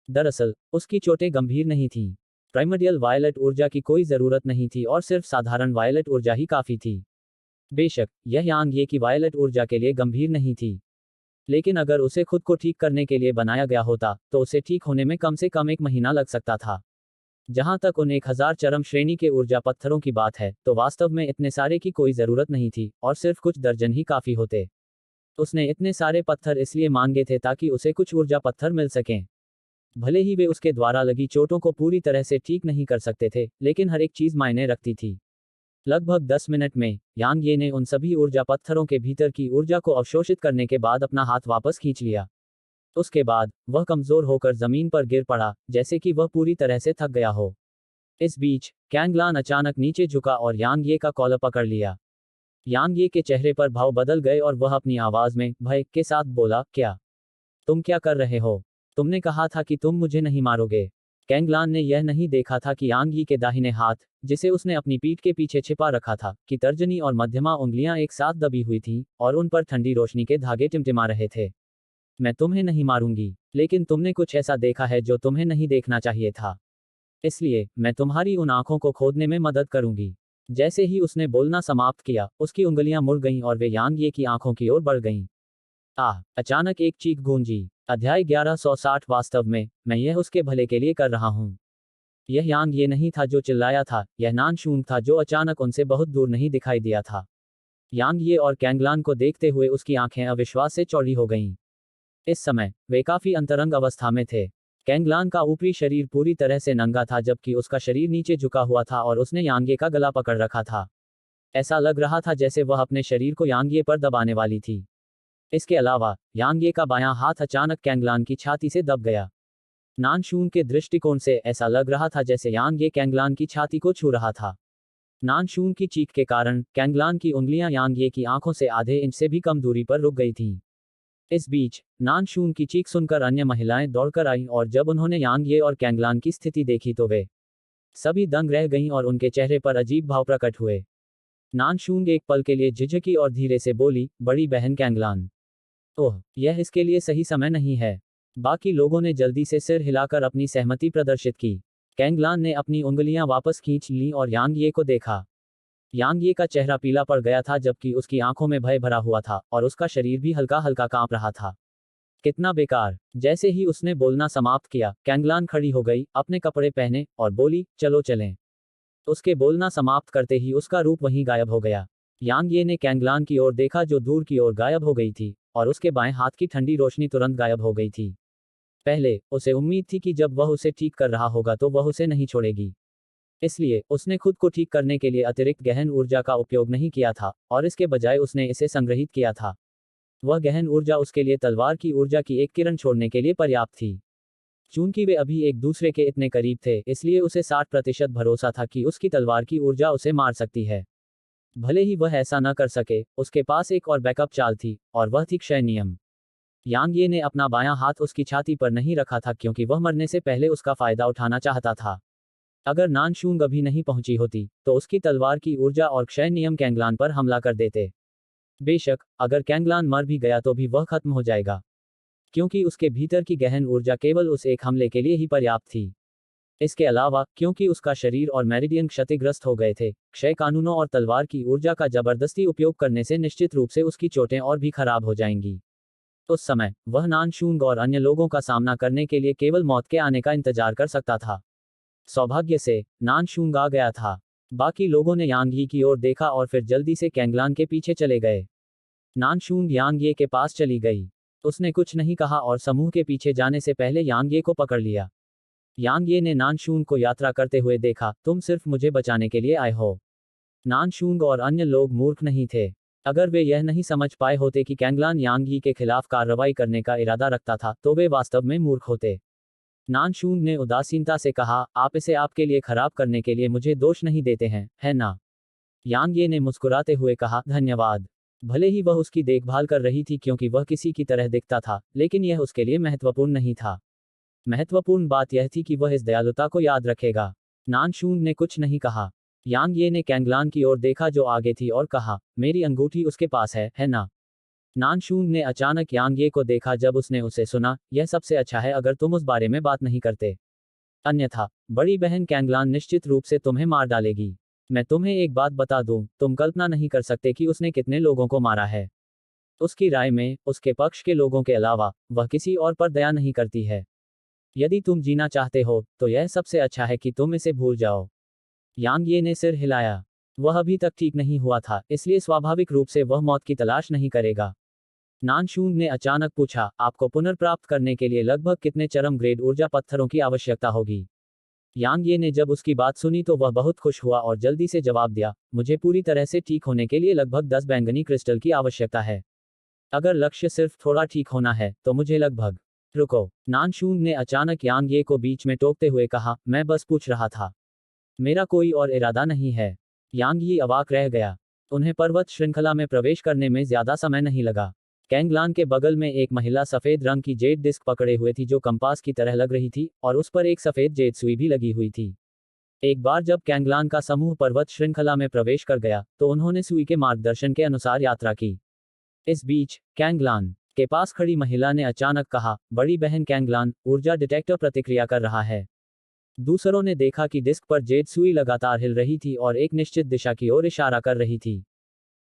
दरअसल उसकी चोटें गंभीर नहीं थीं। प्राइमर्डियल वायलेट ऊर्जा की कोई जरूरत नहीं थी और सिर्फ साधारण वायलेट ऊर्जा ही काफी थी। बेशक यह यांग ये की वायलेट ऊर्जा के लिए गंभीर नहीं थी, लेकिन अगर उसे खुद को ठीक करने के लिए बनाया गया होता तो उसे ठीक होने में कम से कम 1 महीना लग सकता था। जहां तक उन 1000 चरम श्रेणी के ऊर्जा पत्थरों की बात है, तो वास्तव में इतने सारे की कोई जरूरत नहीं थी और सिर्फ कुछ दर्जन ही काफी होते। उसने इतने सारे पत्थर इसलिए मांगे थे ताकि उसे कुछ ऊर्जा पत्थर मिल सकें। भले ही वे उसके द्वारा लगी चोटों को पूरी तरह से ठीक नहीं कर सकते थे, लेकिन हर एक चीज मायने रखती थी। लगभग 10 मिनट में यांग ये ने उन सभी ऊर्जा पत्थरों के भीतर की ऊर्जा को अवशोषित करने के बाद अपना हाथ वापस खींच लिया। उसके बाद वह कमजोर होकर जमीन पर गिर पड़ा, जैसे कि वह पूरी तरह से थक गया हो। इस बीच कैंगलान अचानक नीचे झुका और यांग ये का कॉलर पकड़ लिया। यांग ये के चेहरे पर भाव बदल गए और वह अपनी आवाज में भय के साथ बोला, क्या? तुम क्या कर रहे हो? तुमने कहा था कि तुम मुझे नहीं मारोगे। कैंगलान ने यह नहीं देखा था कि यांग यी के दाहिने हाथ, जिसे उसने अपनी पीठ के पीछे छिपा रखा था, की तर्जनी और मध्यमा उंगलियां एक साथ दबी हुई थीं, और उन पर ठंडी रोशनी के धागे टिमटिमा रहे थे। मैं तुम्हें नहीं मारूंगी, लेकिन तुमने कुछ ऐसा देखा है जो तुम्हें नहीं देखना चाहिए था। इसलिए, मैं तुम्हारी उन आंखों को खोदने में मदद करूंगी। जैसे ही उसने बोलना समाप्त किया, उसकी उंगलियां मुड़ गईं और वे यांग ये की आंखों की ओर बढ़ गईं। अचानक एक चीख गूंजी। अध्याय 1160 वास्तव में, मैं यह उसके भले के लिए कर रहा हूं। यह यांग ये नहीं था जो चिल्लाया था, यह नानशूंग था जो अचानक उनसे बहुत दूर नहीं दिखाई दिया था। यांग ये और कैंगलान को देखते हुए उसकी आंखें अविश्वास से चौड़ी हो गईं। इस समय, वे काफी अंतरंग अवस्था में थे। कैंगलान का ऊपरी शरीर पूरी तरह से नंगा था जबकि उसका शरीर नीचे झुका हुआ था और उसने यांगे का गला पकड़ रखा था। ऐसा लग रहा था जैसे वह अपने शरीर को यांगे पर दबाने वाली थी। इसके अलावा, यांगे का बायां हाथ अचानक कैंगलान की छाती से दब गया। नानशून के दृष्टिकोण से ऐसा लग रहा था जैसे यांगे कैंगलान की छाती को छू रहा था। नानशून की चीख के कारण कैंगलान की उंगलियां यांगे की आंखों से आधे इंच से भी कम दूरी पर रुक गई थीं। इस बीच, नानशून की चीख सुनकर अन्य महिलाएं दौड़कर आईं और जब उन्होंने यांगे और कैंगलान की स्थिति देखी तो वे सभी दंग रह गईं और उनके चेहरे पर अजीब भाव प्रकट हुए। नानशून एक पल के लिए झिझकी और धीरे से बोली, बड़ी बहन कैंगलान। ओह, यह इसके लिए सही समय नहीं है। बाकी लोगों ने जल्दी से सिर हिलाकर अपनी सहमति प्रदर्शित की। कैंगलान ने अपनी उंगलियां वापस खींच लीं और यांगे को देखा। यांगे का चेहरा पीला पड़ गया था जबकि उसकी आंखों में भय भरा हुआ था और उसका शरीर भी हल्का हल्का कांप रहा था। कितना बेकार। जैसे ही उसने बोलना समाप्त किया, कैंगलान खड़ी हो गई, अपने कपड़े पहने, और बोली, चलो चलें। उसके बोलना समाप्त करते ही उसका रूप वहीं गायब हो गया। यांगे ने कैंगलान की ओर देखा जो दूर की ओर गायब हो गई थी, और उसके बाएं हाथ की ठंडी रोशनी तुरंत गायब हो गई थी। पहले, उसे उम्मीद थी कि जब वह उसे ठीक कर रहा होगा तो वह उसे नहीं छोड़ेगी। इसलिए, उसने खुद को ठीक करने के लिए अतिरिक्त गहन ऊर्जा का उपयोग नहीं किया था, और इसके बजाय उसने इसे संग्रहित किया था। वह गहन ऊर्जा उसके लिए तलवार की ऊर्जा की एक किरण छोड़ने के लिए पर्याप्त थी। चूंकि वे अभी एक दूसरे के इतने करीब थे, इसलिए उसे 60% भरोसा था कि उसकी तलवार की ऊर्जा उसे मार सकती है। भले ही वह ऐसा न कर सके, उसके पास एक और बैकअप चाल थी, और वह थी क्षय नियम। यांगे ने अपना बायां हाथ उसकी छाती पर नहीं रखा था क्योंकि वह मरने से पहले उसका फायदा उठाना चाहता था। अगर नानशूंग अभी नहीं पहुंची होती, तो उसकी तलवार की ऊर्जा और क्षय नियम कैंगलान पर हमला कर देते। बेशक, अगर कैंगलान मर भी गया तो भी वह खत्म हो जाएगा, क्योंकि उसके भीतर की गहन ऊर्जा केवल उस एक हमले के लिए ही पर्याप्त थी। इसके अलावा, क्योंकि उसका शरीर और मेरिडियन क्षतिग्रस्त हो गए थे, क्षय कानूनों और तलवार की ऊर्जा का जबरदस्ती उपयोग करने से निश्चित रूप से उसकी चोटें और भी खराब हो जाएंगी। उस समय, वह नानशूंग और अन्य लोगों का सामना करने के लिए केवल मौत के आने का इंतजार कर सकता था। सौभाग्य से, नानशूंग आ गया था। बाकी लोगों ने यांगे की ओर देखा और फिर जल्दी से कैंगलान के पीछे चले गए। नानशूंग यांगे के पास चली गई। उसने कुछ नहीं कहा और समूह के पीछे जाने से पहले यांगे को पकड़ लिया। यांगे ने नानशूंग को यात्रा करते हुए देखा, तुम सिर्फ मुझे बचाने के लिए आए हो। नानशूंग और अन्य लोग मूर्ख नहीं थे। अगर वे यह नहीं समझ पाए होते कि कैंगलान यांगे के खिलाफ कार्रवाई करने का इरादा रखता था, तो वे वास्तव में मूर्ख होते। नानशूंग ने उदासीनता से कहा, आप इसे आपके लिए खराब करने के लिए मुझे दोष नहीं देते हैं, है ना? यांगे ने मुस्कुराते हुए कहा, धन्यवाद। भले ही वह उसकी देखभाल कर रही थी क्योंकि वह किसी की तरह दिखता था, लेकिन यह उसके लिए महत्वपूर्ण नहीं था। महत्वपूर्ण बात यह थी कि वह इस दयालुता को याद रखेगा। नानशूंग ने कुछ नहीं कहा। यांगे ने कैंगलान की ओर देखा जो आगे थी और कहा, मेरी अंगूठी उसके पास है ना? नानशूंग ने अचानक यांगे को देखा जब उसने उसे सुना, यह सबसे अच्छा है अगर तुम उस बारे में बात नहीं करते। अन्यथा, बड़ी बहन कैंगलान निश्चित रूप से तुम्हें मार डालेगी। मैं तुम्हें एक बात बता दूं, तुम कल्पना नहीं कर सकते कि उसने कितने लोगों को मारा है। उसकी राय में, उसके पक्ष के लोगों के अलावा, वह किसी और पर दया नहीं करती है। यदि तुम जीना चाहते हो, तो यह सबसे अच्छा है कि तुम इसे भूल जाओ। यांगे ने सिर हिलाया। वह अभी तक ठीक नहीं हुआ था, इसलिए स्वाभाविक रूप से वह मौत की तलाश नहीं करेगा। नानशूंग ने अचानक पूछा, आपको पुनर्प्राप्त करने के लिए लगभग कितने चरम ग्रेड ऊर्जा पत्थरों की आवश्यकता होगी? यांगे ने जब उसकी बात सुनी तो वह बहुत खुश हुआ और जल्दी से जवाब दिया, मुझे पूरी तरह से ठीक होने के लिए लगभग 10 बैंगनी क्रिस्टल की आवश्यकता है। अगर लक्ष्य सिर्फ थोड़ा ठीक होना है, तो मुझे लगभग। रुको, नानशूंग ने अचानक यांगे को बीच में टोकते हुए कहा, मैं बस पूछ रहा था। मेरा कोई और इरादा नहीं है। यांगे अवाक रह गया। उन्हें पर्वत श्रृंखला में प्रवेश करने में ज्यादा समय नहीं लगा। कैंगलान के बगल में एक महिला सफेद रंग की जेड डिस्क पकड़े हुए थी जो कंपास की तरह लग रही थी और उस पर एक सफेद जेड सुई भी लगी हुई थी। एक बार जब कैंगलान का समूह पर्वत श्रृंखला में प्रवेश कर गया तो उन्होंने सुई के मार्गदर्शन के अनुसार यात्रा की। इस बीच कैंगलान के पास खड़ी महिला ने अचानक कहा, बड़ी बहन कैंगलान, ऊर्जा डिटेक्टर प्रतिक्रिया कर रहा है। दूसरों ने देखा कि डिस्क पर जेड सुई लगातार हिल रही थी और एक निश्चित दिशा की ओर इशारा कर रही थी।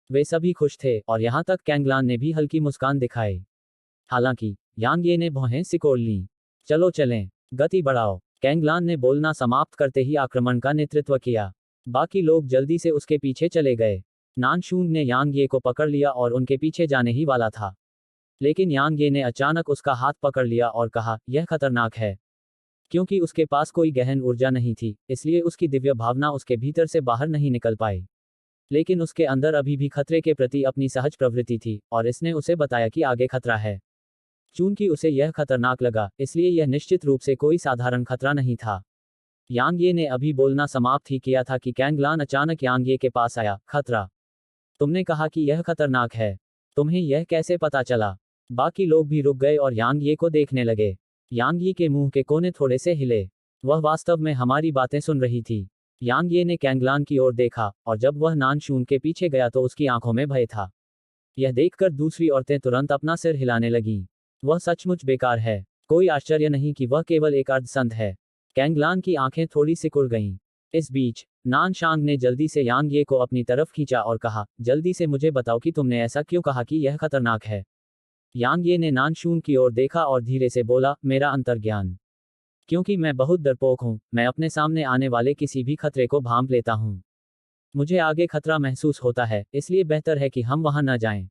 वे सभी खुश थे और यहां तक कैंगलान ने भी हल्की मुस्कान दिखाई। हालांकि यांग ये ने भौहें सिकोड़ लीं। चलो चलें, गति बढ़ाओ। कैंगलान ने बोलना समाप्त करते ही आक्रमण का नेतृत्व किया। बाकी लोग जल्दी से उसके पीछे चले गए। नानशून ने यांग ये को पकड़ लिया और उनके पीछे जाने ही वाला था, लेकिन यांग ये ने अचानक उसका हाथ पकड़ लिया और कहा, यह खतरनाक है। क्योंकि उसके पास कोई गहन ऊर्जा नहीं थी, इसलिए उसकी दिव्य भावना उसके भीतर से बाहर नहीं निकल पाई। लेकिन उसके अंदर अभी भी खतरे के प्रति अपनी सहज प्रवृत्ति थी और इसने उसे बताया कि आगे खतरा है। चूंकि उसे यह खतरनाक लगा, इसलिए यह निश्चित रूप से कोई साधारण खतरा नहीं था। यांग ये ने अभी बोलना समाप्त ही किया था कि कैंगलान अचानक यांग ये के पास आया। खतरा? तुमने कहा कि यह खतरनाक है। तुम्हें यह कैसे पता चला? बाकी लोग भी रुक गए और यांग ये को देखने लगे। यांग ये के मुंह के कोने थोड़े से हिले। वह वास्तव में हमारी बातें सुन रही थी। यांग ये ने कैंगलान की ओर देखा और जब वह नानशून के पीछे गया तो उसकी आंखों में भय था। यह देखकर दूसरी औरतें तुरंत अपना सिर हिलाने लगीं। वह सचमुच बेकार है। कोई आश्चर्य नहीं कि वह केवल एक अर्धसंत है। कैंगलान की आंखें थोड़ी सिकुड़ गईं। इस बीच नानशांग ने जल्दी से यांग ये को अपनी तरफ खींचा और कहा, जल्दी से मुझे बताओ कि तुमने ऐसा क्यों कहा कि यह खतरनाक है। यांग ये ने नानशून की ओर देखा और धीरे से बोला, मेरा अंतर्ज्ञान। क्योंकि मैं बहुत डरपोक हूं, मैं अपने सामने आने वाले किसी भी खतरे को भांप लेता हूं। मुझे आगे खतरा महसूस होता है, इसलिए बेहतर है कि हम वहां न जाएं।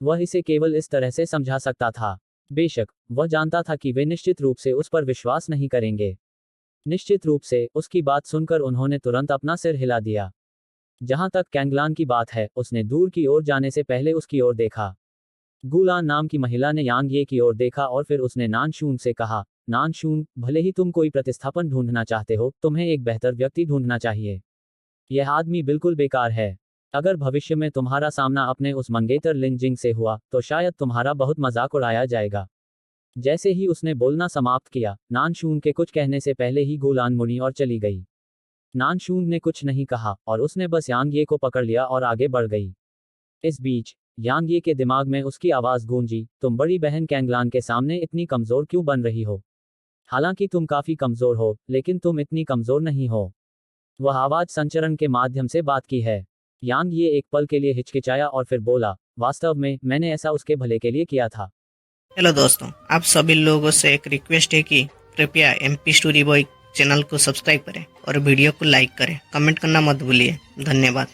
वह इसे केवल इस तरह से समझा सकता था। बेशक वह जानता था कि वे निश्चित रूप से उस पर विश्वास नहीं करेंगे। निश्चित रूप से उसकी बात सुनकर उन्होंने तुरंत अपना सिर हिला दिया। जहां तक कैंगलान की बात है, उसने दूर की ओर जाने से पहले उसकी ओर देखा। गुलान नाम की महिला ने यांग ये की ओर देखा और फिर उसने नानशून से कहा, नानशून, भले ही तुम कोई प्रतिस्थापन ढूंढना चाहते हो, तुम्हें एक बेहतर व्यक्ति ढूंढना चाहिए। यह आदमी बिल्कुल बेकार है। अगर भविष्य में तुम्हारा सामना अपने उस मंगेतर लिंजिंग से हुआ तो शायद तुम्हारा बहुत मजाक उड़ाया जाएगा। जैसे ही उसने बोलना समाप्त किया, नानशून के कुछ कहने से पहले ही गुलान मुड़ी और चली गई। नानशून ने कुछ नहीं कहा और उसने बस यांग ये को पकड़ लिया और आगे बढ़ गई। इस बीच यांग ये के दिमाग में उसकी आवाज गूंजी, तुम बड़ी बहन कैंगलान के सामने इतनी कमजोर क्यों बन रही हो? हालांकि तुम काफी कमजोर हो, लेकिन तुम इतनी कमजोर नहीं हो। वह आवाज संचरण के माध्यम से बात की है। यांग ये एक पल के लिए हिचकिचाया और फिर बोला, वास्तव में मैंने ऐसा उसके भले के लिए किया था। हेलो दोस्तों, आप सभी लोगों से एक रिक्वेस्ट है कि कृपया MP स्टोरी बॉय चैनल को सब्सक्राइब करें और वीडियो को लाइक करें। कमेंट करना मत भूलिए। धन्यवाद।